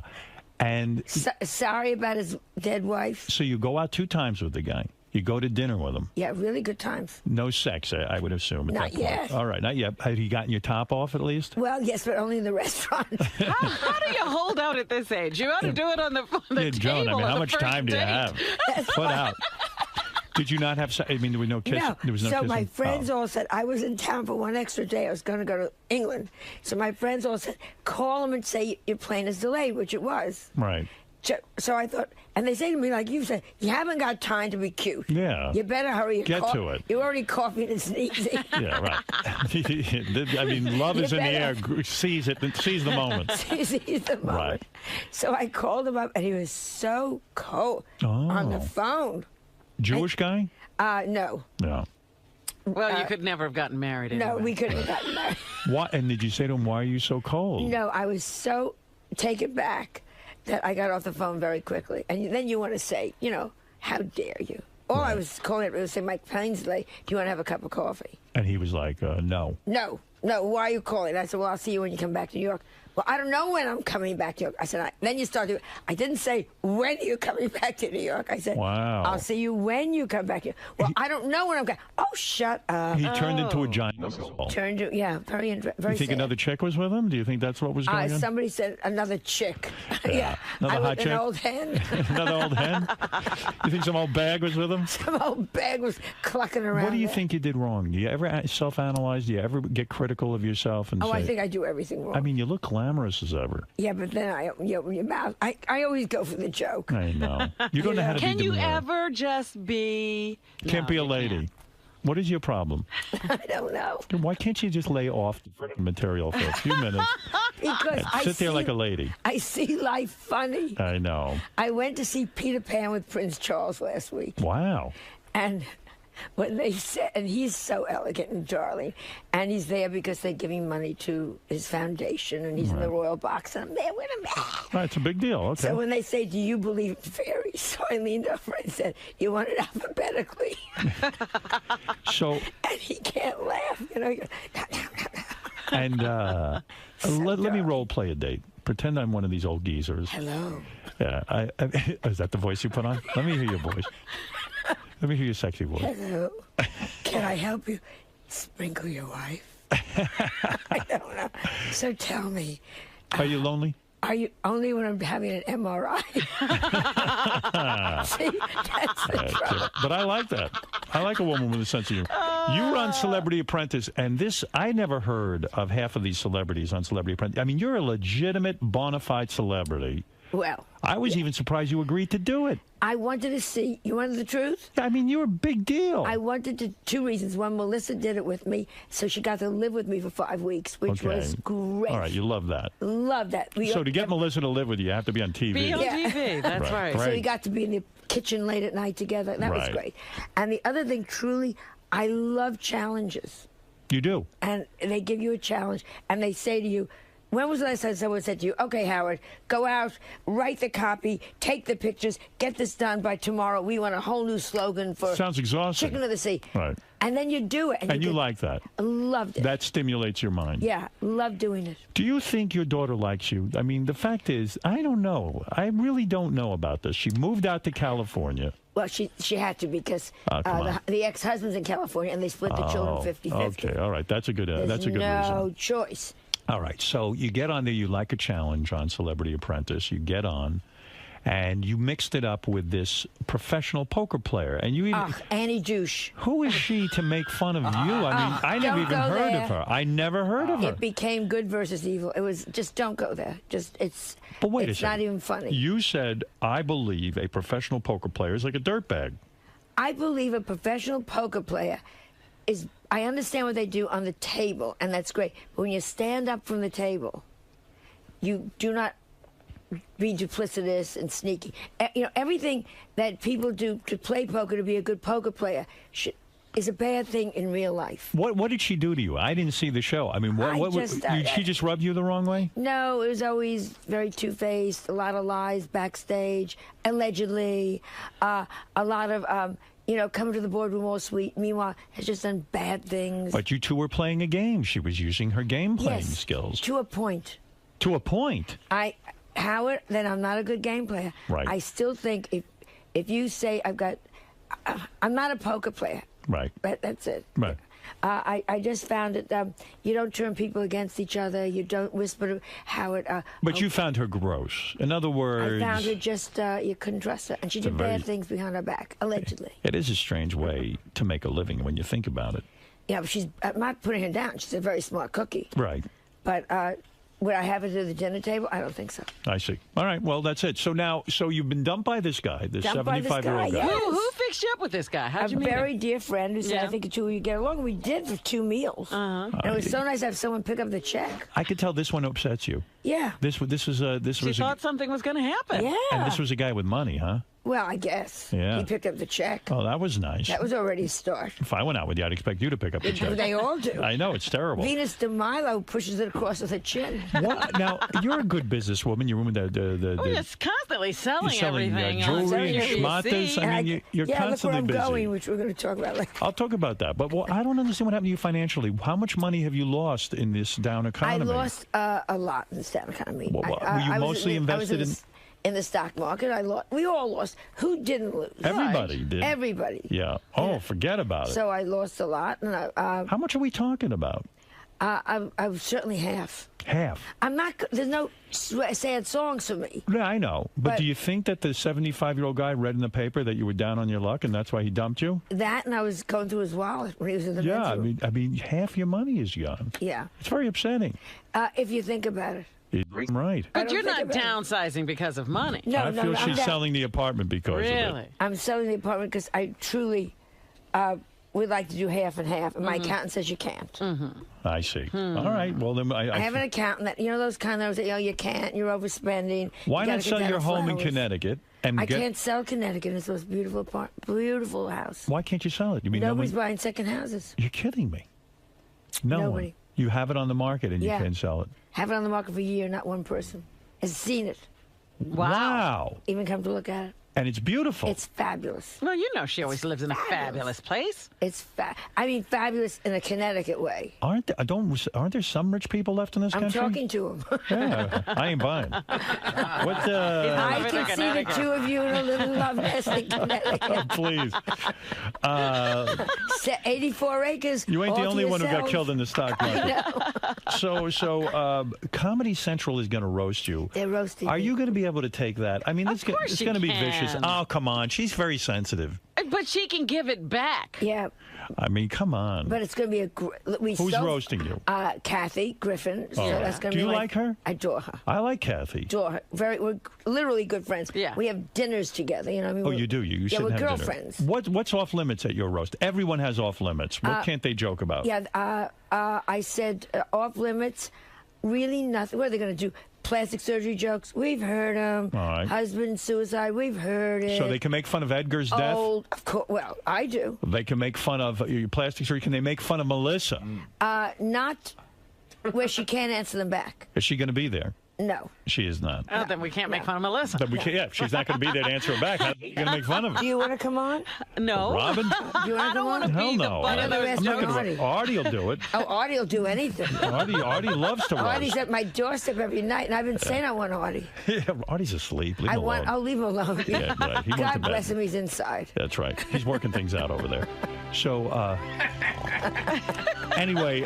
And Sorry about his dead wife. so you go out 2 times with the guy. You go to dinner with him. Yeah, really good times. No sex, I would assume. At Not that point. yet. All right, not yet. Had he gotten your top off at least? Well, yes, but only in the restaurant. How do you hold out at this age? You ought to do it on the Yeah, table. Joan, I mean, on how the much first time do you date. have? Put out. Did you not have sex? I mean, there was no kiss. No. There was no So kissing? my friends Oh. all said, I was in town for 1 extra day. I was going to go to England. So my friends all said, call him and say your plane is delayed, which it was. Right. So I thought, and they say to me, like you said, you haven't got time to be cute. Yeah. You better hurry. Get to it. You're already coughing and sneezing. Yeah, right. I mean, love You is in the air. better- Seize it. Seize the moment. Seize the moment. Right. So I called him up, and he was so cold on the Oh. phone. Jewish guy? No. No. Well, you could never have gotten married. No, anyway. we couldn't have gotten married. What? And did you say to him, why are you so cold? No, I was so taken back that I got off the phone very quickly. And then you want to say, how dare you? All I was calling it was saying, my plane's late. Do you want to have a cup of coffee? And he was like, no. No. Why are you calling? I said, well, I'll see you when you come back to New York. Well, I don't know when I'm coming back to New York. I said, then you start doing. I didn't say when are you coming back to New York. I said, Wow. I'll see you when you come back here. Well, I don't know when I'm going. Oh, shut up. He turned into a giant. Turned to very You very. think sad. another chick was with him? Do you think that's what was going on? Somebody said another chick. Yeah, Another I hot was chick? an old hen. Another old hen? You think some old bag was with him? Some old bag was clucking around. What do you there. think you did wrong? Do you ever self-analyze? Do you ever get critical of yourself and Oh, say, I think I do everything wrong. I mean, you look glamorous as ever. Yeah, but then I open your mouth. I always go for the joke. I know. You don't know how to Can be you demure. ever just be? Can't No, be a you lady. can't. What is your problem? I don't know. Why can't you just lay off the freaking material for a few minutes? Because and I sit there see, like a lady. I see life funny. I know. I went to see Peter Pan with Prince Charles last week. Wow. And when they said, and he's so elegant and darling, and he's there because they're giving money to his foundation, and he's in the royal box, and I'm there with him. Oh, it's a big deal. Okay. So when they say, do you believe in fairies? So I leaned over and said, you want it alphabetically? So, And he can't laugh. He goes, and let me role play a date. Pretend I'm one of these old geezers. Hello. Yeah. Is that the voice you put on? Let me hear your voice. Let me hear your sexy voice. Hello. Can I help you sprinkle your wife? I don't know. So tell me, Are you lonely? are you only when I'm having an MRI? See, that's the trouble. But I like that. I like a woman with a sense of humor. You run Celebrity Apprentice, and I never heard of half of these celebrities on Celebrity Apprentice. I mean, you're a legitimate, bona fide celebrity. Well, I was even surprised you agreed to do it. I wanted to see. You wanted the truth? I mean, you're a big deal. I wanted to. 2 reasons. One, Melissa did it with me, so she got to live with me for 5 weeks, which was great. All right, you love that. Love that. So to get Melissa to live with you have to be on TV. Be on TV. That's right. So we Great. got to be in the kitchen late at night together. That was Right. great. And the other thing, truly, I love challenges. You do. And they give you a challenge, and they say to you, When was the last time someone said to you, okay, Howard, go out, write the copy, take the pictures, get this done by tomorrow. We want a whole new slogan for Sounds exhausting. Chicken of the Sea. Right. And then you do it. And you like that. Loved it. That stimulates your mind. Yeah, loved doing it. Do you think your daughter likes you? I mean, the fact is, I don't know. I really don't know about this. She moved out to California. Well, she had to because come on. the ex-husband's in California and they split the children 50-50. Okay, all right. That's a good reason. No choice. All right, so you get on there, you like a challenge on Celebrity Apprentice, you get on, and you mixed it up with this professional poker player. And you even... Annie Douche. Who is she to make fun of you? I mean, I never even heard of her. I never heard of her. It became good versus evil. It was just, don't go there. But wait a second. It's not even funny. You said, I believe a professional poker player is like a dirtbag. I believe a professional poker player is... I understand what they do on the table, and that's great. But when you stand up from the table, you do not be duplicitous and sneaky. You know, everything that people do to play poker, to be a good poker player, is a bad thing in real life. What did she do to you? I didn't see the show. I mean, she just rubbed you the wrong way? No, it was always very two-faced, a lot of lies backstage, allegedly, a lot of... come to the boardroom all sweet. Meanwhile, has just done bad things. But you two were playing a game. She was using her game playing skills. To a point. To a point? Howard, then I'm not a good game player. Right. I still think if you say I'm not a poker player. Right. That's it. Right. I just found it, you don't turn people against each other. You don't whisper to Howard. But you found her gross. In other words... I found her just, you couldn't trust her. And she did bad things behind her back, allegedly. It is a strange way to make a living when you think about it. Yeah, but I'm not putting her down. She's a very smart cookie. Right. But would I have her to the dinner table? I don't think so. I see. All right, well, that's it. So now, you've been dumped by this guy, this 75-year-old guy. Yes. Who fixed you up with this guy? How'd you meet him? A very dear friend who said, I think the two of you get along. We did for 2 meals. And it was so nice to have someone pick up the check. I could tell this one upsets you. Yeah. She thought something was going to happen. Yeah. And this was a guy with money, huh? Well, I guess. Yeah. He picked up the check. Oh, that was nice. That was already a start. If I went out with you, I'd expect you to pick up the check. They all do. I know, it's terrible. Venus de Milo pushes it across with her chin. What? Now, you're a good businesswoman. You're you're constantly selling everything. Jewelry and schmatas. I mean, you're constantly look where I'm busy. going, which we're going to talk about later. I'll talk about that. But I don't understand what happened to you financially. How much money have you lost in this down economy? I lost a lot in this down economy. Were you mostly invested in the stock market? We all lost. Who didn't lose? Everybody did. Everybody. Yeah. Oh, forget about it. So I lost a lot. And how much are we talking about? I'm certainly half. Half. I'm not. There's no sad songs for me. Yeah, I know. But do you think that the 75-year-old guy read in the paper that you were down on your luck and that's why he dumped you? That, and I was going through his wallet when he was in the men's room. I mean, half your money is gone. Yeah. It's very upsetting. If you think about it. Right. But you're not downsizing because of money. I feel she's selling the apartment because of it. I'm selling the apartment because I truly would like to do half and half, and my accountant says you can't. I see. All right. Well, then I have an accountant that, those kind of things that, you can't, you're overspending. Why not sell your home in Connecticut? I can't sell Connecticut. It's the most beautiful house. Why can't you sell it? You mean nobody's buying second houses? You're kidding me. Nobody. You have it on the market and you can't sell it. Have it on the market for a year, not one person has seen it. Wow. Even come to look at it. And it's beautiful. It's fabulous. Well, she always lives in a fabulous place. It's fabulous in a Connecticut way. Aren't there some rich people left in this country? I'm talking to them. Yeah, I ain't buying. I can see the two of you in a little love nest in Connecticut. Please. 84 acres. You ain't the only one who got killed in the stock market. So Comedy Central is going to roast you. They're roasting. Are you going to be able to take that? I mean, it's going to be vicious. Oh, come on. She's very sensitive. But she can give it back. Yeah. I mean, come on. But it's going to be Who's roasting you? Kathy Griffin. So that's going to Do be you like her? I adore her. I like Kathy. Adore her. We're literally good friends. Yeah. We have dinners together. You know what I mean? You do. You sit and have girlfriends. Dinner. What's off limits at your roast? Everyone has off limits. What can't they joke about? Yeah. I said off limits. Really nothing. What are they going to do? Plastic surgery jokes. We've heard them. All right. Husband suicide. We've heard it. So they can make fun of Edgar's death? Of course. Well, I do. They can make fun of your plastic surgery. Can they make fun of Melissa? Not where she can't answer them back. Is she going to be there? No. She is not. Oh, then we can't make fun of Melissa. But we can't, if she's not going to be there to answer her back, how are you going to make fun of her? Do you want to come on? No. Robin? Do you want to come on? Hell be the no. butt of those I'm not jokes. going to. Artie will do it. Oh, Artie will do anything. Artie loves to roast. Artie's at my doorstep every night, and I've been saying I want Artie. Yeah, Artie's asleep. Leave him alone. I'll leave him alone. Yeah, right. He went to God bed. bless him, he's inside. That's right. He's working things out over there. So, anyway,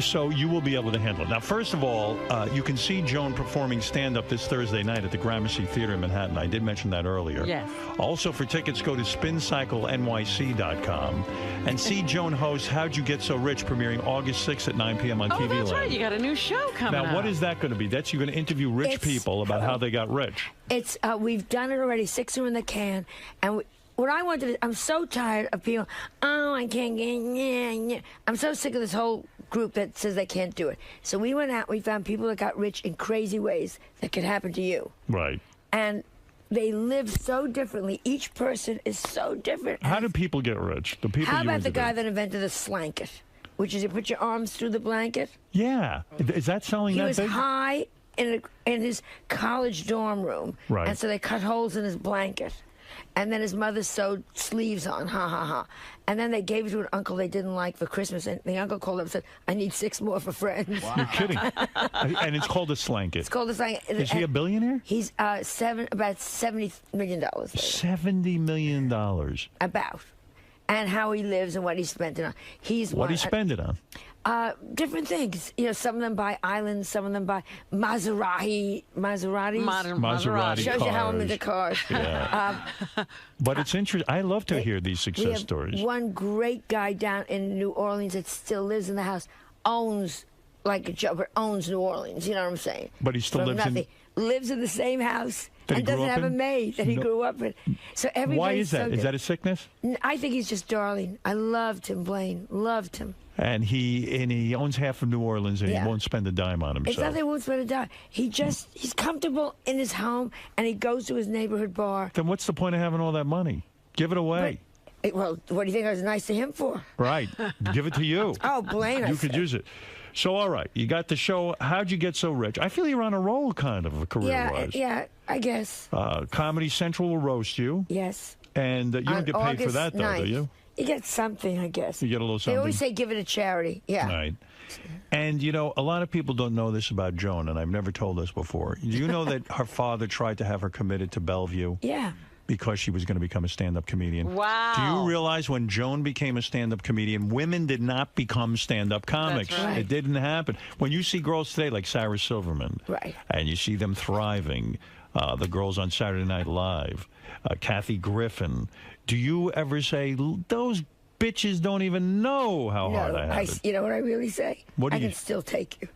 so you will be able to handle it. Now, first of all, you can see Joan performing stand-up this Thursday night at the Gramercy Theater in Manhattan. I did mention that earlier. Yes. Also, for tickets, go to spincyclenyc.com and see Joan host How'd You Get So Rich, premiering August 6th at 9 p.m. on Oh, TV that's Land. right. You got a new show coming Now, what is that going to be? That's you're going to interview rich people about how they got rich. It's we've done it already. 6 are in the can, and what I wanted to, I'm so tired of people. Oh, I can't get. I'm so sick of this whole group that says they can't do it. So we went out. We found people that got rich in crazy ways that could happen to you. Right. And they live so differently. Each person is so different. How do people get rich? The people. How you about the guy interview. that invented the slanket, which is you put your arms through the blanket? Yeah. Is that selling He that was big? high in his college dorm room, Right. and so they cut holes in his blanket. And then his mother sewed sleeves on, ha, ha, ha. And then they gave it to an uncle they didn't like for Christmas. And the uncle called up and said, I need 6 more for friends. You're kidding. And it's called a slanket. It's called a slanket. Is he a billionaire? He's about $70 million. $70 million. About. And how he lives and what he spent it on. What do you spend it on? Different things. You know, some of them buy islands, some of them buy Maseratis. Maserati Shows you how I'm cars. into cars. Yeah. But it's interesting. I love to hear these We success have stories. one great guy down in New Orleans that still lives in the house, owns like a job, but owns New Orleans. You know what I'm saying? But he still From lives in- nothing. Lives in the same house That he and grew doesn't up have a in? maid that he No. grew up in. So everybody's Why is that? so Is that good. a sickness? I think he's just darling. I loved him, Blaine. Loved him. And he owns half of New Orleans, and Yeah. he won't spend a dime on It's himself. not that he won't spend a dime. He's comfortable in his home, and he goes to his neighborhood bar. Then what's the point of having all that money? Give it away. Well, what do you think I was nice to him for? Right. Give it to you. Oh, Blaine, I You could said. use it. So, all right. You got the show, How'd You Get So Rich? I feel you're on a roll, kind of, career-wise. Yeah, I guess. Comedy Central will roast you. Yes. And you don't On get paid for August that, though, 9th. do you? You get something, I guess. You get a little They something. always say give it to charity. Yeah. Right. And, you know, a lot of people don't know this about Joan, and I've never told this before. Do you know that her father tried to have her committed to Bellevue? Yeah. Because she was going to become a stand-up comedian. Wow. Do you realize when Joan became a stand-up comedian, women did not become stand-up comics? That's right. It didn't happen. When you see girls today like Sarah Silverman, right, and you see them thriving, the girls on Saturday Night Live, Kathy Griffin, do you ever say, those bitches don't even know how hard I have it? You know what I really say? What do I you- can still take you.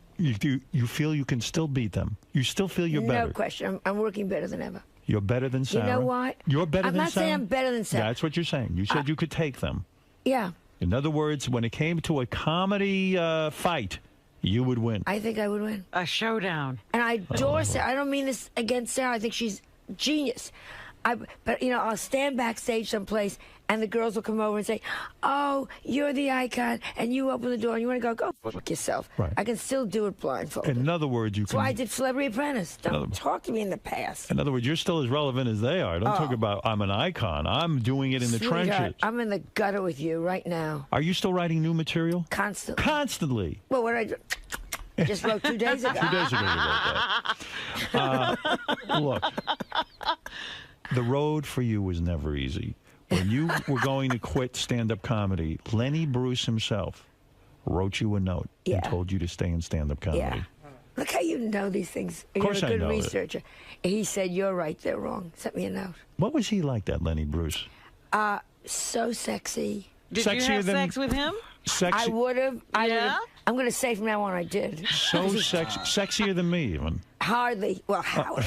You feel you can still beat them? You still feel you're better? No question. I'm working better than ever. You're better than Sarah? You know what? You're better I'm than not Sarah? saying I'm better than Sarah. That's what you're saying. You said you could take them. Yeah. In other words, when it came to a comedy fight, you would win. I think I would win. A showdown. And I adore Oh. Sarah. I don't mean this against Sarah. I think she's genius. But, you know, I'll stand backstage someplace, and the girls will come over and say, oh, you're the icon, and you open the door, and you want to go fuck yourself. Right. I can still do it blindfolded. In other words, you That's can. why I did Celebrity Apprentice. Don't Another- talk to me in the past. In other words, you're still as relevant as they are. Don't talk Oh. about I'm an icon. I'm doing it in the Sweetheart, trenches. I'm in the gutter with you right now. Are you still writing new material? Constantly. Constantly. Well, what I do? I just wrote 2 days ago. 2 days ago you wrote that. Look, the road for you was never easy. When you were going to quit stand-up comedy, Lenny Bruce himself wrote you a note and told you to stay in stand-up comedy. Yeah. Look how you know these things. Of course You're a I good know it. researcher. He said, you're right, they're wrong. Sent me a note. What was he like, that Lenny Bruce? So sexy. Did you Sexier have than- sex with him? Sexy. I would have. Yeah? I'm going to say from now on I did. So sexy. Sexier than me, even. Hardly. Well, Howard.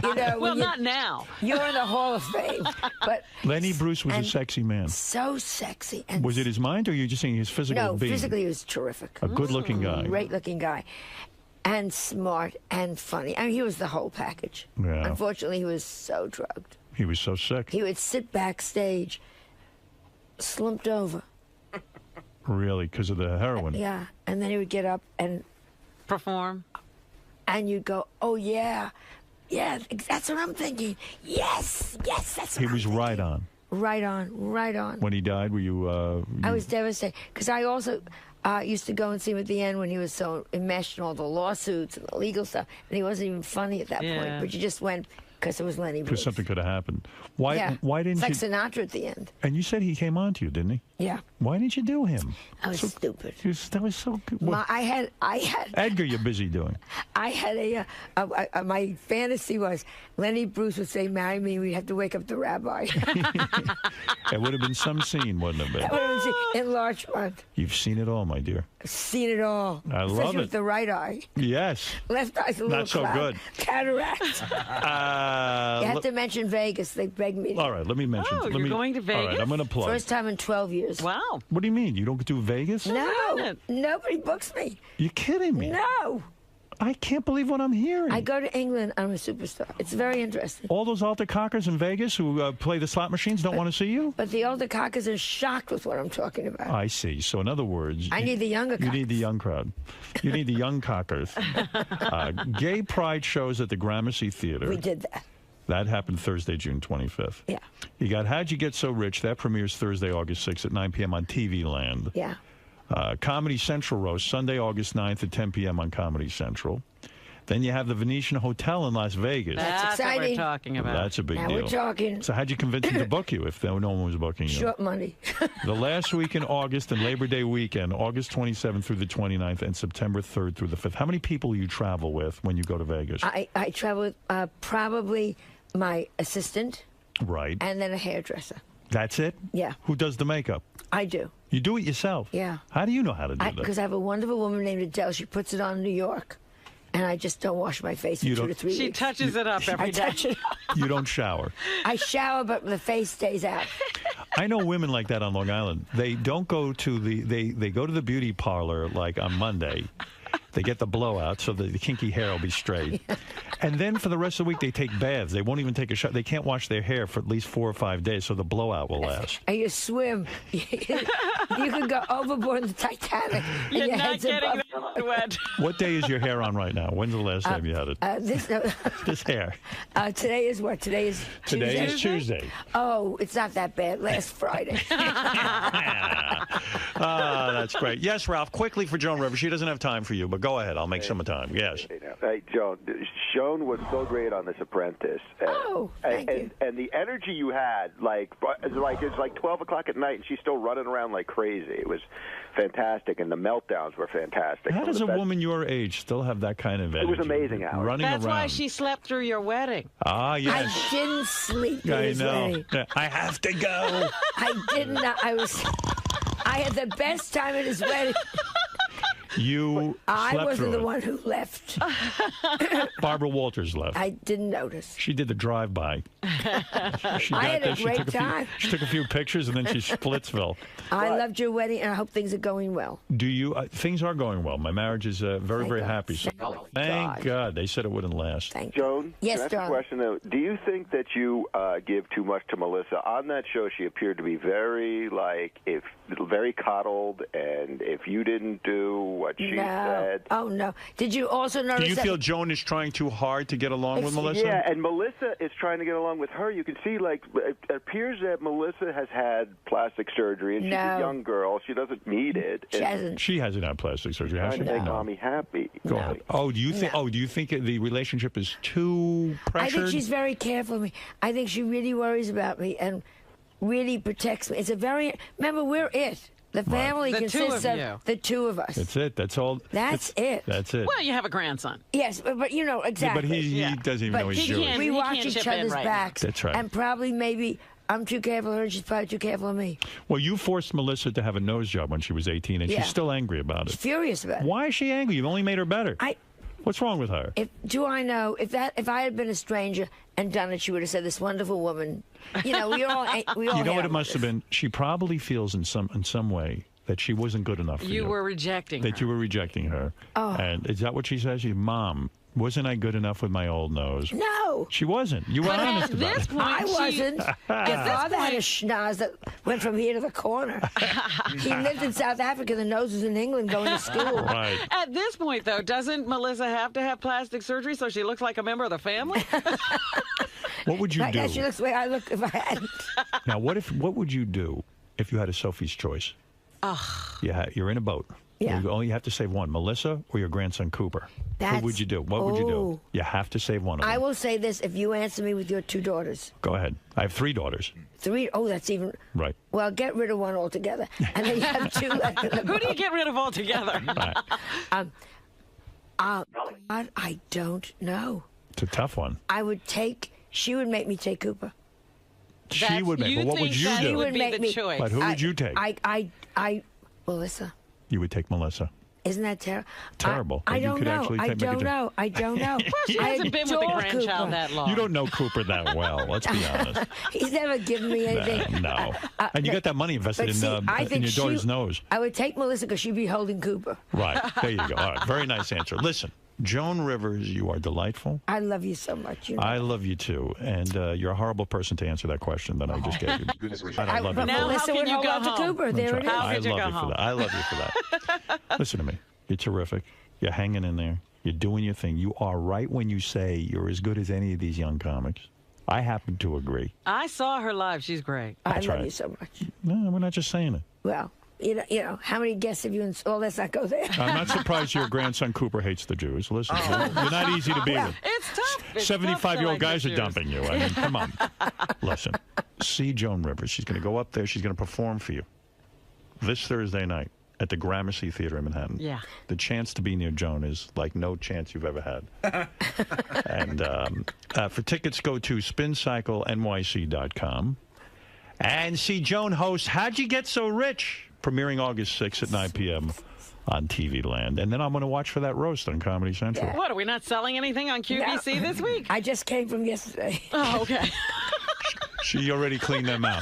You know, Well, when you- not now. You're in the Hall of Fame. But Lenny Bruce was a and sexy man. so sexy. And Was it his mind, or are you just saying his physical no, being? physically he was terrific. A good-looking guy. Great-looking guy. And smart and funny. I mean, he was the whole package. Yeah. Unfortunately, he was so drugged. He was so sick. He would sit backstage, slumped over. Really, because of the heroin. Yeah, and then he would get up and perform. And you'd go, oh, yeah, that's what I'm thinking. Yes, that's what He was right on. Right on. When he died, were you... I was devastated because I also used to go and see him at the end when he was so enmeshed in all the lawsuits and the legal stuff, and he wasn't even funny at that point. But you just went because it was Lenny Bruce. Because something could have happened. Why didn't it's you... like Sinatra at the end. And you said he came on to you, didn't he? Yeah. Why didn't you do him? I was stupid. That was so good. I had Edgar, you're busy doing. I had my fantasy was Lenny Bruce would say, "Marry me." We'd have to wake up the rabbi. It would have been some scene, wouldn't it? That would have been enlargement. You've seen it all, my dear. I've seen it all. I love Especially it. with the right eye. Yes. Left eye's a little Not so good. Cataract. You have to mention Vegas. They begged me. All right, let me mention. Oh, you're going to Vegas? All right, I'm going to plug. First time in 12 years. Wow. What do you mean? You don't do Vegas? No, nobody books me. You're kidding me? No. I can't believe what I'm hearing. I go to England. I'm a superstar. It's very interesting. All those altar cockers in Vegas who play the slot machines don't want to see you? But the older cockers are shocked with what I'm talking about. I see. So in other words... I need the younger cockers. You need the young crowd. You need the young cockers. Gay pride shows at the Gramercy Theater. We did that. That happened Thursday, June 25th. Yeah. You got How'd You Get So Rich? That premieres Thursday, August 6th at 9 p.m. on TV Land. Yeah. Comedy Central roast, Sunday, August 9th at 10 p.m. on Comedy Central. Then you have the Venetian Hotel in Las Vegas. That's exciting. What we're talking about. That's a big now deal. We're talking. So how'd you convince him to book you if no one was booking you? Short money. The last week in August and Labor Day weekend, August 27th through the 29th and September 3rd through the 5th. How many people you travel with when you go to Vegas? I travel with probably my assistant. Right. And then a hairdresser. That's it? Yeah. Who does the makeup? I do. You do it yourself? Yeah. How do you know how to do that? Because I have a wonderful woman named Adele. She puts it on in New York. And I just don't wash my face for 2 to 3 weeks. She touches it up every day. I touch it up. You don't shower? I shower, but the face stays out. I know women like that on Long Island. They don't go to they go to the beauty parlor like on Monday. They get the blowout so the kinky hair will be straight. Yeah. And then for the rest of the week, they take baths. They won't even take a shower. They can't wash their hair for at least 4 or 5 days, so the blowout will last. And you swim. You can go overboard in the Titanic. You're and your not head's getting above. that wet. What day is your hair on right now? When's the last time you had it? This hair. Today is what? Today is Tuesday? Today is Tuesday. Oh, it's not that bad. Last Friday. That's great. Yes, Ralph, quickly for Joan Rivers. She doesn't have time for you, but go ahead. I'll make some time. Yes. Hey, Joan was so great on This Apprentice. Thank you. And the energy you had, it's like 12 o'clock at night, and she's still running around like crazy. It was fantastic, and the meltdowns were fantastic. How does a woman your age still have that kind of energy? It was amazing, Howard. Running That's around. why she slept through your wedding. Ah, yes. I didn't sleep through I his know. wedding. I have to go. I did not. I had the best time at his wedding. You I slept wasn't through the it. one who left. Barbara Walters left. I didn't notice. She did the drive-by. She I had a she great took time. She took a few pictures, and then she Splitsville. I loved your wedding, and I hope things are going well. Do you? Things are going well. My marriage is very, very happy. So, thank God. They said it wouldn't last. Joan, yes, can I ask a question, though? Do you think that you give too much to Melissa? On that show, she appeared to be very, very coddled, and if you didn't do what she said... Oh, no. Did you also notice Do you that feel Joan is trying too hard to get along with Melissa? Yeah, and Melissa is trying to get along with her. You can see, it appears that Melissa has had plastic surgery, and she's a young girl. She doesn't need it. She hasn't. She hasn't had plastic surgery, has she? Trying to make Mommy happy. Go ahead. Oh, do you think? Oh, do you think the relationship is too pressured? I think she's very careful of me. I think she really worries about me and really protects me. It's a very... Remember, we're it. The family consists of the two of us. That's it. That's all. That's it. That's it. Well, you have a grandson. Yes, but you know, exactly. Yeah, but he doesn't even know he's Jewish. We watch each other's backs. That's right. And probably maybe I'm too careful of her, and she's probably too careful of me. Well, you forced Melissa to have a nose job when she was 18, and she's still angry about it. She's furious about it. Why is she angry? You've only made her better. What's wrong with her? I know if I had been a stranger and done it, she would have said, "This wonderful woman." You know, we all. You know what it must have been? She probably feels in some way that she wasn't good enough for you. You were rejecting her. That you were rejecting her. Oh. And is that what she says? Mom, Wasn't I good enough with my old nose? No. She wasn't. You were But honest at about this it. point, I wasn't. My At this father had a point- schnoz that went from here to the corner. He lived in South Africa. The nose was in England going to school. Right. At this point, though, doesn't Melissa have to have plastic surgery so she looks like a member of the family? What would you I guess she do? looks the way I look if I hadn't. Now, what would you do if you had a Sophie's choice? You're in a boat. Yeah. You only have to save one, Melissa or your grandson Cooper. Who would you do? What would you do? Oh. You have to save one of them. I will say this if you answer me with your 2 daughters. Go ahead. I have 3 daughters. 3? Oh, that's even. Right. Well, get rid of one altogether. And then you have 2 left in the Who do you get rid of altogether? God, I don't know. It's a tough one. I would take. She would make me take Cooper. She would make. But what would you that do? would be make the me- choice. But who would you take? Melissa. You would take Melissa. Isn't that terrible? Terrible. I But you don't could know. actually I make a don't difference. know. I don't know. Well, she I hasn't been with the adore grandchild Cooper. that long. You don't know Cooper that well. Let's be honest. He's never given me anything. No. And you got that money invested But see, I in think your daughter's nose. I would take Melissa because she'd be holding Cooper. Right. There you go. All right. Very nice answer. Listen, Joan Rivers, you are delightful. I love you so much. You know. I love you too. And you're a horrible person to answer that question that I just gave you. I love you. Now, Melissa how would can you hold go on to home? Cooper. There it is. How I could you love go you for home? that. I love you for that. Listen to me. You're terrific. You're hanging in there. You're doing your thing. You are right when you say you're as good as any of these young comics. I happen to agree. I saw her live. She's great. I That's love right. you so much. No, we're not just saying it. Well, you know, how many guests have you installed? Let's not go there. I'm not surprised your grandson Cooper hates the Jews. Listen, you're not easy to be with. It's tough. It's 75-year-old tough to guys like are the dumping you. I mean, come on. Listen, see Joan Rivers. She's going to go up there. She's going to perform for you this Thursday night at the Gramercy Theater in Manhattan. Yeah. The chance to be near Joan is like no chance you've ever had. And for tickets, go to spincyclenyc.com and see Joan host How'd You Get So Rich? Premiering August 6th at 9 p.m. on TV Land. And then I'm going to watch for that roast on Comedy Central. What, are we not selling anything on QVC this week? I just came from yesterday. Oh, okay. She already cleaned them out.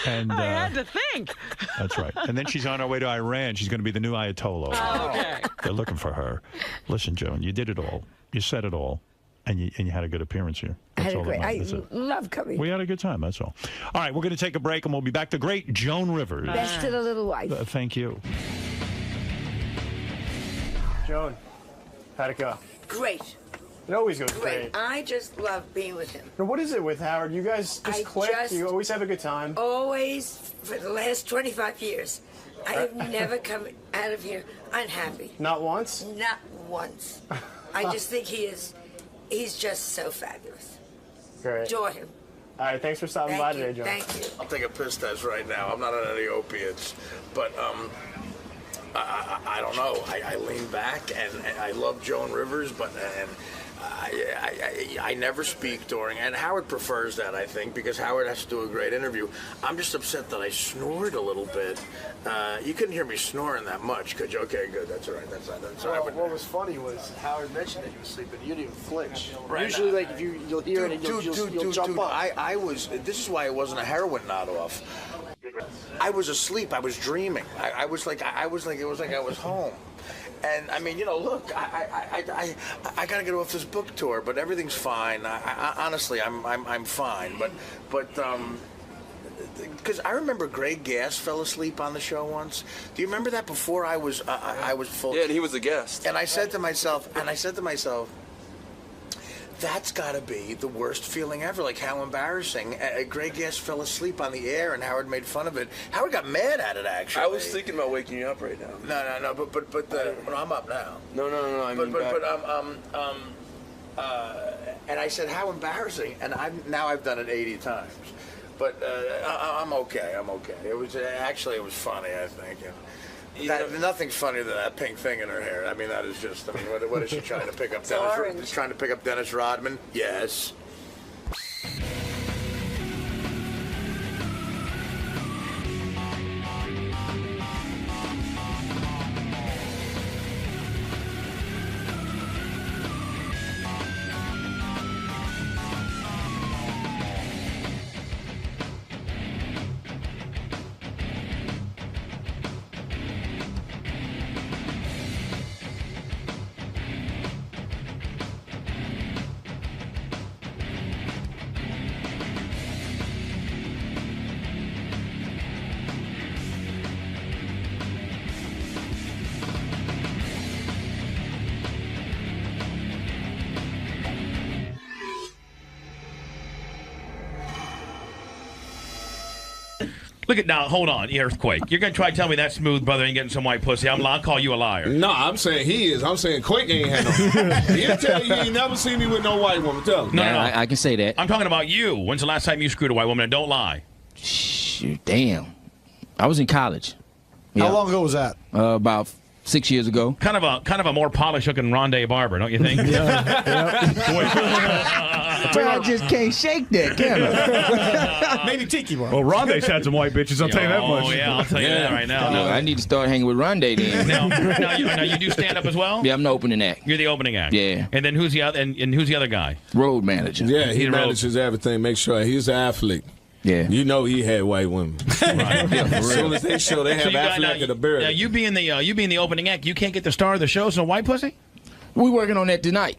And I had to think. that's right. And then she's on her way to Iran. She's going to be the new Ayatollah. Oh, okay. They're looking for her. Listen, Joan, you did it all. You said it all. And you had a good appearance here. I That's had a all that great. I matters. That's it. love coming. We had a good time, that's all. All right, we're going to take a break, and we'll be back to great Joan Rivers. Best to the little wife. Thank you. Joan, how'd it go? Great. It always goes Great. great. I just love being with him. Now, what is it with Howard? You guys just I click. just- You always have a good time. Always, for the last 25 years, I have never come out of here unhappy. Not once? Not once. I just think he's just so fabulous. Great. Adore him. All right, thanks for stopping by today, Joan. Thank you. I'll take a piss test right now. I'm not on any opiates, but I don't know. I lean back and I love Joan Rivers, but I never speak during, and Howard prefers that, I think, because Howard has to do a great interview. I'm just upset that I snored a little bit. You couldn't hear me snoring that much, could you? Okay, good. That's all right. That's all right. Well, what was funny was Howard mentioned that you were sleeping. You didn't even flinch. Right. Usually, like if you'll hear it and you'll jump up. I was. This is why it wasn't a heroin nod off. I was asleep. I was dreaming. I was like it was like I was home. And I mean, look, I gotta get off this book tour, but everything's fine. Honestly, I'm fine. But because I remember Greg Gass fell asleep on the show once. Do you remember that? Before I was full. Yeah, and he was a guest. And I said to myself, that's got to be the worst feeling ever. Like, how embarrassing. Greg Gass fell asleep on the air, and Howard made fun of it. Howard got mad at it, actually. I was thinking about waking you up right now. No, but I'm up now. No. I mean, and I said, how embarrassing. And I've done it 80 times. But I'm okay. It was funny, I think. Nothing's funnier than that pink thing in her hair. I mean, that is just. I mean, what is she trying to pick up? Trying to pick up Dennis Rodman? Yes. Look at now. Hold on, Earthquake. You're gonna try to tell me that smooth brother ain't getting some white pussy? I'll call you a liar. No, I'm saying he is. I'm saying Quake ain't had no. He'll tell you he ain't never seen me with no white woman. Tell him. No. I can say that. I'm talking about you. When's the last time you screwed a white woman? And don't lie. Shoot, damn. I was in college. How long ago was that? About 6 years ago. Kind of a more polished looking Rondé Barber, don't you think? Well, I just can't shake that, can I? Maybe Tiki Bar. Well, Rondé's had some white bitches, I'll tell you that much. Oh, yeah, I'll tell you that right now. No, I need to start hanging with Rondé then. Now you do stand up as well? Yeah, I'm the opening act. You're the opening act. Yeah. And then who's the other? And who's the other guy? Road manager. Yeah, he manages everything. Make sure he's an athlete. Yeah. You know he had white women. Right. As soon as they show, they have Affleck at the bird. Now you being the opening act, you can't get the star of the show, so white pussy? We're working on that tonight.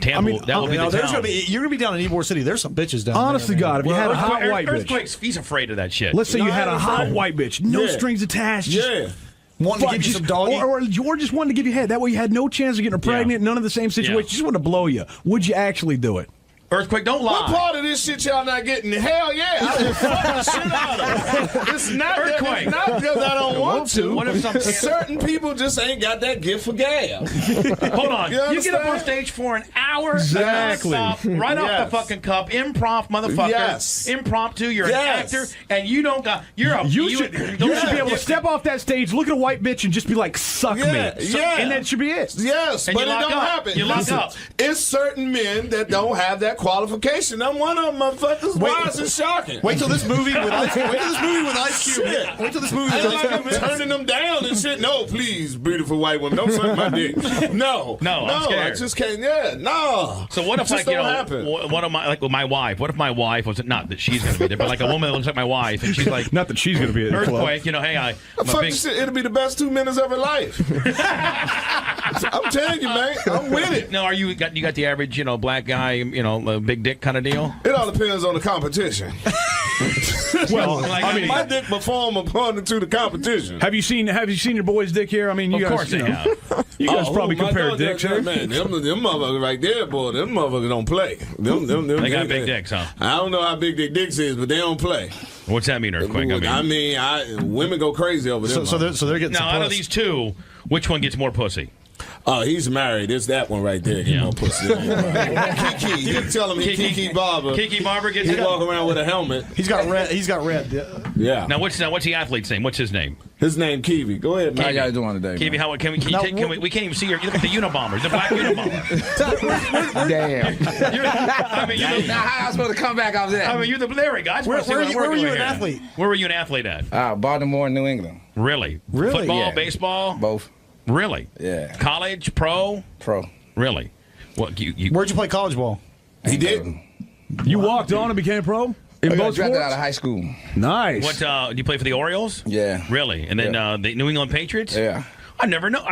Tampa, that will be the town. You're gonna be down in Ybor City. There's some bitches down Honest there. to God, if you had a hot white bitch. Earthquake's, he's afraid of that shit. Let's say you had a hot white bitch, no strings attached. Yeah. Wanting to give you some doggy? Or just wanted to give you head. That way you had no chance of getting her pregnant, none of the same situation. Just wanted to blow you. Would you actually do it? Earthquake, don't lie. What part of this shit y'all not getting? Hell yeah, I would fuck the shit out of it. It's not Earthquake. It's not because I don't want to. What if certain people just ain't got that gift for gab? Hold on. You get up on stage for an hour. Exactly. Right off the fucking cup. Improv, motherfucker. Yes. Impromptu. You're an actor, and you don't got. You should be able to step off that stage, look at a white bitch, and just be like, "Suck me," and that should be it. Yes, and but it don't happen. You lock up. It's certain men that don't have that qualification. I'm one of them, motherfuckers. Why is it shocking? Wait till this movie with Ice Cube. Shit. Wait till this movie with Ice Cube. Turning them down and shit. No, please, beautiful white woman, don't suck my dick. No, I'm scared. I just can't. Yeah, no. So what if, just like, happen. what am I like with my wife? What if my wife was not that she's going to be there, but like a woman that looks like my wife, and she's like, not that she's going to be at the club. Earthquake. Hey, fuck this shit. It'll be the best 2 minutes of her life. I'm telling you, man. I'm with it. Now, you got the average, black guy, big dick kind of deal? It all depends on the competition. Well, my dick perform according to the competition. Have you seen your boy's dick here? I mean, you of guys, course they have. You guys probably compare dicks, huh? Man, them motherfuckers right there, boy. Them motherfuckers don't play. They got big dicks, huh? I don't know how big their dicks is, but they don't play. What's that mean, Earthquake? Women go crazy over there. So they're getting now out of these two, which one gets more pussy? Oh, he's married. It's that one right there. Get more pussy. Kiki, you tell him Kiki Barber. Kiki Barber gets. He walk around with a helmet. He's got red. Yeah. Now what's the athlete's name? What's his name? His name Kiwi. Go ahead, man. How y'all doing today? Kiwi, how can we we can't even see your. You look at the Unabomber. The black Unabomber. Damn. Now how am I supposed to come back off that? I mean, you're the Larry guys. Where were you an athlete? Where were you an athlete at? Baltimore, New England. Really? Football, Yeah. baseball, Both. Really? Yeah. College, pro. Really? What? Where'd you play college ball? He did. You walked on and became pro. I got drafted out of high school. Nice. What? Do you play for the Orioles? Yeah. Really? And then the New England Patriots? Yeah. I never know.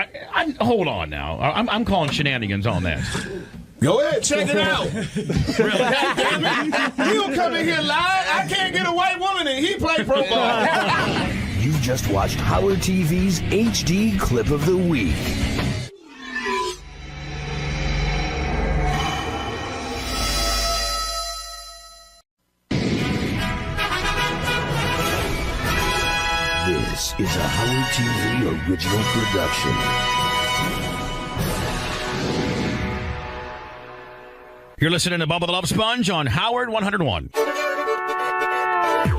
Hold on now. I'm calling shenanigans on that. Go ahead, check it out. Really? Damn it. You don't come in here live. I can't get a white woman and he play pro ball. You've just watched Howard TV's HD Clip of the Week. This is a Howard TV original production. You're listening to Bubba the Love Sponge on Howard 101.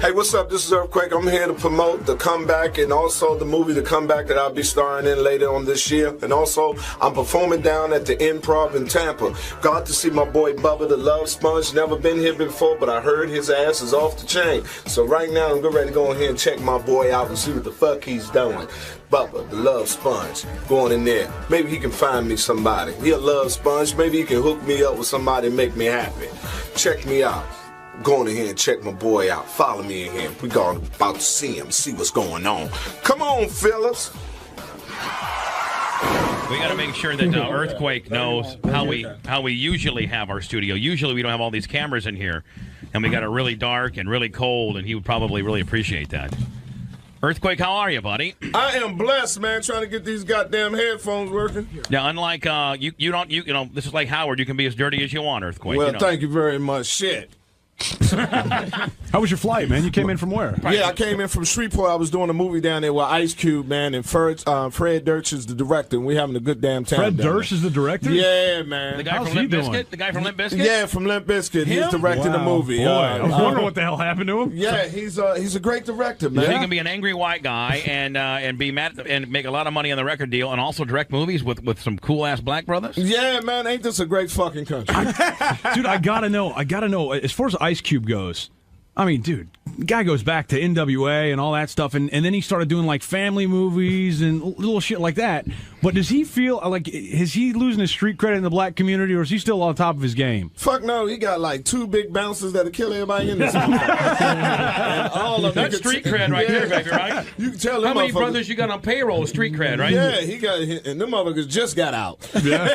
Hey, what's up? This is Earthquake. I'm here to promote The Comeback and also the movie The Comeback that I'll be starring in later on this year. And also, I'm performing down at the Improv in Tampa. Got to see my boy Bubba the Love Sponge. Never been here before, but I heard his ass is off the chain. So right now, I'm getting ready to go in here and check my boy out and see what the fuck he's doing. Bubba, the Love Sponge, going in there. Maybe he can find me somebody. He a love sponge. Maybe he can hook me up with somebody and make me happy. Check me out. Going in here and check my boy out. Follow me in here. We about to see him, see what's going on. Come on, fellas. We got to make sure that Earthquake knows how we usually have our studio. Usually we don't have all these cameras in here, and we got it really dark and really cold, and he would probably really appreciate that. Earthquake, how are you, buddy? I am blessed, man, trying to get these goddamn headphones working. Now, unlike you know, this is like Howard. You can be as dirty as you want, Earthquake. Well, thank you very much. Shit. How was your flight, man? You came in from where? Yeah, I came in from Shreveport. I was doing a movie down there with Ice Cube, man, and Fred Durst is the director, and we having a good damn time. Fred Durst is the director? Yeah, man. The guy from Limp Bizkit? The guy from Limp Bizkit? Yeah, from Limp Bizkit. He's directing the movie. Boy, I was wondering what the hell happened to him. Yeah, he's a great director, man. So you can be an angry white guy and be mad and make a lot of money on the record deal and also direct movies with some cool ass black brothers? Yeah, man, ain't this a great fucking country? Dude, I gotta know, as far as Ice Cube goes, I mean, dude, guy goes back to NWA and all that stuff, and then he started doing like family movies and little shit like that. But does he feel like, is he losing his street credit in the black community, or is he still on top of his game? Fuck no, he got like 2 big bouncers that'll kill everybody in this motherfucker. And all of That's street cred right there, baby, right? You can tell how many brothers you got on payroll is street cred, right? Yeah, he got, and them motherfuckers just got out. Yeah.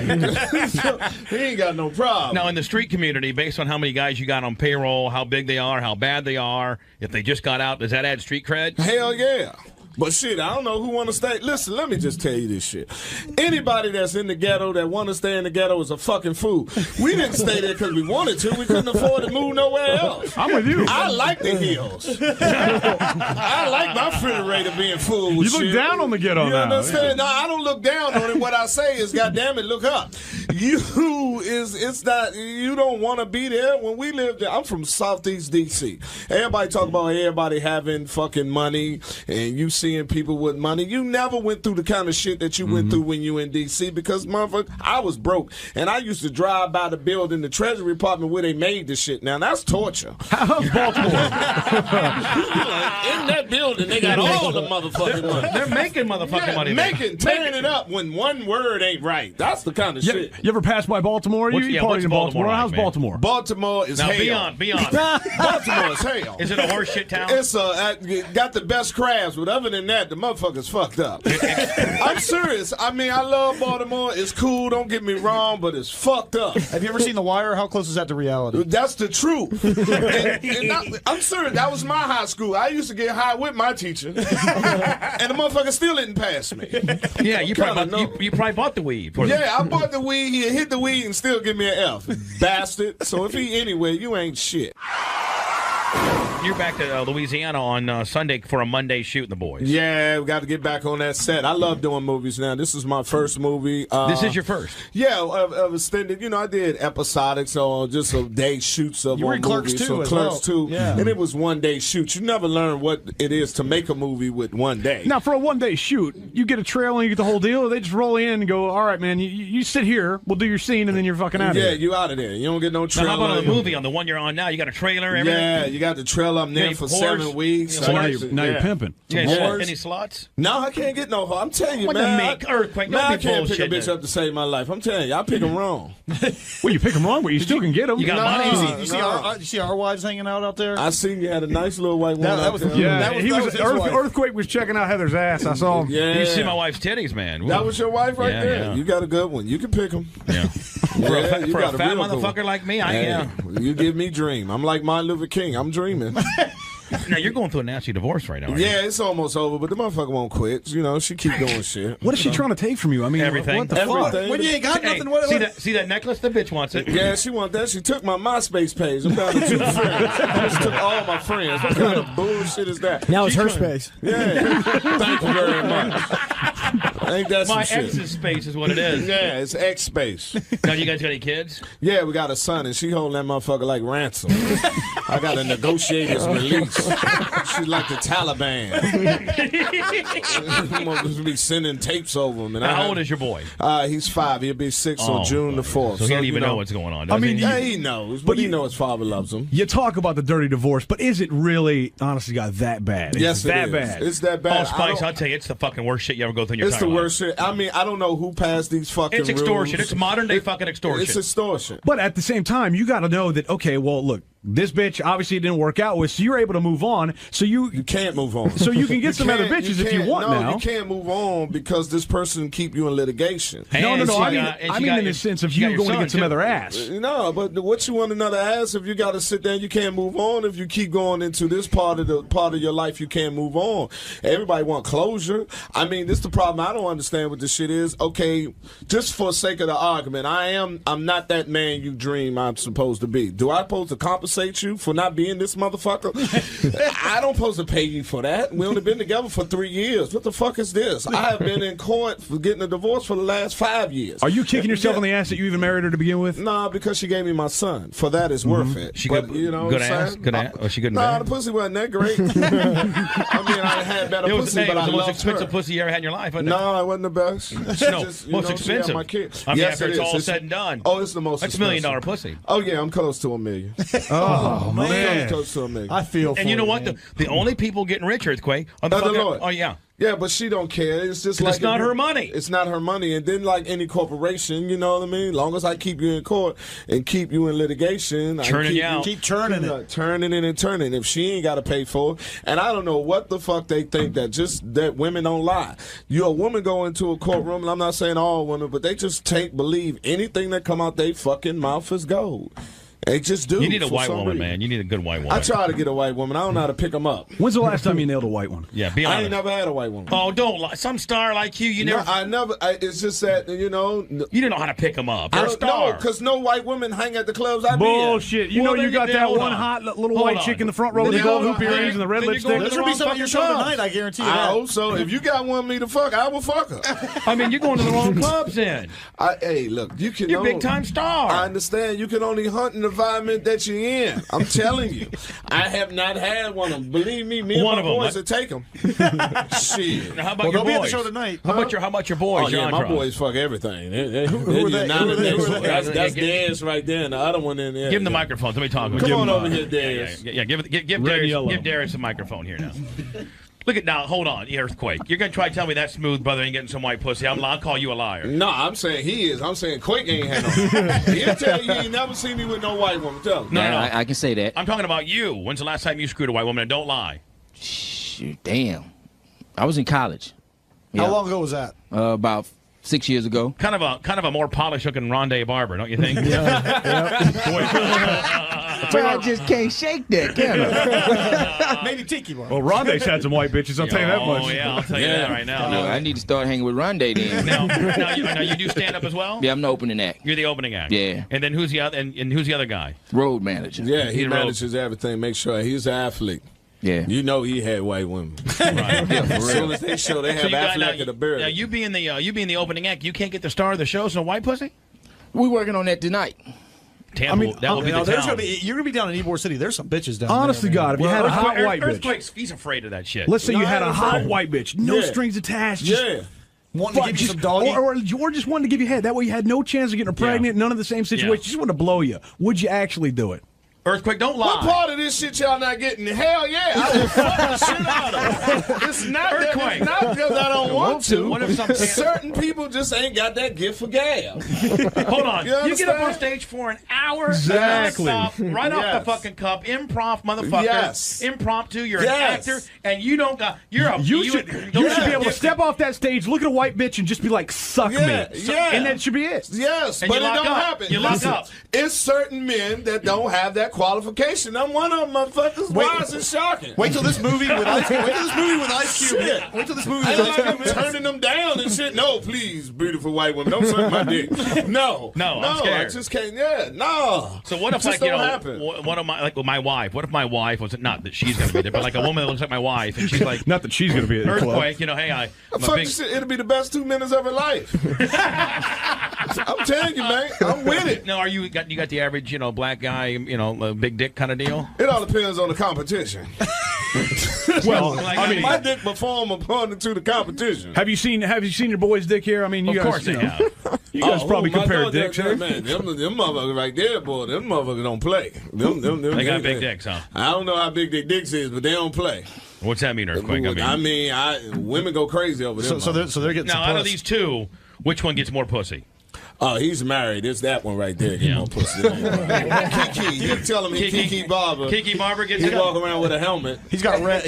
He ain't got no problem. Now, in the street community, based on how many guys you got on payroll, how big they are, how bad they are, if they just got out, does that add street cred? Hell yeah. But shit, I don't know who want to stay. Listen, let me just tell you this shit. Anybody that's in the ghetto that want to stay in the ghetto is a fucking fool. We didn't stay there because we wanted to. We couldn't afford to move nowhere else. I'm with you. I like the hills. I like my refrigerator being full with shit. You look down on the ghetto you now. You understand? No, I don't look down on it. What I say is, goddamn it, look up. You don't want to be there. When we lived there, I'm from Southeast D.C. Everybody talk about everybody having fucking money and you seeing people with money. You never went through the kind of shit that you went through when you in D.C. because, motherfucker, I was broke. And I used to drive by the building, the Treasury Department, where they made the shit. Now, that's torture. How's Baltimore? In that building, they got all the motherfucking money. They're making motherfucking money. Tearing it up when one word ain't right. That's the kind of shit. You ever pass by Baltimore? You partied in Baltimore. Like, how's man? Baltimore? Baltimore is now, hell. Beyond. Baltimore is hell. Is it a horseshit town? It's got the best crabs, but other than that, the motherfucker's fucked up. I'm serious. I mean, I love Baltimore. It's cool, don't get me wrong, but it's fucked up. Have you ever seen The Wire? How close is that to reality? That's the truth. I'm serious. That was my high school. I used to get high with my teacher, and the motherfucker still didn't pass me. Yeah, you probably bought the weed. Yeah, I bought the weed. He hit the weed and still give me an F. Bastard. So if he anywhere, you ain't shit. You're back to Louisiana on Sunday for a Monday shoot, The Boys. Yeah, we got to get back on that set. I love doing movies now. This is my first movie. This is your first? Yeah, of extended. You know, I did episodic, so just a day shoots of you were in Clerks movies. 2 so as Clerks well. 2. Yeah. And it was one day shoot. You never learn what it is to make a movie with one day. Now, for a one-day shoot, you get a trailer and you get the whole deal, or they just roll in and go, all right, man, you sit here, we'll do your scene, and then you're fucking out of here. Yeah, you out of there. You don't get no trailer. Now, how about on the movie, on the one you're on now? You got a trailer, everything? Yeah, you got the trailer up there for 7 weeks. So now you're pimping. Any slots? No, I can't get no. I'm telling you, what man. What the earthquake? Man, I can't pick a bitch up to save my life. I'm telling you, I pick them wrong. Well, you pick them wrong, but you still can get them. You got money. You see our wives hanging out there? I seen you had a nice little white woman. Earthquake was checking out Heather's ass. I saw him. Yeah. You see my wife's titties, man. Ooh. That was your wife right there. Yeah. You got a good one. You can pick them. Yeah. For a fat motherfucker like me, you give me dream. I'm like Martin Luther King. I'm dreaming. Now, you're going through a nasty divorce right now, aren't you? Yeah, it's almost over, but the motherfucker won't quit. You know, she keep doing shit. What is she trying to take from you? I mean, everything. What the fuck? When you ain't got nothing, see that necklace? The bitch wants it. Yeah, she wants that. She took my MySpace page. I'm down to 2 friends. She took all my friends. What kind of bullshit is that? Now it's her space. Yeah. Thank you very much. Ain't that some my shit? ex's space is what it is. Yeah, it's X space. Now, you guys got any kids? Yeah, we got a son, and she holding that motherfucker like ransom. I got to negotiate his release. She's like the Taliban. I'm going to be sending tapes over him. And how old is your boy? He's 5. He'll be 6 on June the 4th. So he don't even know what's going on. I mean, yeah, he knows, but he knows his father loves him. You talk about the dirty divorce, but is it really, honestly, got that bad? Yes, that it is. bad. It's that bad. Oh, Spice, I'll tell you, it's the fucking worst shit you ever go through in your It's entire the life. worst shit. I mean, I don't know who passed these fucking It's extortion. rules. It's modern day fucking extortion. It's extortion. But at the same time, you got to know that, okay, well, look, this bitch obviously didn't work out with, so you're able to move on. So you can't move on. So you can get some other bitches if you want now. No, you can't move on because this person keep you in litigation. No. I mean in the sense of you going to get some other ass. No, but what you want another ass if you got to sit there and you can't move on? If you keep going into this part of your life, you can't move on. Everybody want closure. I mean, this is the problem. I don't understand what this shit is. Okay, just for the sake of the argument, I'm not that man you dream I'm supposed to be. Do I supposed to compensate compensate you for not being this motherfucker? I don't supposed to pay you for that. We only been together for 3 years. What the fuck is this? I have been in court for getting a divorce for the last 5 years. Are you kicking yourself in the ass that you even married her to begin with? Nah, because she gave me my son. For that, it's worth it. She but, good, you know good what I'm ass? saying? Good ass? Was she good in Nah, bed? the pussy wasn't that great. I mean, I had better pussy, but I the most loved expensive her. pussy you ever had in your life, wasn't it? No, it wasn't the best. No, Just, most expensive. My kid. I mean, Yes, after it it's is. all said and done. Oh, it's the most That's $1 expensive. million pussy. Oh, yeah, I'm close to $1 million. Oh, man. Close to $1 million. I feel for And you know you, what? man. The only people getting rich, Earthquake, are the Oh, the fucking... Lord. Oh, yeah. Yeah, but she don't care. It's just like It's not her money. It's not her money. And then, like any corporation, you know what I mean? Long as I keep you in court and keep you in litigation, Churning keep you out. Keep churning it. turning it and turning. If she ain't got to pay for it, and I don't know what the fuck they think that women don't lie. You a woman go into a courtroom, and I'm not saying all women, but they just believe anything that come out they fucking mouth is gold. They just do. You need a for white some woman, reason. man. You need a good white woman. I try to get a white woman. I don't know how to pick them up. When's the last time you nailed a white one? Yeah, be I honest. ain't never had a white woman. Oh, don't lie. Some star like you No, never... I never. It's just that, you know. You didn't know how to pick them up. I You're a don't star. know, because no white women hang at the clubs I be in. Bullshit. You know you got that one hot little white chick in the front row with the gold hoop earrings and the red lipstick. There's going to be some at your show tonight, I guarantee you I that. hope so. If you got one me to fuck, I will fuck her. I mean, you're going to the wrong clubs then. Hey, look, you can. You're a big-time star. I understand. You can only hunt in the environment that you're in. I'm telling you. I have not had one of them. Believe me, me One and of my them. boys will take them. Shit. Now, how about Well, your they'll be at the boys? show tonight. How about your boys? Oh, your yeah, my entourage? boys fuck everything. Who are they? That's Yeah, Darius right there, and the other one in there. Give him the microphone. Let me talk. Come on over here, Darius. Yeah, give Red and Darius, yellow. give Darius a microphone here now. Look at now. Hold on, Earthquake. You're gonna try to tell me that smooth brother ain't getting some white pussy? I'll call you a liar. No, I'm saying he is. I'm saying Quake ain't had no. He'll tell you he ain't never seen me with no white woman. Tell him. No. I can say that. I'm talking about you. When's the last time you screwed a white woman? And don't lie. Shoot, damn. I was in college. How long ago was that? About 6 years ago. Kind of a more polished looking Rondé Barber, don't you think? But I just can't shake that, can I? Maybe Tiki one. Well, Rondé's had some white bitches, I'll tell you that much. Oh, yeah, I'll tell you that right now. No, I need to start hanging with Rondé then. Now you do stand up as well? Yeah, I'm the opening act. You're the opening act. Yeah. And then who's the other? And who's the other guy? Road manager. Yeah, he He's a manages everything. Make sure he's an athlete. Yeah. You know he had white women. Right. As soon as they show, they have you got- Affleck in the beard. Now you being the opening act, you can't get the star of the show. So white pussy. We're working on that tonight. Tampa, that will be the town. You're gonna be down in Ybor City. There's some bitches down Honest there. to God, if you had a hot white bitch. Earthquake's, he's afraid of that shit. Let's say you had a No, hot no. white bitch, no Yeah. strings attached. Just Yeah. Wanting to give you some doggy. or just wanted to give you head. That way you had no chance of getting her pregnant, none of the same situation. Just wanted to blow you. Would you actually do it? Earthquake, don't lie. What part of this shit y'all not getting? Hell yeah, I would fuck the shit out of her. It's not that, Earthquake. it's not because I don't want to. What if some certain people just ain't got that gift for gab? Hold on. You get up on understand? stage for an hour. Exactly. Right off Yes. the fucking cup. Improv, motherfucker. Yes. Impromptu. You're Yes. an actor, and you don't got. You're a. You should be able to step off that stage, look at a white bitch, and just be like, "Suck me," Yeah. and that should be it. Yes, And but you it lock don't up. happen. You lock Listen, up. It's certain men that don't have that qualification. I'm one of them, motherfuckers. Why is it shocking? Wait till this movie with Ice Cube. Wait till this movie with Ice Cube. Shit. Wait till this movie I with ain't Ice like Cube. I'm turning them down and shit. No, please, beautiful white women, don't suck my dick. No, No, I'm I scared. just can't. Yeah, no. So what if, Just like, you don't know, happen. one of my, like with my wife? What if my wife was not that she's going to be there, but like a woman that looks like my wife, and she's like, Not that she's going to be at the club. Earthquake, you know, hey, I'm a Fuck big. this shit. It'll be the best 2 minutes of her life. I'm telling you, man. I'm with it. No, you got the average, you know, black guy, you know, big dick kind of deal? It all depends on the competition. Well, Like, I mean, My dick perform according to the competition. have you seen your boy's dick here? I mean, you Of guys, course you they know, have. You guys probably my compare dog, dicks, that, huh? man. Them motherfuckers right there, boy. Them motherfuckers don't play. Them, They got big dicks, huh? I don't know how big their dicks is, but they don't play. What's that mean, Earthquake? Women go crazy over them. So they're getting Now, some out of puss. these two, which one gets more pussy? Oh, he's married. It's that one right there. Get more pussy. Kiki, you tell him Kiki Barber. Kiki Barber gets He it. walk around with a helmet. He's got red.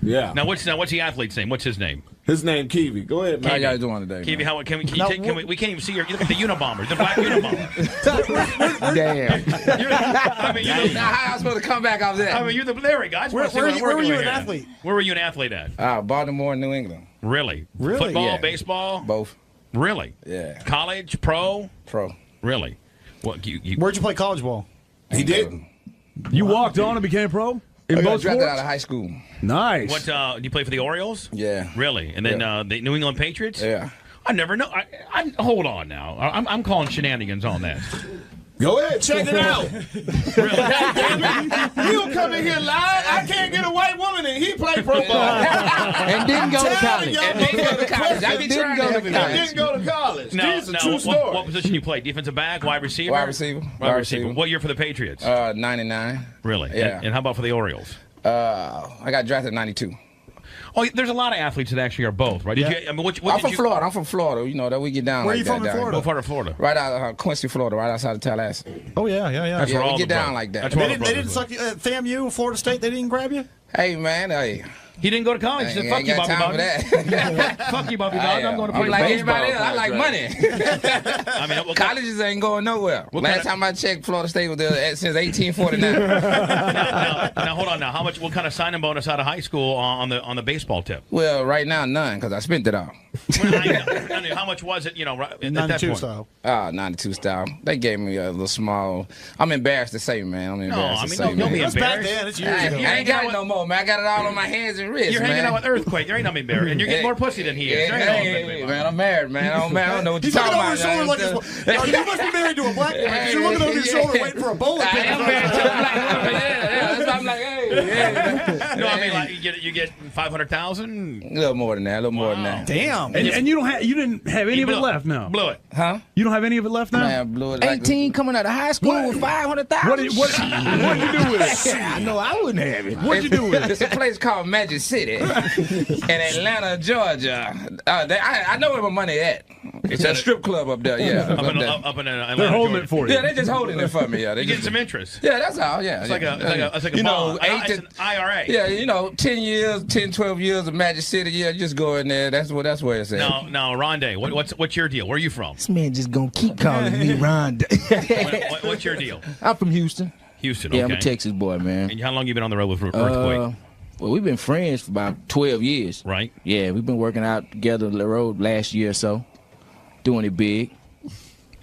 Yeah. Now, what's the athlete's name? What's his name? His name Kiwi. Go ahead, man. How y'all doing today? Kiwi, man? how can we? We can't even see your. You look at the Unabomber, the black Unabomber. Damn. I mean, Now, how I supposed to come back off that? I mean, you're the Larry guys. Where were you an athlete? Where were you an athlete at? Baltimore, New England. Really? Really? Football, Yeah. baseball. Both. Really? Yeah. College, pro. Pro. Really? What? You Where'd you play college ball? He didn't. You walked on and became pro? In I got both drafted sports? out of high school. Nice. What, do you play for the Orioles? Yeah. Really? And then the New England Patriots? Yeah. I never know. Hold on now. I'm calling shenanigans on that. Go ahead, check it out. You don't come in here live. I can't get a white woman and he played pro ball. And didn't go to college. And didn't go to college. I be trying to help you. Didn't go to college. This is a true story. What position you play? Defensive back, wide receiver? Wide receiver. Wide receiver. What year for the Patriots? 99. Really? Yeah. And how about for the Orioles? I got drafted in 92. Oh, there's a lot of athletes that actually are both, right? Did you? I mean, I'm from Florida. I'm from Florida. You know that we get down. Where like you from that in Florida? What part of Florida? Right out of Quincy, Florida, right outside of Tallahassee. Oh yeah. That's where all we get the down brothers- like that. That's where all the They didn't brothers suck you at FAMU, Florida State. They didn't grab you. Hey man, hey. He didn't go to college. He said, "Fuck you, Bobby Bogdan." Fuck you, Bobby Bogdan. I'm going to play I'm like baseball. everybody else. I like money. I mean, colleges ain't going nowhere. Last time I checked, Florida State was there since 1849. now, hold on. Now, what kind of signing bonus out of high school on the baseball tip? Well, right now none because I spent it all. I mean, how much was it? You know, at that 92 point? style. 92 style. They gave me a little small. I'm embarrassed to say, man. I'm embarrassed to say, don't be man. embarrassed. Back then, it's years ago. I ain't got it no more, man. I got it all on my hands and wrists, You're man. hanging out with Earthquake. There ain't nothing embarrassed. And you're getting more pussy than he is. There ain't Hey, man, I'm married, man. I don't know what you're He's looking talking over his shoulder like about. this. You must be married to a black woman because you're looking over your shoulder waiting for a bowling pin. I am married to a black woman. Yeah, that's why I'm like, hey. No, I mean, like you get 500,000. A little more than that. A little more than that. Damn. And you didn't have any of it left now. Blew it. Huh? You don't have any of it left now? Man, blew it. 18 coming out of high school with 500,000. What'd you do with it? I know I wouldn't have it. What'd you do with it? It's a place called Magic City in Atlanta, Georgia. I know where my money at. It's a strip club up there. Yeah, Up in Atlanta, They're holding Georgia. it for you. Yeah, they're just holding it for me. Yeah, You getting some interest. Yeah, that's all. Yeah, It's like a you know, bond. 8 It's an IRA. Yeah, you know, 10 years, 10, 12 years of Magic City. Yeah, just go in there. That's where it's at. Now, Rondé, what's your deal? Where are you from? This man just gonna keep calling me Ron. What's your deal? I'm from Houston. Houston. Yeah, Okay. I'm a Texas boy, man. And how long you been on the road with Earthquake? Well, we've been friends for about 12 years. Right. Yeah, we've been working out together on the road last year or so, doing it big.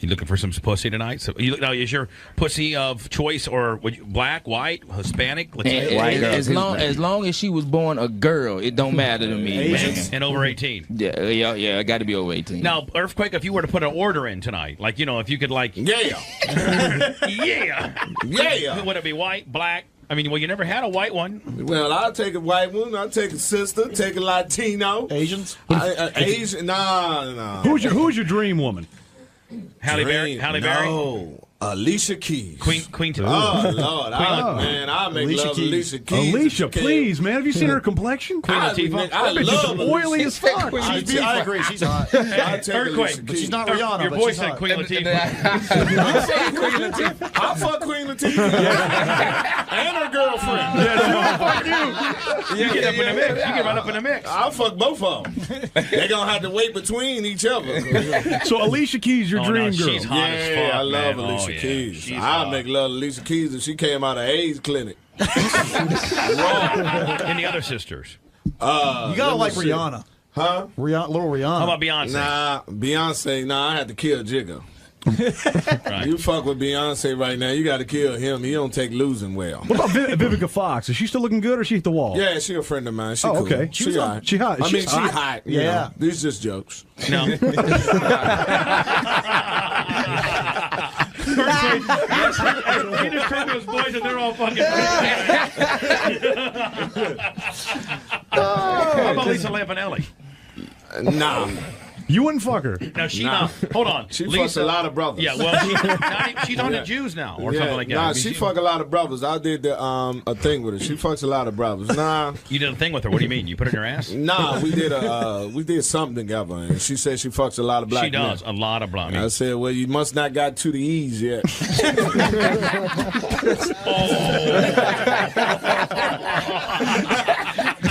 You looking for some pussy tonight? So now, is your pussy of choice or black, white, Hispanic, Latino? As long as she was born a girl, it don't matter to me. Man. And over 18. Yeah, I got to be over 18. Now, Earthquake, if you were to put an order in tonight, like, you know, if you could, like... Yeah. Yeah. Would it be white, black? I mean, well, you never had a white one. Well, I'll take a white one. I'll take a sister. Take a Latino. Asians? Asian? Nah. Who's your dream woman? Halle Berry? No. Alicia Keys. Queen. Oh, Lord. I'll make Alicia love Keys. Alicia Keys. Alicia, please, man. Have you seen her complexion? Queen Latifah? I That bitch love is oily as fuck. I agree. She's hot. I'll take Earthquake. Alicia But she's Keys. not Rihanna. Your but boy she's said hot. Queen Latifah. I'll fuck Queen Latifah. And her girlfriend. You get up in the mix. You get right up in the mix. I'll fuck both of them. They're going to have to wait between each other. So Alicia Keys, your dream girl. She's hot as fuck, I love man. Alicia Keys. She's I'd hot. make love to Alicia Keys if she came out of AIDS clinic. And the other sisters. You gotta like see. Rihanna. Huh? Little Rihanna. How about Beyonce? Nah, Beyonce, I had to kill Jigga. Right. You fuck with Beyonce right now, you got to kill him. He don't take losing well. What about Vivica Fox? Is she still looking good or is she hit the wall? Yeah, she a friend of mine. She cool. okay. She all right. She hot. I mean, She's she hot. You Yeah. know. These just jokes. No. He just turned to his boys and they're all fucking. How about Lisa Lampanelli? Nah. You wouldn't fuck her. No, hold on. She Lisa, fucks a lot of brothers. Yeah, well, she's on the Jews now or something like that. Nah, she fuck a lot of brothers. I did a thing with her. She fucks a lot of brothers. Nah. You did a thing with her. What do you mean? You put her in your ass? Nah, we did something together, and she said she fucks a lot of black She does. men. A lot of black And men. I said, well, you must not got to the E's yet.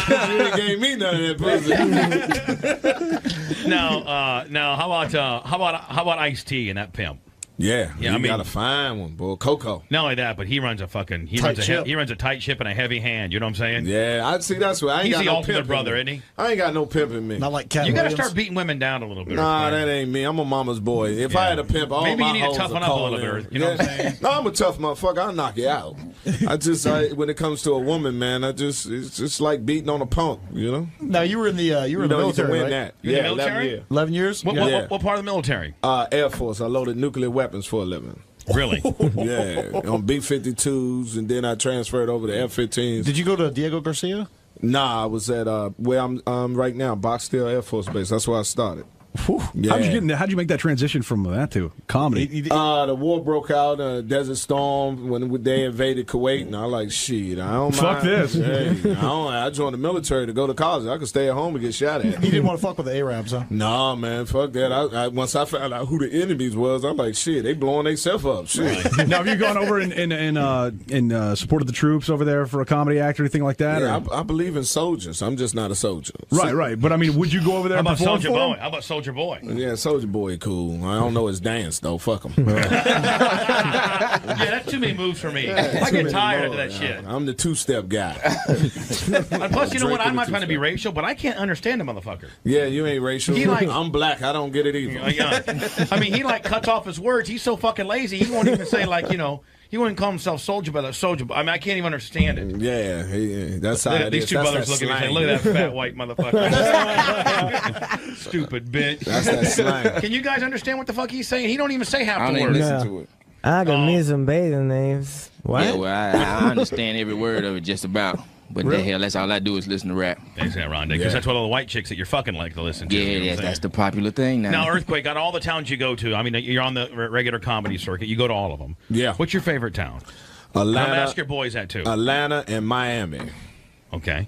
She ain't gave me none of that pussy. Now, how about Ice-T and that pimp? Yeah, Yeah, you got to find one, boy. Coco. Not only that, but he runs a fucking he Tight runs ship. he runs a tight ship and a heavy hand. You know what I'm saying? Yeah, I see. That's what I ain't He's got the no ultimate pimp brother, in me. isn't he? I ain't got no pimp in me. Not like Cat You got to Williams. start beating women down a little bit. Nah, that ain't me. I'm a mama's boy. If I had a pimp, all Maybe my you need to hoes toughen are up a calling little in. bit. You know what I'm saying? No, I'm a tough motherfucker. I'll knock you out. When it comes to a woman, man, it's just like beating on a punk, you know? Now, you were in the military, win right? that. You in Yeah, the military? 11 years? What part of the military? Air Force. I loaded nuclear weapons for a living. Really? Yeah, on B-52s, and then I transferred over to F-15s. Did you go to Diego Garcia? Nah, I was at where I'm right now, Boxsteel Air Force Base. That's where I started. Yeah. How'd you make that transition from that to comedy? The war broke out, Desert Storm, when they invaded Kuwait, and I was like, shit, I don't Fuck mind. this. Hey, I joined the military to go to college. I could stay at home and get shot at. You didn't want to fuck with the Arabs, huh? Nah, man, fuck that. Once I found out who the enemies was, I'm like, shit, they blowing themselves up. Shit. Now, have you gone over and supported the troops over there for a comedy act or anything like that? Yeah, or? I believe in soldiers. I'm just not a soldier. Right. But I mean, would you go over there How and about perform Soldier for Boy? them? How about Soldier Boy? Yeah, Soldier Boy cool. I don't know his dance, though. Fuck him. Yeah, that's too many moves for me. I get tired of that shit. I'm the two-step guy. And plus, you know what? I'm not trying to be racial, but I can't understand the motherfucker. Yeah, you ain't racial. I'm black. I don't get it either. I mean, he like cuts off his words. He's so fucking lazy. He won't even say like, he wouldn't call himself Soldier, but a soldier. I mean, I can't even understand it. Yeah, that's how it These is. two That's brothers that look at me and say, slang. "Look at that fat white motherfucker, stupid bitch." That's that slang. Can you guys understand what the fuck he's saying? He don't even say half I the don't even words. listen to it. I got me some bathing names. What? Yeah, well, I understand every word of it just about. But the hell, that's all I do is listen to rap. Exactly, Rhonda, because that's what all the white chicks that you're fucking like to listen to. Yeah, that's the popular thing now. Now, Earthquake, out of all the towns you go to, I mean, you're on the regular comedy circuit. You go to all of them. Yeah. What's your favorite town? Atlanta. I'm ask your boys that too. Atlanta and Miami. Okay.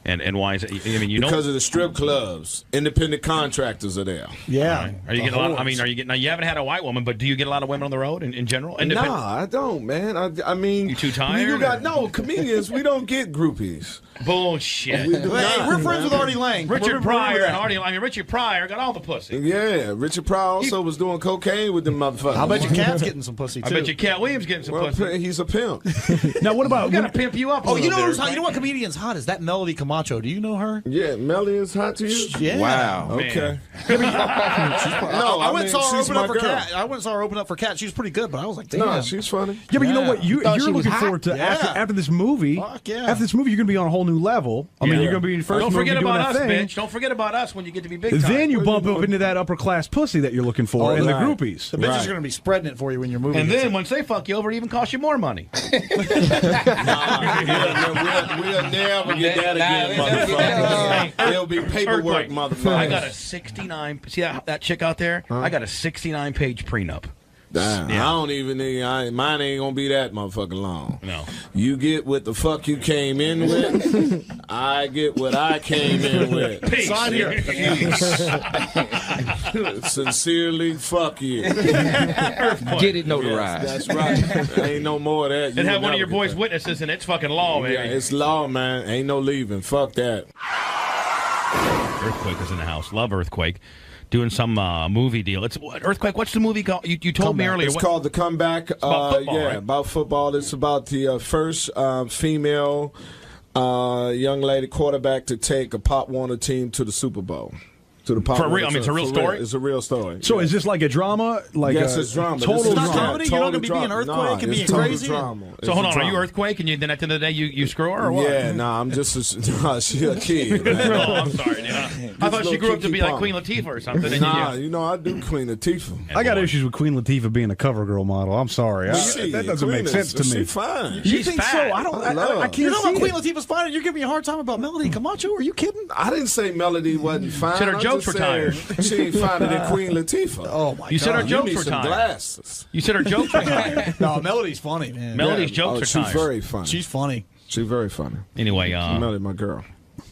And why is it? I mean, because of the strip clubs, independent contractors are there. Yeah. Right. Are you getting a lot? I mean, are you getting? Now, you haven't had a white woman, but do you get a lot of women on the road in general? Nah, I don't, man. I mean, you too tired? You got comedians. We don't get groupies. Bullshit. We're friends with Artie Lange. Richard Pryor and Artie Lange. Richard Pryor got all the pussy. Yeah, Richard Pryor also was doing cocaine with them motherfuckers. I bet your Cat's getting some pussy too. I bet your Cat Williams getting some pussy. He's a pimp. Now, what about? We gotta pimp you up. You know what comedian's hot is that Melody Camacho. Do you know her? Yeah, Melody is hot to you. Yeah. Wow. Okay. I went and saw her she's open up my for girl. Cat. I went and saw her open up for Cat. She was pretty good, but I was like, damn. No, she's funny. Yeah, but you know what? You're Thought she was looking hot. forward to Yeah. after this movie. Fuck yeah. After this movie, you're going to be on a whole new level. I mean, you're going to be in your first Don't movie forget doing about that us, thing. bitch. Don't forget about us when you get to be big time. Then you bump up into that upper class pussy that you're looking for and the groupies. The bitches are going to be spreading it for you when you're moving. And then once they fuck you over, it even costs you more money. We'll never get that again, motherfucker. It'll be paperwork, motherfucker. I got a 69. See that chick out there? I got a 69-page prenup. Damn, Yeah. I don't even need. Mine ain't gonna be that motherfucking long. No. You get what the fuck you came in with. I get what I came in with. Peace. Sign here. Sincerely, fuck you. Get it notarized. That's right. Ain't no more of that. And have one of your boys witnesses, and it's fucking law, baby. Yeah, it's law, man. Ain't no leaving. Fuck that. Earthquake is in the house. Love Earthquake. Doing some movie deal. It's Earthquake. What's the movie called? You told me earlier. It's called The Comeback. It's about football, right? About football. It's about the first female young lady quarterback to take a Pop Warner team to the Super Bowl. To the Pop For real? Warner I mean, it's a team. real For story? It's a real story. So is this like a drama? Yes, it's drama. Total This is drama. comedy? You're not gonna be being drama. Earthquake and it's being total crazy? Drama. So hold on, are you drama. Earthquake? And then at the end of the day, you screw her or what? Yeah, nah, I'm just she a kid. Man. Oh, I'm sorry. Yeah. I thought she grew up to be like Queen Latifah or something. And Nah, you know I do Queen Latifah. I got issues with Queen Latifah being a cover girl model. I'm sorry. That doesn't make sense to me. She's fine. You think so? I don't. I can't You know see about Queen it. Latifah's fine, and you're giving me a hard time about Melody Camacho? Are you kidding? I didn't say Melody wasn't fine. Said her I jokes just were tired. said She ain't finer than Queen Latifah. Oh my You god! said her You jokes need were some tired. glasses. You said her jokes were tired. No, Melody's funny, man. Melody's jokes are She's tired. very funny. She's funny. She's very funny. Anyway, Melody, my girl.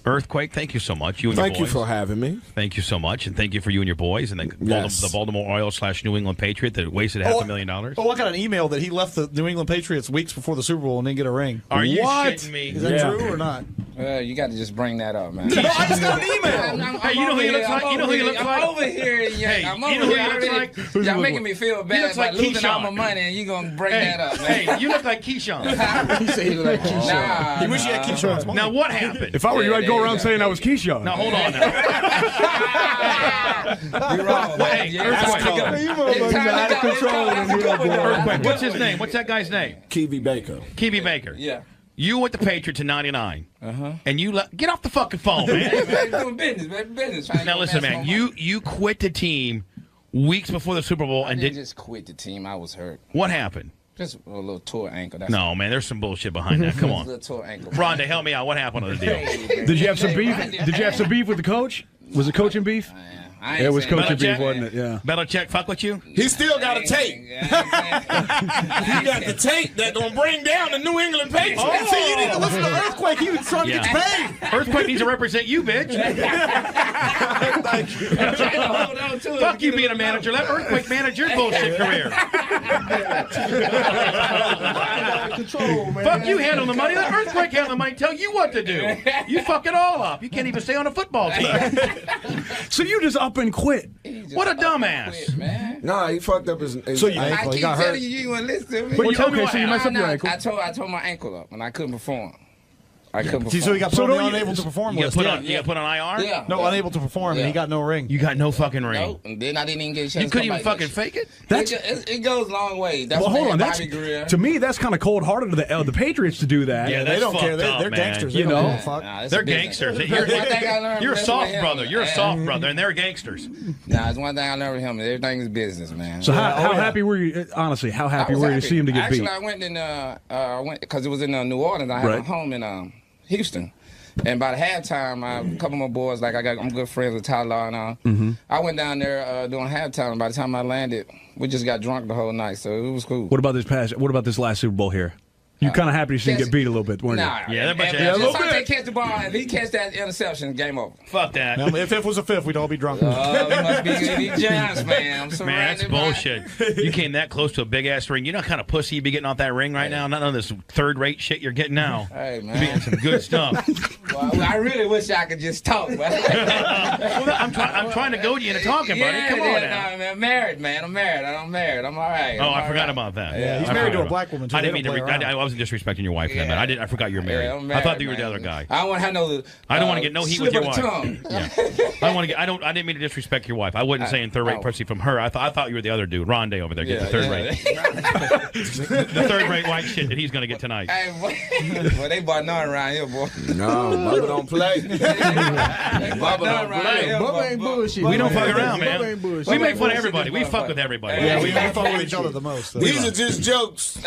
Earthquake, thank you so much. You and Thank your you boys. for having me. Thank you so much, and thank you for you and your boys, and Yes. the Baltimore Orioles / New England Patriot that wasted $500,000. Oh, I got an email that he left the New England Patriots weeks before the Super Bowl and didn't get a ring. Are you What? shitting me? Is that true or not? You got to just bring that up, man. No, I just got an email. Hey, you know who he looks like? You know who he looks like? I'm over here. Hey, I'm you know over who he looks like? Y'all making me feel bad looks about like losing all Keyshawn. my money, and you gonna bring that up, man. Hey, you look like Keyshawn. He said he look like Keyshawn. Nah, He wish he had Keyshawn's money. Now what happened? If I were you, I'd go around saying I was Keyshawn. Now hold on now. You're wrong. Hey, Earthquake. What's his name? What's that guy's name? Keevy Baker. Keevy Baker. Yeah. You went to Patriots in '99, and you get off the fucking phone, man. Hey, man, doing business, man. Business. Now listen, man. You quit the team weeks before the Super Bowl I didn't just quit the team. I was hurt. What happened? Just a little tore ankle. That's No, man. There's some bullshit behind that. Come a on, little tore ankle. Rhonda, help me out. What happened on the deal? Did you have some beef? Did you have some beef with the coach? Was it coaching beef? It was coaching beef, wasn't it? Yeah. Belichick fuck with you? He still got a tape. He got the tape that gonna bring down the New England Patriots. Oh. See, you need to listen to Earthquake. He was trying to get paid. Earthquake needs to represent you, bitch. Fuck you being a manager. Let Earthquake manage your bullshit career. Fuck you handle the money. Let Earthquake handle the money. Tell you what to do. You fuck it all up. You can't even stay on a football team. So you just up and quit. What a dumbass. Nah, he fucked up his So ankle. I keep telling you, you want to listen to me. But you messed up your ankle. I tore my ankle up, and I couldn't perform. I couldn't See, perform. so he got put on the unable to perform You list. got put on IR? Yeah. No, unable to perform, and he got no ring. You got no fucking ring. Nope. And then I didn't even get a chance. You couldn't even fucking fake it? It goes a long way. That's Well, what hold on. made That's Bobby Greer. to me. That's kind of cold-hearted of the Patriots to do that. Yeah, They don't care. fucked up, They're man. gangsters. They You don't know? give a fuck. Nah, it's They're a business. gangsters. One thing I learned You're a from soft him. brother. You're a soft brother, and they're gangsters. Nah, it's one thing I learned from him. Everything is business, man. So how happy were you? Honestly, how happy were you to see him to get Actually, beat? I went in. I went because it was in New Orleans. I had a home in Houston. And by the halftime, a couple of my boys, I'm good friends with Tyler and all. I went down there doing halftime. By the time I landed, we just got drunk the whole night, so it was cool. What about this last Super Bowl here? You kind of happy to see him get beat a little bit, weren't you? Nah, Yeah, they're a bunch of if assholes. Asante catch the ball, if he catch that interception, game over. Fuck that. Now, if it was a fifth, we'd all be drunk. We must be Giants, man. I'm Man, that's surrounded bullshit. You came that close to a big ass ring. You know what kind of pussy you be getting off that ring right now? None of this third rate shit you're getting now. Hey, You're getting man. some good stuff. Well, I really wish I could just talk, but Well, I'm trying to goad you into talking, buddy. Come on now. nah, man, I'm married, man. I'm married. I'm all right. Oh, I'm I all forgot right. about that. Yeah, he's I married to forgot a black woman, too. I They didn't mean don't to. play around. I wasn't disrespecting your wife, then, man. I forgot you're married. I'm I thought married, you were the man. other guy. I don't want to have no. I don't want to get no heat with slip your of the wife. tongue. Yeah. I didn't mean to disrespect your wife. I wasn't saying third rate pussy from her. I thought you were the other dude, Rondé over there, getting the third rate. The third rate white shit that he's going to get tonight. Hey, boy, they bought none around here, boy. No, Bubba don't play. Bubba don't play. Bubba ain't bullshit. We don't fuck man. around, Bubba man. ain't bullshit. We make fun of everybody. We fuck with everybody. Yeah, we fuck with each other the most. These are just jokes.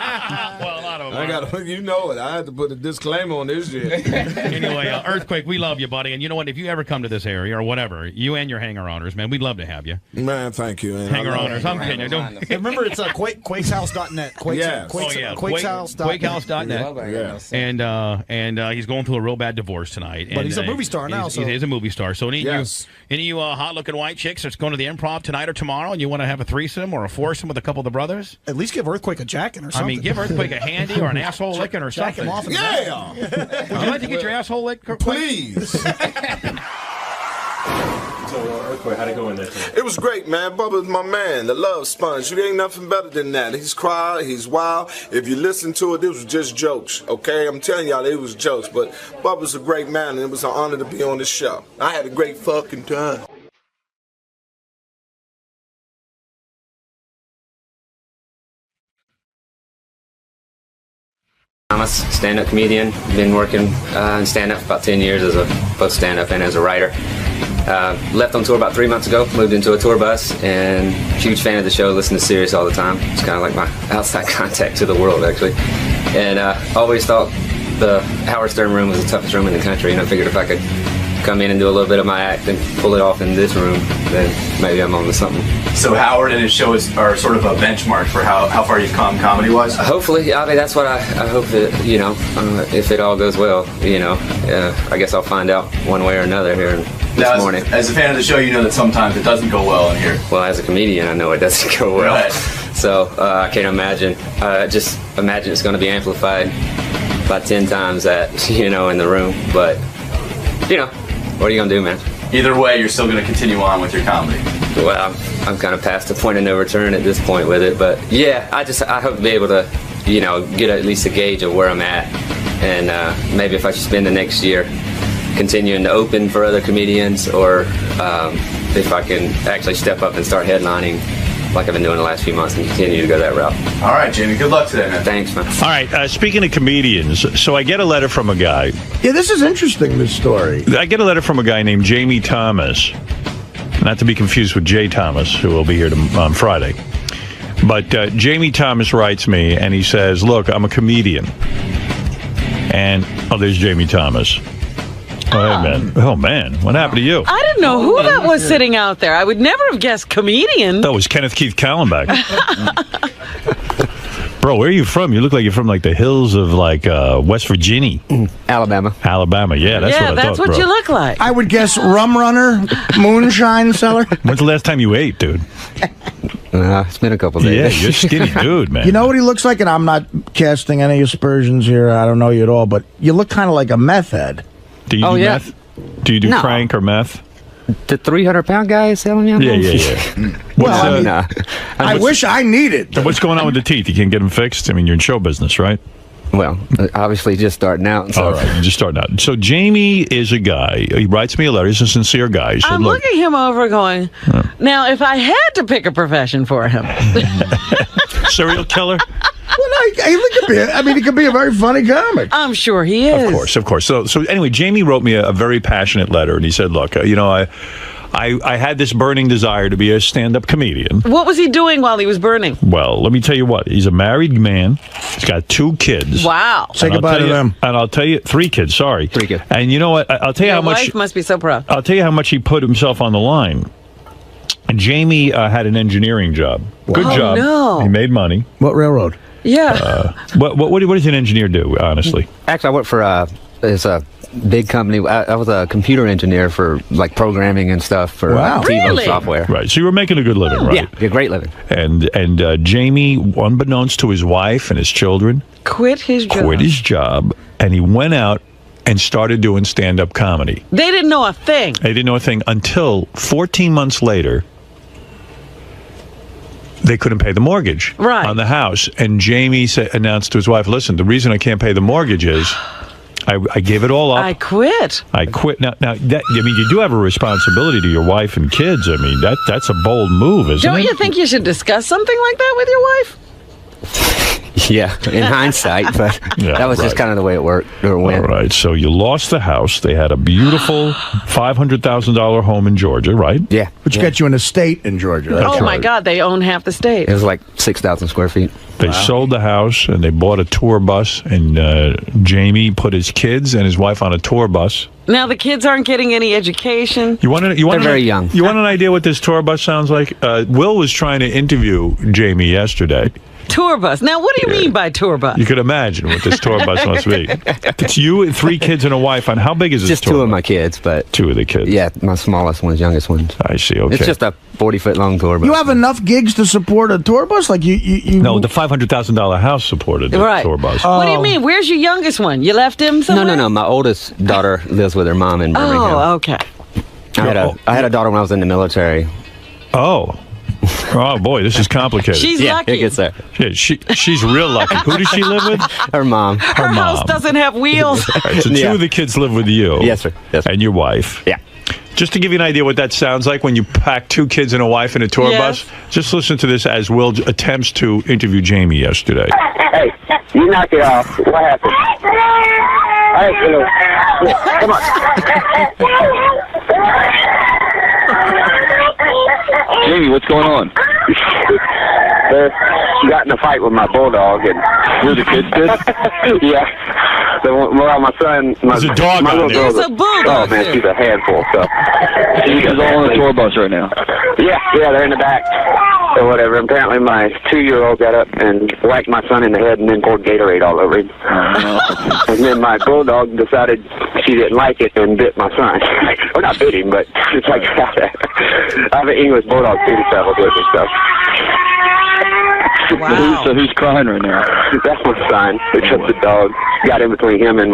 Well, a lot of them. I got, you know it. I had to put a disclaimer on this shit. Anyway, Earthquake, we love you, buddy. And you know what? If you ever come to this area or whatever, you and your hanger-oners, man, we'd love to have you. Man, thank you. Hanger-oners. I'm kidding you. Don't. And remember, it's quakeshouse.net. Quakeshouse.net. Yeah. And he's going through a real bad divorce tonight. But he's a movie star now, so. He is a movie star. So any of you hot-looking white chicks that's going to the Improv tonight or tomorrow and you want to have a threesome or a foursome with a couple of the brothers? At least give Earthquake a jacking or something. I mean, give Earthquake a handy or an asshole licking or Jack something. him off in the Yeah! Would you like to get your asshole licked? Please. So, Earthquake, how'd it go in there? It was great, man. Bubba's my man, the love sponge. You ain't nothing better than that. He's quiet, he's wild. If you listen to it, it was just jokes, okay? I'm telling y'all, it was jokes. But Bubba's a great man, and it was an honor to be on this show. I had a great fucking time. Thomas, stand-up comedian. Been working in stand-up for about 10 years as both stand-up and as a writer. Left on tour about 3 months ago, moved into a tour bus, and huge fan of the show, listen to Sirius all the time. It's kind of like my outside contact to the world, actually. And always thought the Howard Stern room was the toughest room in the country, and I figured if I could come in and do a little bit of my act and pull it off in this room, then maybe I'm on to something. So Howard and his shows are sort of a benchmark for how far you've come comedy-wise? Hopefully, I mean, that's what I hope that, you know, if it all goes well, you know, I guess I'll find out one way or another here this morning. As a fan of the show, you know that sometimes it doesn't go well in here. Well, as a comedian, I know it doesn't go well. Right. So I can't imagine. Just imagine it's going to be amplified about 10 times that, you know, in the room. But, you know, what are you going to do, man? Either way, you're still going to continue on with your comedy. Well, I'm kind of past the point of no return at this point with it. But, yeah, I hope to be able to, you know, get at least a gauge of where I'm at. And maybe if I should spend the next year continuing to open for other comedians, or if I can actually step up and start headlining like I've been doing the last few months and continue to go that route. All right, Jamie. Good luck today, man. Thanks, man. All right. Speaking of comedians, so I get a letter from a guy. Yeah, this is interesting, this story. I get a letter from a guy named Jamie Thomas, not to be confused with Jay Thomas, who will be here on Friday. But Jamie Thomas writes me, and he says, look, I'm a comedian. And, there's Jamie Thomas. Oh, hey, man. Oh, man. What happened to you? I didn't know who that was sitting out there. I would never have guessed comedian. That was Kenneth Keith Kallenbach. Bro, where are you from? You look like you're from, like, the hills of, like, West Virginia. Alabama. Alabama, yeah. That's what I thought, that's what bro. you look like. I would guess rum runner, moonshine seller. When's the last time you ate, dude? It's been a couple days. Yeah, you're a skinny dude, man. You know what he looks like? And I'm not casting any aspersions here. I don't know you at all. But you look kind of like a meth head. Do you do meth? Do you do crank or meth? The 300-pound guy is selling you? Yeah. Well, I wish I needed. What's going on with the teeth? You can't get them fixed? I mean, you're in show business, right? Well, obviously just starting out. So. All right, you're just starting out. So Jamie is a guy. He writes me a letter. He's a sincere guy. He said, I'm looking him over going, now, if I had to pick a profession for him. Serial killer? Well, he could be a very funny comic. I'm sure he is. Of course. So anyway, Jamie wrote me a very passionate letter, and he said, look, you know, I had this burning desire to be a stand-up comedian. What was he doing while he was burning? Well, let me tell you what. He's a married man. He's got 2 kids. Wow. Say goodbye to them. And I'll tell you, 3 kids, sorry. 3 kids. And you know what? I'll tell you how much. Your wife must be so proud. I'll tell you how much he put himself on the line. And Jamie had an engineering job. Good job. No. He made money. What railroad? Yeah. What does an engineer do, honestly? Actually, I work for it's a big company. I was a computer engineer for like programming and stuff for TiVo software. Right. So you were making a good living, right? Yeah, great living. And Jamie, unbeknownst to his wife and his children, quit his job, and he went out and started doing stand-up comedy. They didn't know a thing. They didn't know a thing until 14 months later. They couldn't pay the mortgage on the house. And Jamie announced to his wife, listen, the reason I can't pay the mortgage is I gave it all up. I quit. Now you do have a responsibility to your wife and kids. I mean, that's a bold move, isn't it? Don't you think you should discuss something like that with your wife? Yeah, in hindsight, but that was just kind of the way it worked. Or went. All right, so you lost the house. They had a beautiful $500,000 home in Georgia, right? Yeah. Which gets you an estate in Georgia. Oh, my God, they own half the state. It was like 6,000 square feet. They sold the house, and they bought a tour bus, and Jamie put his kids and his wife on a tour bus. Now the kids aren't getting any education. They're very young. You want an idea what this tour bus sounds like? Will was trying to interview Jamie yesterday. Tour bus. Now, what do you mean by tour bus? You could imagine what this tour bus must be. It's you and 3 kids and a wife. And how big is this just tour 2 bus? of my kids, but 2 of the kids. Yeah, my smallest one's, youngest one's. I see. Okay. It's just a 40-foot long tour bus. You have enough gigs to support a tour bus? Like you No, the $500,000 house supported the tour bus. What do you mean? Where's your youngest one? You left him somewhere? No. My oldest daughter lives with her mom in Birmingham. Oh, okay. I had a daughter when I was in the military. Oh. Oh, boy, this is complicated. She's lucky. It gets there. Yeah, she's real lucky. Who does she live with? Her mom. Her house doesn't have wheels. All right, so 2 of the kids live with you. Yes, sir. And your wife. Yeah. Just to give you an idea what that sounds like when you pack 2 kids and a wife in a tour bus, just listen to this as Will attempts to interview Jamie yesterday. Hey, you knock it off. What happened? Hey, come on. Jamie, what's going on? She got in a fight with my bulldog, and were the kids good? Yeah. So, well, my son, there's a dog my on little there. girl's There's a bulldog. Oh man, she's a handful. So you guys all on the tour bus right now? Yeah, they're in the back or whatever. Apparently, my 2-year-old got up and whacked my son in the head and then poured Gatorade all over him. And then my bulldog decided she didn't like it and bit my son. Well, not bit him, but it's like I have an English bulldog too, travels with and stuff. Wow. So who's crying right now? That's my son. Except the dog got in between him and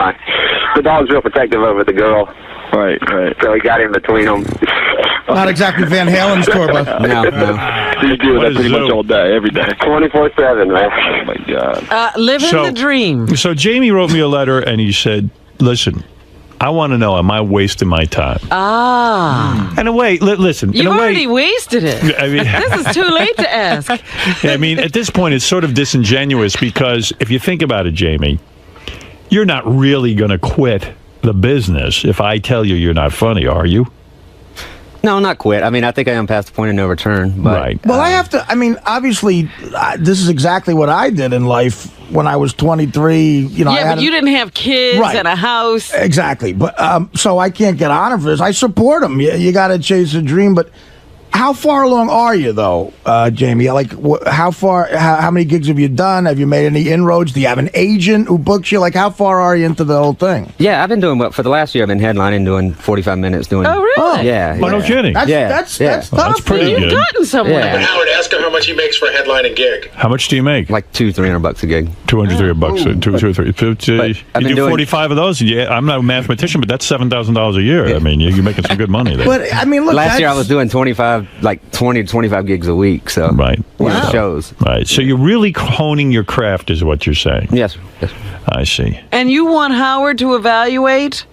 the dog's real protective over the girl. Right. So he got in between them. Not exactly Van Halen's tour bus. No. He's doing that pretty much all day, every day. 24/7, man. Oh, my God. Living the dream. So Jamie wrote me a letter and he said, listen, I want to know, am I wasting my time? In a way, listen. You've in a way, already wasted it. I mean, this is too late to ask. I mean, at this point, it's sort of disingenuous because if you think about it, Jamie, you're not really going to quit the business if I tell you you're not funny, are you? No, not quit. I mean, I think I am past the point of no return. But, right. Well, I have to. I mean, obviously, this is exactly what I did in life when I was 23. You know, Yeah, but you didn't have kids Right. and a house. Exactly. But so I can't get on it for this. I support them. You got to chase a dream. But how far along are you, though, Jamie? Like, how far? How many gigs have you done? Have you made any inroads? Do you have an agent who books you? Like, how far are you into the whole thing? Yeah, I've been doing well. For the last year, I've been headlining, doing 45 minutes. Doing. Oh, really? Yeah. Oh, no kidding. That's tough. That's pretty You've good. gotten somewhere. Yeah. Howard, ask him how much he makes for a headlining gig. How much do you make? Like $200-300 a gig. 200-300 bucks. Two or three. I've You been do doing- 45 of those. Yeah, I'm not a mathematician, but that's $7,000 a year. I mean, you're making some good money there. But I mean, look. Last year I was doing 20 to 25 gigs a week. So right. Shows. Right. So you're really honing your craft, is what you're saying. Yes. I see. And you want Howard to evaluate?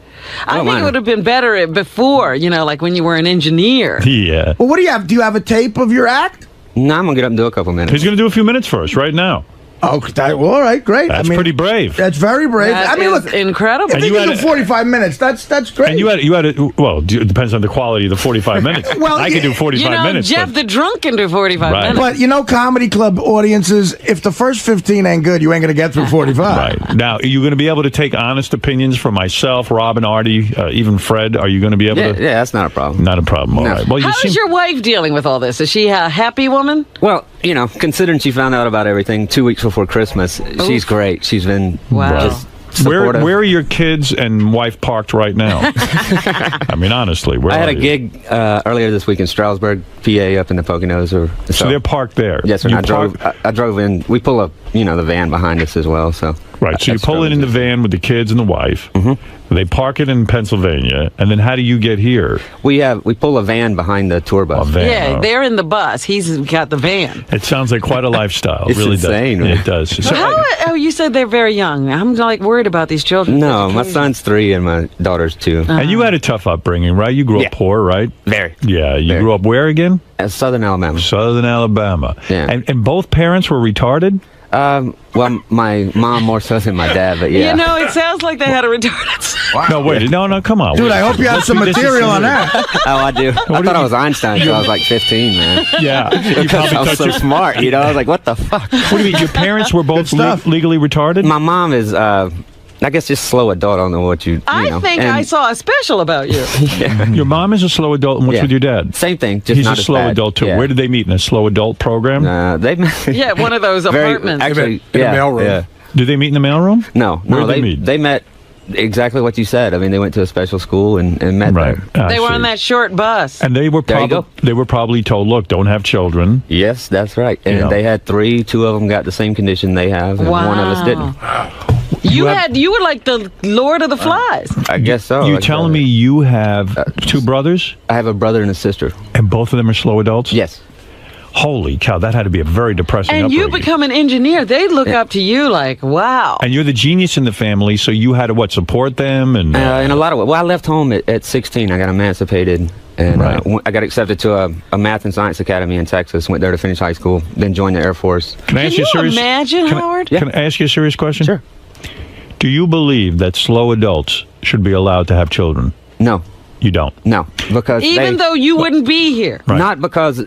I think mind. it would have been better before, like when you were an engineer. Yeah. Well, what do you have? Do you have a tape of your act? No, I'm gonna get up and do a couple minutes. He's going to do a few minutes for us right now. Oh, well, all right, great. That's pretty brave. That's very brave. That I mean, is look, incredible. if you can do 45 minutes, that's great. And you had it depends on the quality of the 45 minutes. Well, I could do 45 minutes. Jeff but- the drunk can do 45 Right. minutes. But comedy club audiences, if the first 15 ain't good, you ain't gonna get through 45. Right. Now, are you going to be able to take honest opinions from myself, Rob and Artie, even Fred? Are you going to be able to? Yeah, that's not a problem. Not a problem. All right. Well, you How seem is your wife dealing with all this? Is she a happy woman? Well, considering she found out about everything 2 weeks before Christmas, she's great. She's been just supportive. Where are your kids and wife parked right now? I mean, honestly, where I had are a you? gig earlier this week in Stroudsburg, PA, up in the Poconos. So they're parked there. Yes, sir. You I drove in. We pull up, the van behind us as well. So Right. So you pull it in the van with the kids and the wife. Mm-hmm. They park it in Pennsylvania, and then how do you get here? We pull a van behind the tour bus. A van. Yeah, they're in the bus. He's got the van. It sounds like quite a lifestyle. It's it really insane, does. man. It does. So, You said they're very young. I'm worried about these children. No, my son's 3 and my daughter's 2. And you had a tough upbringing, right? You grew up poor, right? Very. Yeah. You grew up where again? Southern Alabama. Southern Alabama. Yeah. And both parents were retarded? Well, my mom more so than my dad, but yeah. It sounds like they had a retarded son. No, wait. No, come on. Dude, I hope you have some material on that. Oh, I do. I thought I was Einstein until I was like 15, man. Yeah. You Because probably I was thought so you- smart, I was like, what the fuck? What do you mean? Your parents were both legally retarded? My mom is, I guess, just slow adult. I don't know what you I know. think And- I saw a special about you. Your mom is a slow adult, and what's Yeah. with your dad? Same thing, just He's not a as slow bad. adult, too. Yeah. Where did they meet? In a slow adult program? They Yeah, one of those apartments. Actually, in a mailroom. Yeah. Did they meet in the mailroom? No, Where'd they meet? They met exactly what you said. I mean, they went to a special school and met Right. there. They were on that short bus. And they were There you go. they were probably told, look, don't have children. Yes, that's right. And Yeah. they had 3. 2 of them got the same condition they have, and one of us didn't. You were like the Lord of the Flies. I guess so. You telling me you have 2 brothers? I have a brother and a sister. And both of them are slow adults? Yes. Holy cow, that had to be a very depressing And you upbringing. become an engineer. They look up to you like, wow. And you're the genius in the family, so you had to, support them? And In a lot of ways. Well, I left home at 16. I got emancipated. And I got accepted to a math and science academy in Texas. Went there to finish high school, then joined the Air Force. Can I ask you a serious imagine, Howard? Can I ask you a serious question? Sure. Do you believe that slow adults should be allowed to have children? No. You don't? No. Because Even though you wouldn't be here. Right. Not because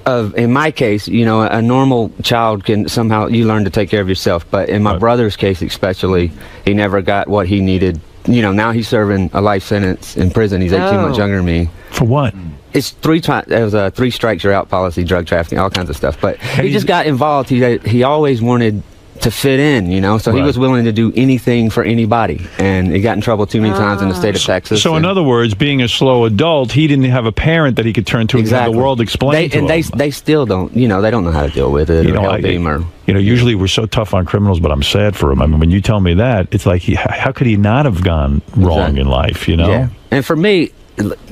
of, in my case, a normal child can somehow, you learn to take care of yourself. But in my brother's case especially, he never got what he needed. Now he's serving a life sentence in prison. He's 18 months younger than me. For what? It's 3 times. There was a 3 strikes you're out policy, drug trafficking, all kinds of stuff. But he just got involved. He always wanted to fit in, you know. So he was willing to do anything for anybody, and he got in trouble too many times in the state of Texas. So, in other words, being a slow adult, he didn't have a parent that he could turn to and have the world explain to him. They still don't, you know, they don't know how to deal with it or help him. Or usually we're so tough on criminals, but I'm sad for him. I mean, when you tell me that, it's like, how could he not have gone wrong in life, you know? Yeah. And for me,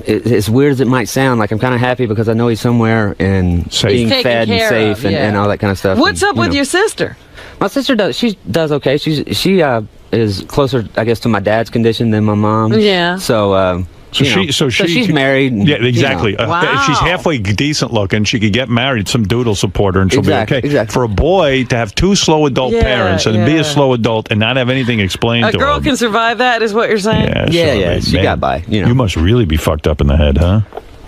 as weird as it might sound, like I'm kind of happy because I know he's somewhere and being fed and safe and all that kind of stuff. What's up with your sister? My sister she does okay. She is closer, I guess, to my dad's condition than my mom. Yeah. So she's married. Yeah, exactly. You know. If she's halfway decent looking, she could get married. Some dude will support her, and she'll be okay. Exactly. For a boy to have two slow adult parents and be a slow adult and not have anything explained to her. A girl can survive that, is what you're saying? Yeah, she got by. You know. You must really be fucked up in the head, huh?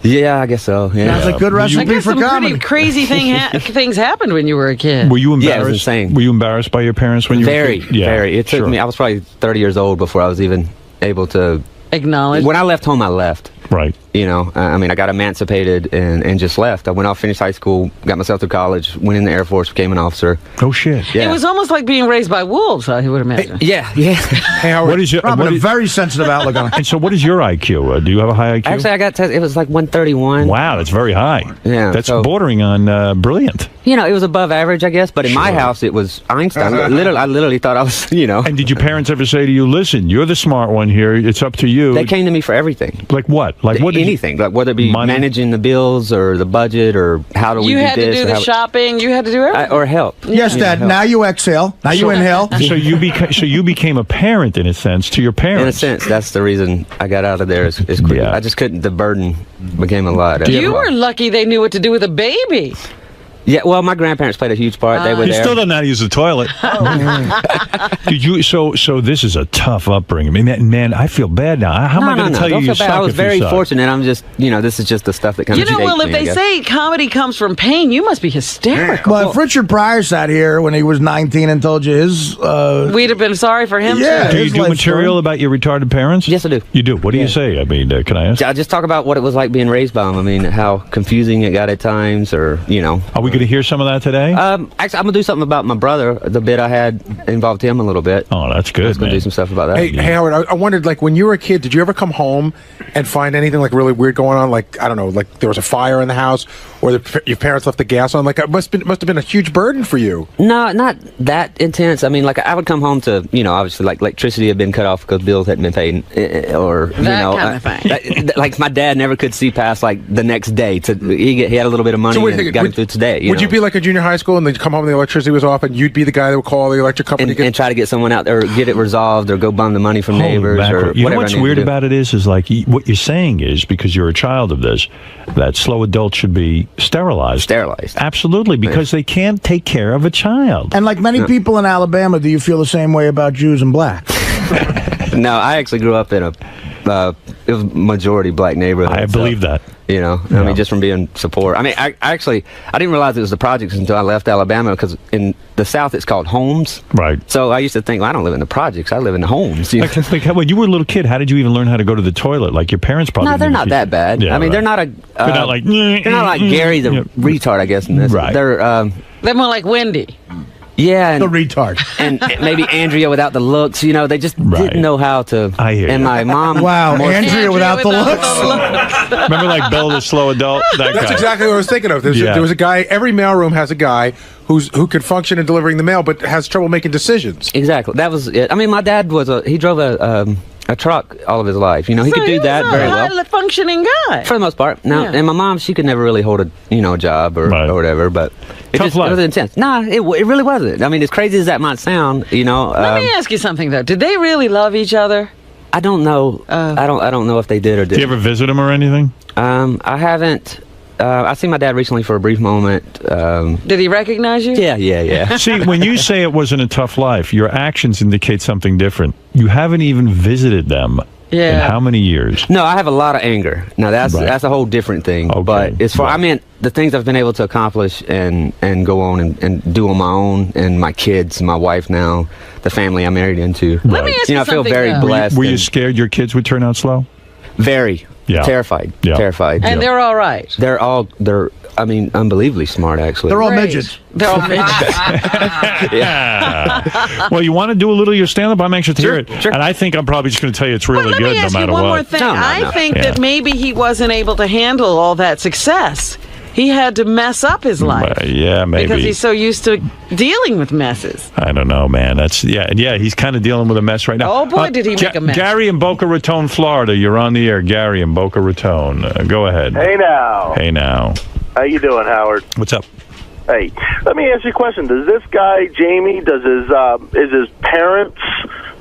Yeah, I guess so. Yeah. Sounds like good recipe for comedy. Pretty crazy things happened when you were a kid. Were you embarrassed? Yeah, it was insane. Were you embarrassed by your parents when you were a kid? Very. It took me. I was probably 30 years old before I was even able to acknowledge. When I left home, I left. Right. You know, I mean, I got emancipated and just left. I went off, finished high school, got myself through college, went in the Air Force, became an officer. Oh, shit. Yeah. It was almost like being raised by wolves, I would imagine. Yeah. Hey, Howard, what is your, a very sensitive outlook on it. And so what is your IQ? Do you have a high IQ? Actually, I got tested. It was like 131. Wow, that's very high. Yeah. That's bordering on brilliant. You know, it was above average, I guess, but in my house, it was Einstein. I literally thought I was, you know. And did your parents ever say to you, listen, you're the smart one here, it's up to you? They came to me for everything. Like what? Like what? Anything. Like whether it be managing the bills or the budget or how do we do this. You had to do the shopping, you had to do everything. Or help. Yes, Dad, now you exhale, now you inhale. So you became a parent, in a sense, to your parents. In a sense, that's the reason I got out of there as quickly. I just couldn't, the burden became a lot. You were lucky they knew what to do with a baby. Yeah, well, my grandparents played a huge part. They were there. You still don't know how to use the toilet. Did you? So this is a tough upbringing. I mean, man, I feel bad now. How am I going to tell you you suck? I was very fortunate. I'm just, you know, this is just the stuff that comes. You know, well, if they say comedy comes from pain, you must be hysterical. Well, if Richard Pryor sat here when he was 19 and told you his, we'd have been sorry for him. Yeah. Do you do material about your retarded parents? Yes, I do. You do. What do you say? I mean, can I ask? I just talk about what it was like being raised by them. I mean, how confusing it got at times, or you know. Are we going to hear some of that today? Actually, I'm gonna do something about my brother. The bit I had involved him a little bit. Oh, that's good. I was gonna do some stuff about that. Hey, Howard, I wondered, like, when you were a kid, did you ever come home and find anything like really weird going on? Like, I don't know, like there was a fire in the house, or your parents left the gas on. Like, it must have been a huge burden for you. No, not that intense. I mean, like I would come home to, you know, obviously like electricity had been cut off because bills hadn't been paid, or you know, kind of thing. Like my dad never could see past like the next day. He had a little bit of money and got him through today. Would you be like a junior high school and then come home and the electricity was off, and you'd be the guy that would call the electric company and try to get someone out there, or get it resolved, or go bum the money from neighbors, or you whatever. Know what's weird about it is like what you're saying is, because you're a child of this, that slow adults should be sterilized. Absolutely, because they can't take care of a child. And like many people in Alabama, do you feel the same way about Jews and blacks? No, I actually grew up in it was majority black neighborhood. I believe that. You know, I mean, just from being support. I mean, I didn't realize it was the projects until I left Alabama, because in the South it's called homes. Right. So I used to think, well, I don't live in the projects, I live in the homes. Like when you were a little kid, how did you even learn how to go to the toilet? Like your parents probably. No, they're not that bad. Yeah, I mean, they're not like Gary the retard, I guess. In this, right? They're more like Wendy. Yeah, and the retard, and maybe Andrea without the looks. You know, they just didn't know how to. I hear. And my mom. Wow, Andrea without the looks. Remember, like Bill, the slow adult. That's exactly what I was thinking of. There was a guy. Every mailroom has a guy who can function in delivering the mail, but has trouble making decisions. Exactly. That was it. I mean, my dad he drove a truck all of his life. You know, he could do that very well. He's a functioning guy. For the most part. Now, and my mom, she could never really hold a job or whatever, but it was intense. Nah, it really wasn't. I mean, as crazy as that might sound, you know. Let me ask you something though. Did they really love each other? I don't know. I don't know if they did or didn't. Did you ever visit him or anything? I haven't. I seen my dad recently for a brief moment. Did he recognize you? Yeah. See, when you say it wasn't a tough life, your actions indicate something different. You haven't even visited them in how many years? No, I have a lot of anger. Now, that's a whole different thing. Okay. But as far, I mean, the things I've been able to accomplish and go on and do on my own, and my kids, my wife now, the family I'm married into. Let me ask you I feel something, very blessed. Were you scared your kids would turn out slow? Very. Terrified. Yeah. Terrified. And they're all right. They're I mean, unbelievably smart, actually. They're all Great. midgets. They're all midgets. Well, you want to do a little of your stand-up? I'm anxious to hear it. Sure. And I think I'm probably just going to tell you it's really Let good me ask no matter you one what. more thing. No, no, I no. think that maybe he wasn't able to handle all that success. He had to mess up his life. Yeah, maybe. Because he's so used to dealing with messes. I don't know, man. Yeah. He's kind of dealing with a mess right now. Oh, boy, did he make a mess. Gary in Boca Raton, Florida. You're on the air. Gary in Boca Raton. Go ahead. Hey now. Hey now. How you doing, Howard? What's up? Hey, let me ask you a question. Does this guy, Jamie, is his parents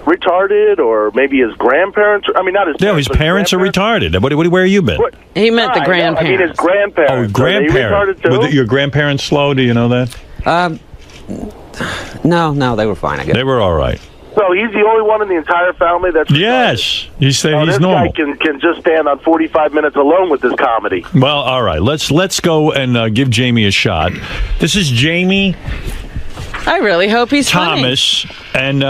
retarded, or maybe his grandparents? I mean, not his. No, his parents are retarded. Where have you been? He meant the grandparents. I mean, his grandparents. Oh, Are they grandparents. retarded too? Were your grandparents slow? Do you know that? No, they were fine, I guess. They were all right. So he's the only one in the entire family that's retarded? Yes. He's this normal. guy can just stand on 45 minutes alone with this comedy. Well, all right. Let's go and give Jamie a shot. This is Jamie I really hope he's Thomas, and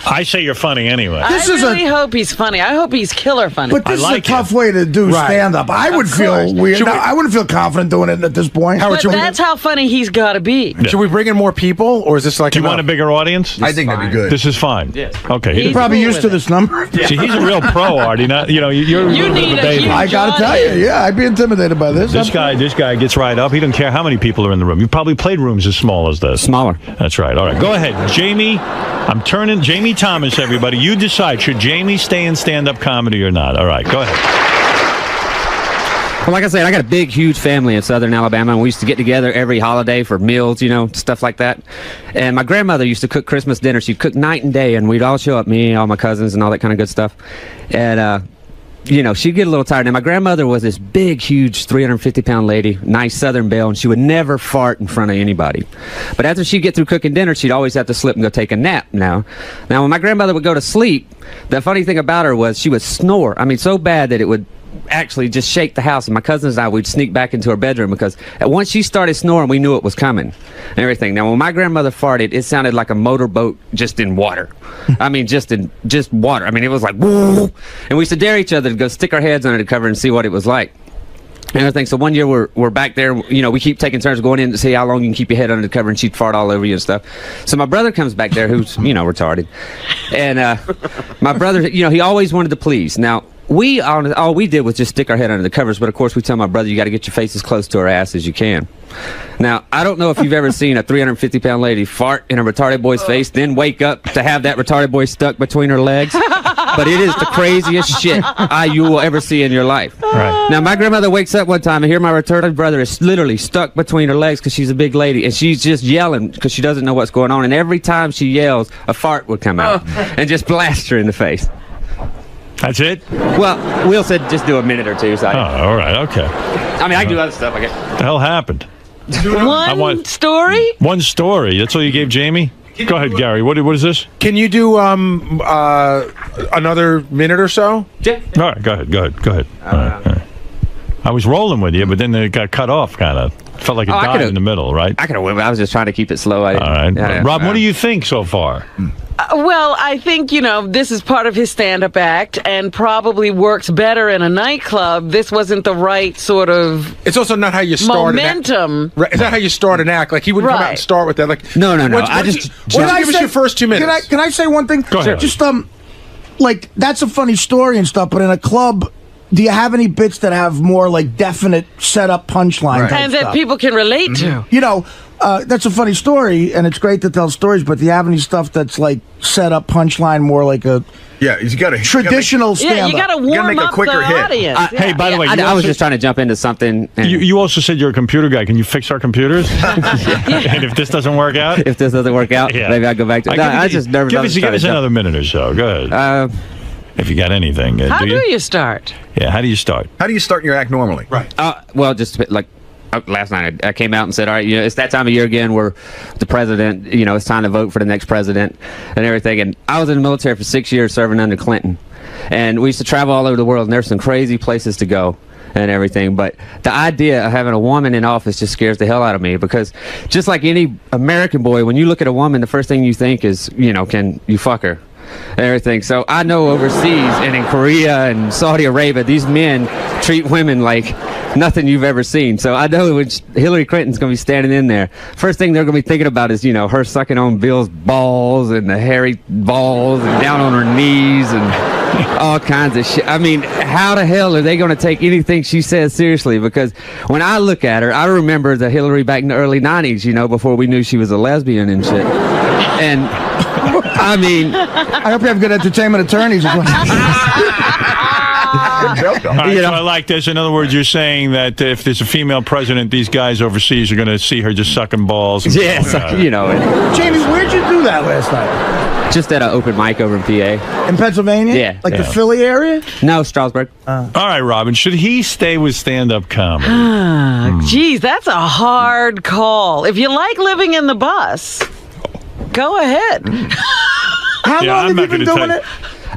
I say you're funny anyway. funny. I really hope he's funny. I hope he's killer funny. But this is a tough way to do stand-up. I would feel weird. No, I wouldn't feel confident doing it at this point. But that's how funny he's got to be. Should we bring in more people, or is this like? Do you want a bigger audience? I think that'd be good. This is fine. Yes. Okay. He's probably used to this number. See, he's a real pro, Artie. Not, you're a little bit of a baby. I gotta tell you, yeah, I'd be intimidated by this. This guy gets right up. He doesn't care how many people are in the room. You probably played rooms as small as this. Smaller. That's right. All right. Go ahead. Jamie, I'm turning Jamie Thomas, everybody. You decide. Should Jamie stay in stand-up comedy or not? All right. Go ahead. Well, like I said, I got a big, huge family in Southern Alabama, and we used to get together every holiday for meals, stuff like that. And my grandmother used to cook Christmas dinner. She'd cook night and day, and we'd all show up, me, all my cousins, and all that kind of good stuff. And, she'd get a little tired. And my grandmother was this big, huge 350-pound lady, nice Southern belle, and she would never fart in front of anybody. But after she'd get through cooking dinner, she'd always have to slip and go take a nap now. Now, when my grandmother would go to sleep, the funny thing about her was she would snore. I mean, so bad that it would actually just shake the house. And my cousins and I, we'd sneak back into her bedroom because once she started snoring, we knew it was coming and everything. Now, when my grandmother farted, it sounded like a motorboat just in water. I mean, just water. I mean, it was like, woo! And we used to dare each other to go stick our heads under the cover and see what it was like. And everything. So one year we're back there, we keep taking turns going in to see how long you can keep your head under the cover, and she'd fart all over you and stuff. So my brother comes back there, who's, retarded. And my brother, he always wanted to please. Now, all we did was just stick our head under the covers, but of course we tell my brother, you got to get your face as close to her ass as you can. Now, I don't know if you've ever seen a 350-pound lady fart in a retarded boy's face, then wake up to have that retarded boy stuck between her legs, but it is the craziest shit you will ever see in your life. Right. Now, my grandmother wakes up one time and here my retarded brother is literally stuck between her legs because she's a big lady, and she's just yelling because she doesn't know what's going on, and every time she yells, a fart would come out and just blast her in the face. That's it? Well, Will said just do a minute or two. So all right. Okay. I mean, I can do other stuff, I guess. What the hell happened? One story? One story. That's all you gave Jamie? Go ahead, Gary. What is this? Can you do another minute or so? Yeah. All right. Go ahead. All right. I was rolling with you, but then it got cut off, kind of. Felt like it died in the middle, right? I could have. I was just trying to keep it slow. All right. Rob, what do you think so far? Well, I think, this is part of his stand-up act and probably works better in a nightclub. This wasn't the right sort of It's also not how you start momentum. Right. It's not how you start an act. Like, he wouldn't come out and start with that. Like, no. Just give us your first 2 minutes. Can I say one thing? Go ahead. Just, that's a funny story and stuff, but in a club, do you have any bits that have more, definite set-up punchline type and that stuff? people can relate to? That's a funny story, and it's great to tell stories, but do you have any stuff that's, set up punchline more like a... Yeah, you got to traditional stand-up. Yeah, you got to warm up the audience. Hey, by the way, I was just trying to jump into something. You also said you're a computer guy. Can you fix our computers? And if this doesn't work out? If this doesn't work out, maybe I'll go back to it. I just nervous. Give us another minute or so. Go ahead. If you got anything. How do you start? Yeah, how do you start? How do you start your act normally? Right. Well, just last night I came out and said, all right, it's that time of year again where the president, it's time to vote for the next president and everything. And I was in the military for 6 years serving under Clinton. And we used to travel all over the world, and there's some crazy places to go and everything. But the idea of having a woman in office just scares the hell out of me, because just like any American boy, when you look at a woman, the first thing you think is, can you fuck her? and everything. So I know overseas and in Korea and Saudi Arabia, these men treat women like nothing you've ever seen. So I know when Hillary Clinton's going to be standing in there, first thing they're going to be thinking about is, her sucking on Bill's balls and the hairy balls and down on her knees and all kinds of shit. I mean, how the hell are they going to take anything she says seriously? Because when I look at her, I remember the Hillary back in the early 90s, before we knew she was a lesbian and shit. And, I mean... I hope you have good entertainment attorneys. All right, so I like this. In other words, you're saying that if there's a female president, these guys overseas are going to see her just sucking balls. Yes, Jamie, where'd you do that last night? Just at an open mic over in PA. In Pennsylvania? Yeah. Like the Philly area? No, Strasbourg. All right, Robin, should he stay with stand-up comedy? Geez, that's a hard call. If you like living in the bus, go ahead. How long have you been doing it?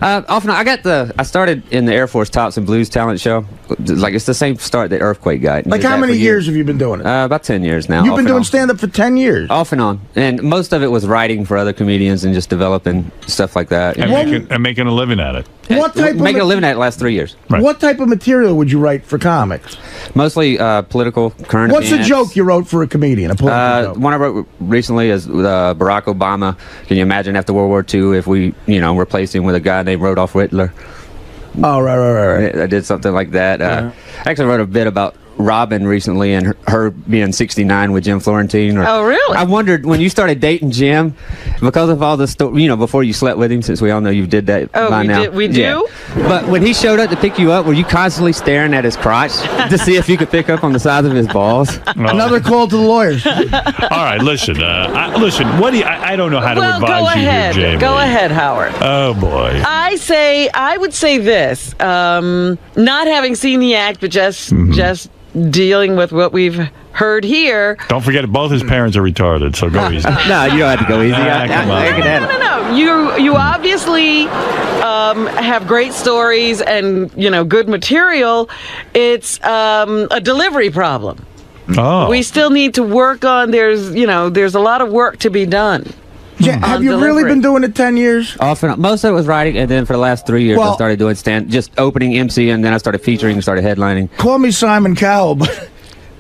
Often I started in the Air Force Tops and Blues talent show. Like, it's the same start that Earthquake got. Like, how many years have you been doing it? About 10 years now. You've been doing stand-up for 10 years? Off and on. And most of it was writing for other comedians and just developing stuff like that. And making a living at it. What type making a living at it the last 3 years. Right. What type of material would you write for comics? Mostly political, current What's events. a joke you wrote for a comedian? A political joke? One I wrote recently is Barack Obama. Can you imagine after World War II if we, replaced him with a guy named Rudolph Hitler? Oh, right. I did something like that. I actually wrote a bit about Robin recently and her being 69 with Jim Florentine. Oh, really? I wondered when you started dating Jim, because of all the before you slept with him, since we all know you did that by now. We do? Yeah. But when he showed up to pick you up, were you constantly staring at his crotch to see if you could pick up on the size of his balls? Another call to the lawyers. All right, listen. What do you? I don't know how to advise you here, Jamie. Go ahead, Howard. Oh boy. I would say this. Not having seen the act, but just dealing with what we've heard here. Don't forget, both his parents are retarded, so go easy. No, you don't have to go easy. No. You obviously have great stories and good material. It's a delivery problem. Oh. We still need to work on. There's a lot of work to be done. Have you really been doing it 10 years? Often, most of it was writing, and then for the last 3 years, I started doing just opening MC, and then I started featuring and started headlining. Call me Simon Cowell, but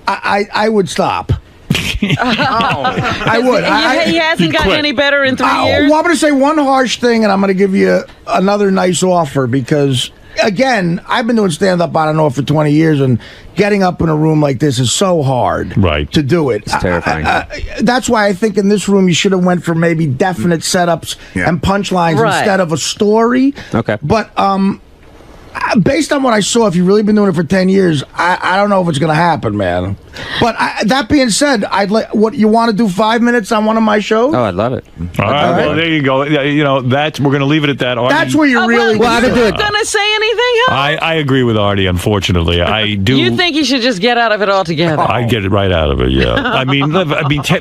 I would stop. I would. He hasn't gotten any better in 3 years? Well, I'm going to say one harsh thing, and I'm going to give you another nice offer, because, again, I've been doing stand-up, I don't know, for 20 years, and getting up in a room like this is so hard to do it. It's terrifying. That's why I think in this room you should have went for maybe definite setups and punchlines instead of a story. Okay. But based on what I saw, if you've really been doing it for 10 years, I don't know if it's going to happen, man. But that being said, what you want to do 5 minutes on one of my shows? Oh, I'd love it. All right, well, there you go. We're going to leave it at that. Artie, that's where you really. Well, are you going to say anything, Howard? I agree with Artie. Unfortunately, I do. You think you should just get out of it altogether? I get it right out of it. Yeah. I mean,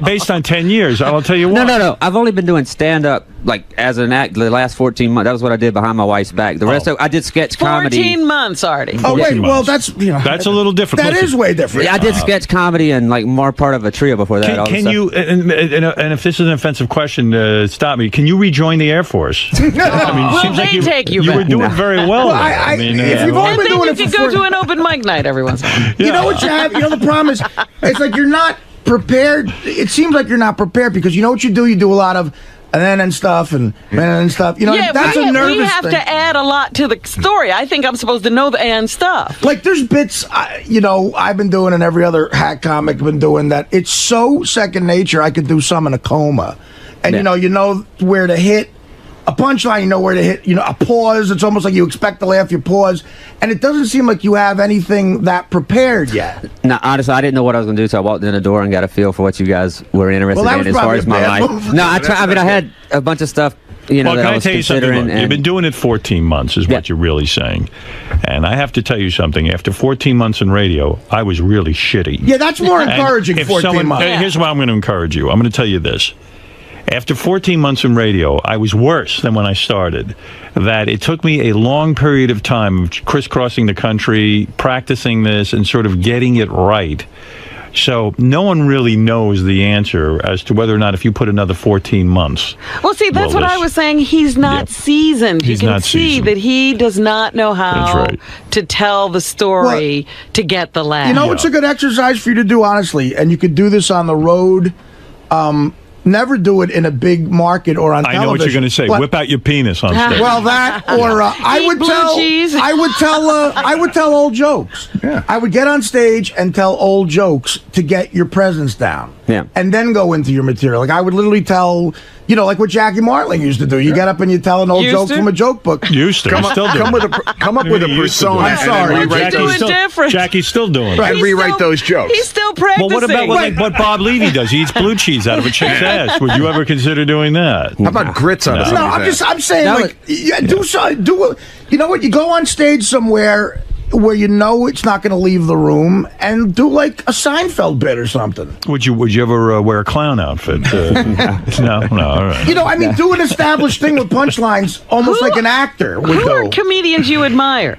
based on 10 years, I'll tell you what. No. I've only been doing stand up as an act the last 14 months. That was what I did behind my wife's back. The rest of I did sketch comedy. 14 months, Artie. Oh wait, well that's that's a little different. That is way different. Yeah, I did sketch comedy and more part of a trio before that. Can you? And if this is an offensive question, stop me. Can you rejoin the Air Force? I mean, seems like take you? You were doing very well. If you've only been doing it, you could go to an open mic night every once in a while. You know what you have? The problem is, it's like you're not prepared. It seems like you're not prepared because you know what you do. You do a lot of. And stuff. That's a nervous we have thing. to add a lot to the story. I think I'm supposed to know the and stuff. Like there's bits, I've been doing and every other hack comic been doing that. It's so second nature. I could do some in a coma, and you know where to hit. A punchline, you know where to hit, a pause. It's almost like you expect to laugh, you pause. And it doesn't seem like you have anything that prepared yet. No, honestly, I didn't know what I was going to do, so I walked in the door and got a feel for what you guys were interested in as far as my life. No, I had a bunch of stuff, well, that can I was tell you something? considering. You've been doing it 14 months is what you're really saying. And I have to tell you something. After 14 months in radio, I was really shitty. Yeah, that's more encouraging, 14 months. Here's why I'm going to encourage you. I'm going to tell you this. After 14 months in radio, I was worse than when I started. That it took me a long period of time crisscrossing the country, practicing this, and sort of getting it right So no one really knows the answer as to whether or not if you put another 14 months. Well, see, that's what I was saying. He's not seasoned. He's you can not see seasoned. that he does not know how to tell the story to get the laugh. You know what's a good exercise for you to do, honestly? And you could do this on the road. Never do it in a big market or on television. I know what you're going to say. Whip out your penis on stage. Well, that or I would tell old jokes. Yeah. I would get on stage and tell old jokes to get your presence down. Yeah. And then go into your material. Like I would literally tell, like what Jackie Martling used to do. You get up and you tell an old joke from a joke book. Used to. Come up with a persona. I'm sorry. And rewrite He's doing different. Jackie's still doing it. And rewrite those jokes. He's still practicing. Well, what about what Bob Levy does? He eats blue cheese out of a chick's ass. Would you ever consider doing that? How about grits on No, I'm saying do you know what? You go on stage somewhere where you know it's not going to leave the room and do like a Seinfeld bit or something. Would you ever wear a clown outfit? No, all right. Do an established thing with punchlines, almost like an actor would Who do. are comedians you admire?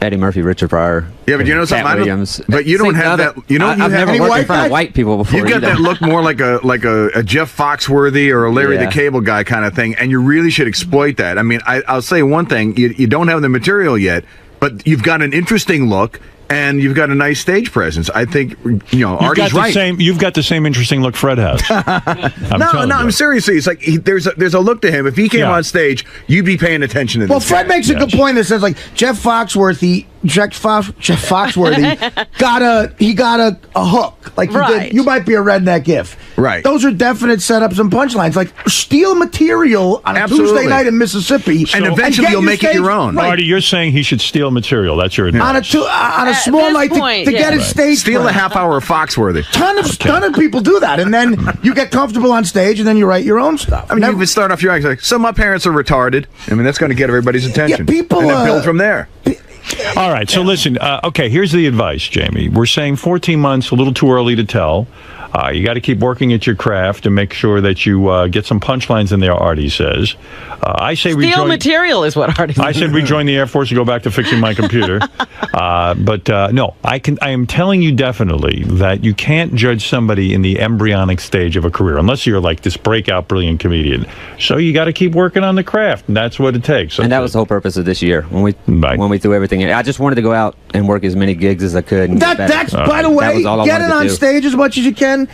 Eddie Murphy, Richard Pryor. Yeah, but you know something. Cat Williams. But you don't have that. You know, I've never worked in front of white people before. You've got that look more like a Jeff Foxworthy or a Larry the Cable Guy kind of thing, and you really should exploit that. I mean, I'll say one thing: you don't have the material yet, but you've got an interesting look. And you've got a nice stage presence. I think Artie's right. You've got the same interesting look Fred has. I'm seriously. It's like there's a look to him. If he came on stage, you'd be paying attention to this. Well, Fred makes a good point that says like Jeff Foxworthy got a hook. Like you did, you might be a redneck if. Right. Those are definite setups and punchlines. Like steal material on a Tuesday night in Mississippi, and eventually you'll make it your own. Right. Marty, you're saying he should steal material. That's your advice. On a small night to get his stage. Steal a half hour of Foxworthy. Ton of people do that, and then you get comfortable on stage, and then you write your own stuff. I mean, you would start off your act like, so my parents are retarded. I mean, that's going to get everybody's attention. People and then build from there. All right, so listen, okay, here's the advice, Jamie. We're saying 14 months, a little too early to tell. You got to keep working at your craft and make sure that you get some punchlines in there, Artie says. I say Steal material is what Artie says. I said rejoin the Air Force and go back to fixing my computer. No, I am telling you definitely that you can't judge somebody in the embryonic stage of a career unless you're like this breakout brilliant comedian. So you got to keep working on the craft, and that's what it takes. And that was the whole purpose of this year when we threw everything in. I just wanted to go out and work as many gigs as I could. And That's by the way, get it on stage as much as you can.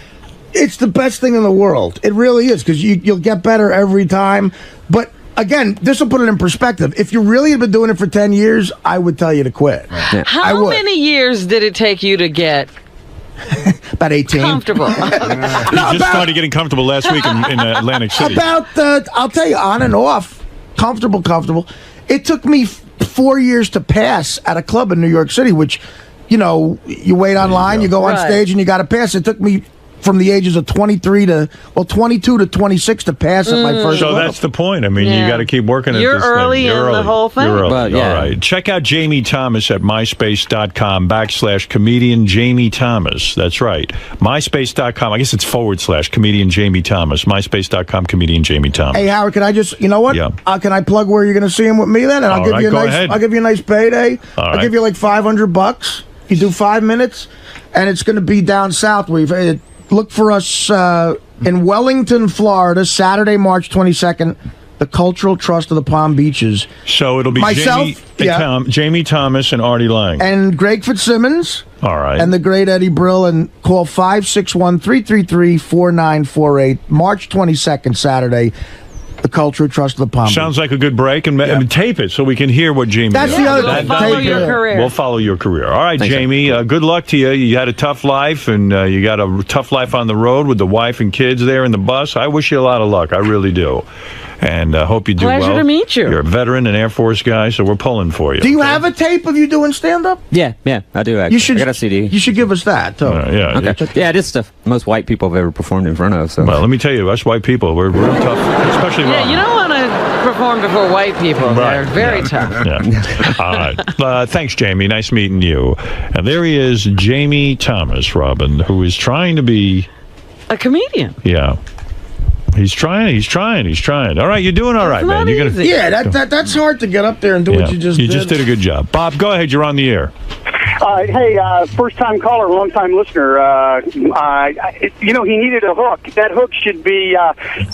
It's the best thing in the world. It really is, because you'll get better every time. But again, this will put it in perspective. If you really have been doing it for 10 years, I would tell you to quit. Yeah. How many years did it take you to get about 18? Comfortable. He just started getting comfortable last week in Atlantic City. I'll tell you, on and off, comfortable. It took me 4 years to pass at a club in New York City, which, you wait online, you go on stage, and you got to pass. It took me from the ages of 22 to 26 to pass at my first So club. that's the point. I mean, you got to keep working at You're this early thing. in the whole thing. You're early. But, yeah. All right. Check out Jamie Thomas at myspace.com/comedian Jamie Thomas. That's right. myspace.com. I guess it's / comedian Jamie Thomas. myspace.com comedian Jamie Thomas. Hey, Howard, can I just, you know what? Yeah. Can I plug where you're going to see him with me then? And I'll give you a nice payday. I'll give you like $500. You do 5 minutes, and it's going to be down south. Look for us in Wellington, Florida, Saturday, March 22nd, the Cultural Trust of the Palm Beaches. So it'll be Jamie Thomas and Artie Lange. And Greg Fitzsimmons. All right. And the great Eddie Brill. And call 561-333-4948. March 22nd, Saturday, the Cultural Trust of the Palm Beaches. Sounds like a good break. And tape it so we can hear what Jamie That's does. the other thing. Follow your career. We'll follow your career. All right, Thanks, Jamie, good luck to you. You had a tough life, and you got a tough life on the road with the wife and kids there in the bus. I wish you a lot of luck. I really do. And hope you do well. Pleasure to meet you. You're a veteran, an Air Force guy, so we're pulling for you. Do you have a tape of you doing stand-up? Yeah, I do actually. I got a CD. You should give us that, too. Yeah. Okay. Yeah, it is stuff most white people have ever performed in front of. So. Well, let me tell you, us white people, we're real tough, especially Yeah, you don't want to perform before white people. Right. They're very tough. Yeah. All right. Thanks, Jamie. Nice meeting you. And there he is, Jamie Thomas, Robin, who is trying to be a comedian. Yeah. He's trying. All right, you're doing all right, man. You're gonna. Yeah, that's hard to get up there and do what you just did. You just did a good job. Bob, go ahead. You're on the air. Hey, first-time caller, long-time listener. He needed a hook. That hook should be,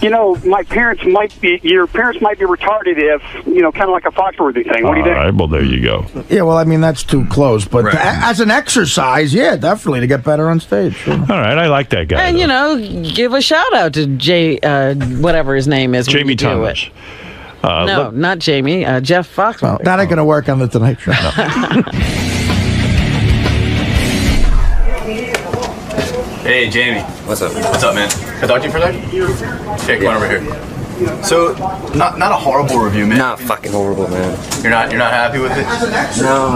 your parents might be retarded if, kind of like a Foxworthy thing. What do you think? All right, well, there you go. Yeah, well, I mean, that's too close. But as an exercise, yeah, definitely, to get better on stage. Sure. All right, I like that guy. And, give a shout-out to whatever his name is. Jamie Thomas. No, not Jamie. Jeff Foxworthy. Well, that ain't going to work on the Tonight Show. Hey, Jamie. What's up? What's up, man? Can I talk to you for a second? Hey, come on over here. So, not a horrible review, man. Not fucking horrible, man. You're not happy with it? No,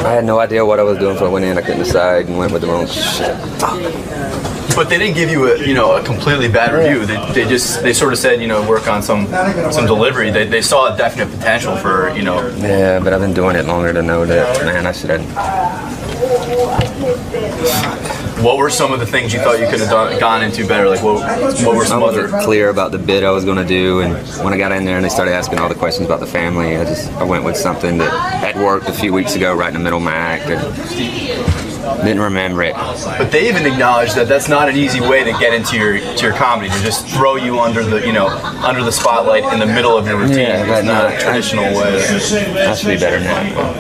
I had no idea what I was doing, so I went in. I couldn't decide and went with the wrong shit. But they didn't give you a completely bad review. They sort of said, work on some delivery. They saw a definite potential for, Yeah, but I've been doing it longer to know that, man, I should have. What were some of the things you thought you could have gone into better? Like, what were some other? I wasn't clear about the bit I was going to do, and when I got in there and they started asking all the questions about the family, I went with something that had worked a few weeks ago right in the middle of my act, and didn't remember it. But they even acknowledged that that's not an easy way to get into your comedy, to just throw you under the spotlight in the middle of your routine. Yeah, it's not a traditional way. I should be better now. Wow,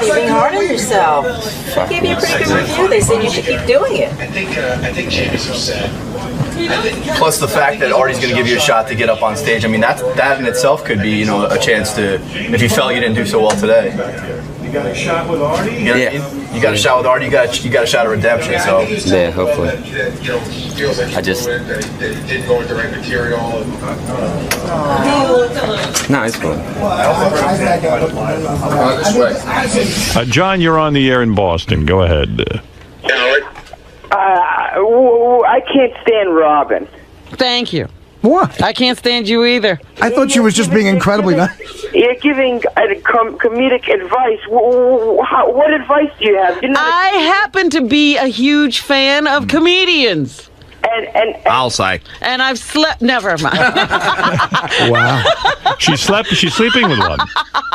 you're being hard on yourself. They gave you a pretty good review. They said you should keep doing it. I think Jamie's upset. Plus the fact that Artie's going to give you a shot to get up on stage. I mean, that in itself could be, a chance to, if you felt you didn't do so well today. You got a shot with Artie? You got a shot with Artie. You got a shot of redemption. So yeah, hopefully. Feels like I just didn't go with the right material. No, it's cool. John, you're on the air in Boston. Go ahead. I can't stand Robin. Thank you. What? I can't stand you either. I thought she was just being incredibly nice. You're giving comedic advice. What advice do you have? I happen to be a huge fan of comedians. And I'll say. And I've slept. Never mind. Wow. She's sleeping with one.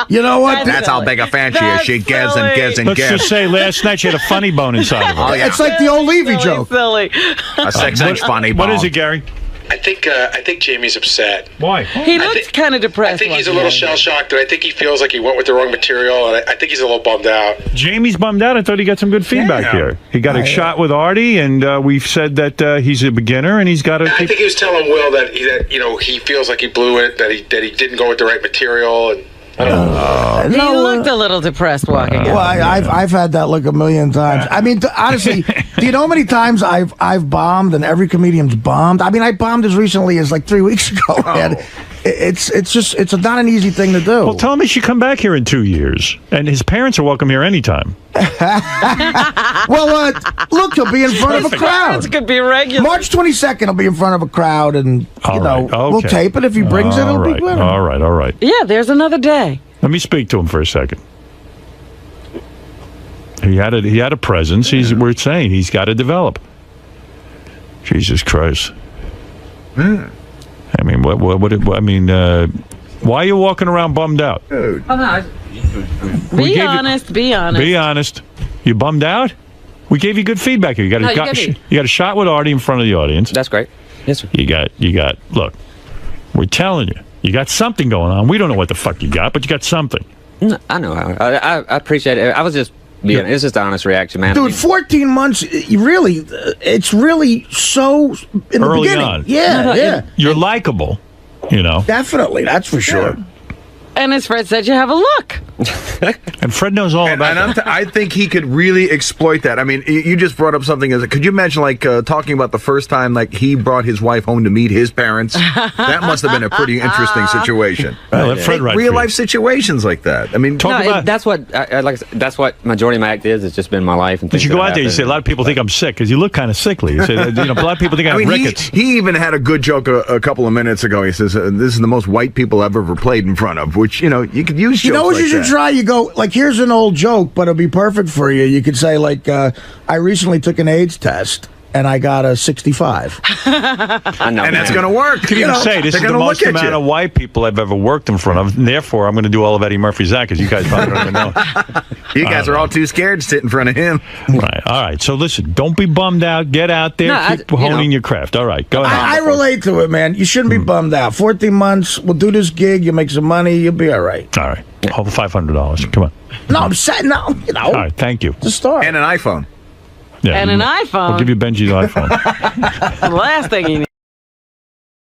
You know what? That's how big a fan she is. She gives and gives and Let's gives. just say last night she had a funny bone inside of her. Oh, yeah. It's like the old Levy joke. Silly. A 6-inch funny bone. What is it, Gary? I think Jamie's upset. Why? He looks kind of depressed. I think he's a little shell-shocked, and I think he feels like he went with the wrong material, and I think he's a little bummed out. Jamie's bummed out. I thought he got some good feedback here. He got a shot with Artie, and we've said that he's a beginner, and he's got to. I think he was telling Will that he feels like he blew it, that he didn't go with the right material, and I don't know. He looked a little depressed walking out. Well, I've had that look a million times. I mean, honestly, do you know how many times I've bombed and every comedian's bombed? I mean, I bombed as recently as like 3 weeks ago. And it's not an easy thing to do. Well, tell him he should come back here in 2 years, and his parents are welcome here anytime. Well, look, he'll be in front of a crowd. It's could be regular. March 22nd, he'll be in front of a crowd, and we'll tape it. If he brings it, it'll be good. All right. Yeah, there's another day. Let me speak to him for a second. He had a presence. We're saying he's got to develop. Jesus Christ. I mean, why are you walking around bummed out? Oh, no. Be honest. Be honest. You bummed out? We gave you good feedback here. You got a shot with Artie in front of the audience. That's great. Yes, sir. You got. Look, we're telling you, you got something going on. We don't know what the fuck you got, but you got something. No, I know. I appreciate it. I was just being. It's just an honest reaction, man. Dude, 14 months. It's really so in the early beginning. On. Yeah. You're likable. Definitely, that's for sure. And as Fred said, you have a look. And Fred knows all about that. I think he could really exploit that. I mean, you just brought up something. Could you imagine, talking about the first time, he brought his wife home to meet his parents? That must have been a pretty interesting situation. Let Fred write real life situations like that. I mean, that's what that's what majority of my act is. It's just been my life. And but you go out there, you say a lot of people think I'm sick because you look kind of sickly. You say, a lot of people think I have rickets. He even had a good joke a couple of minutes ago. He says, "This is the most white people I've ever played in front of." Which you could use. Jokes what you should try? You go here's an old joke, but it'll be perfect for you. You could say I recently took an AIDS test, and I got a 65. I know, and that's going to work. Could even say this is the most amount of white people I've ever worked in front of. And therefore, I'm going to do all of Eddie Murphy's act because you guys probably don't even know. You guys are all too scared to sit in front of him. Right. All right. So listen, don't be bummed out. Get out there. Keep honing your craft. All right. Go ahead. I relate to it, man. You shouldn't be bummed out. 14 months. We'll do this gig. You make some money. You'll be all right. All right. Hold $500. Come on. No, I'm saying no. You know. All right. Thank you. The start. And an iPhone. Yeah, and an iPhone. I'll give you Benji's iPhone. The last thing he needs.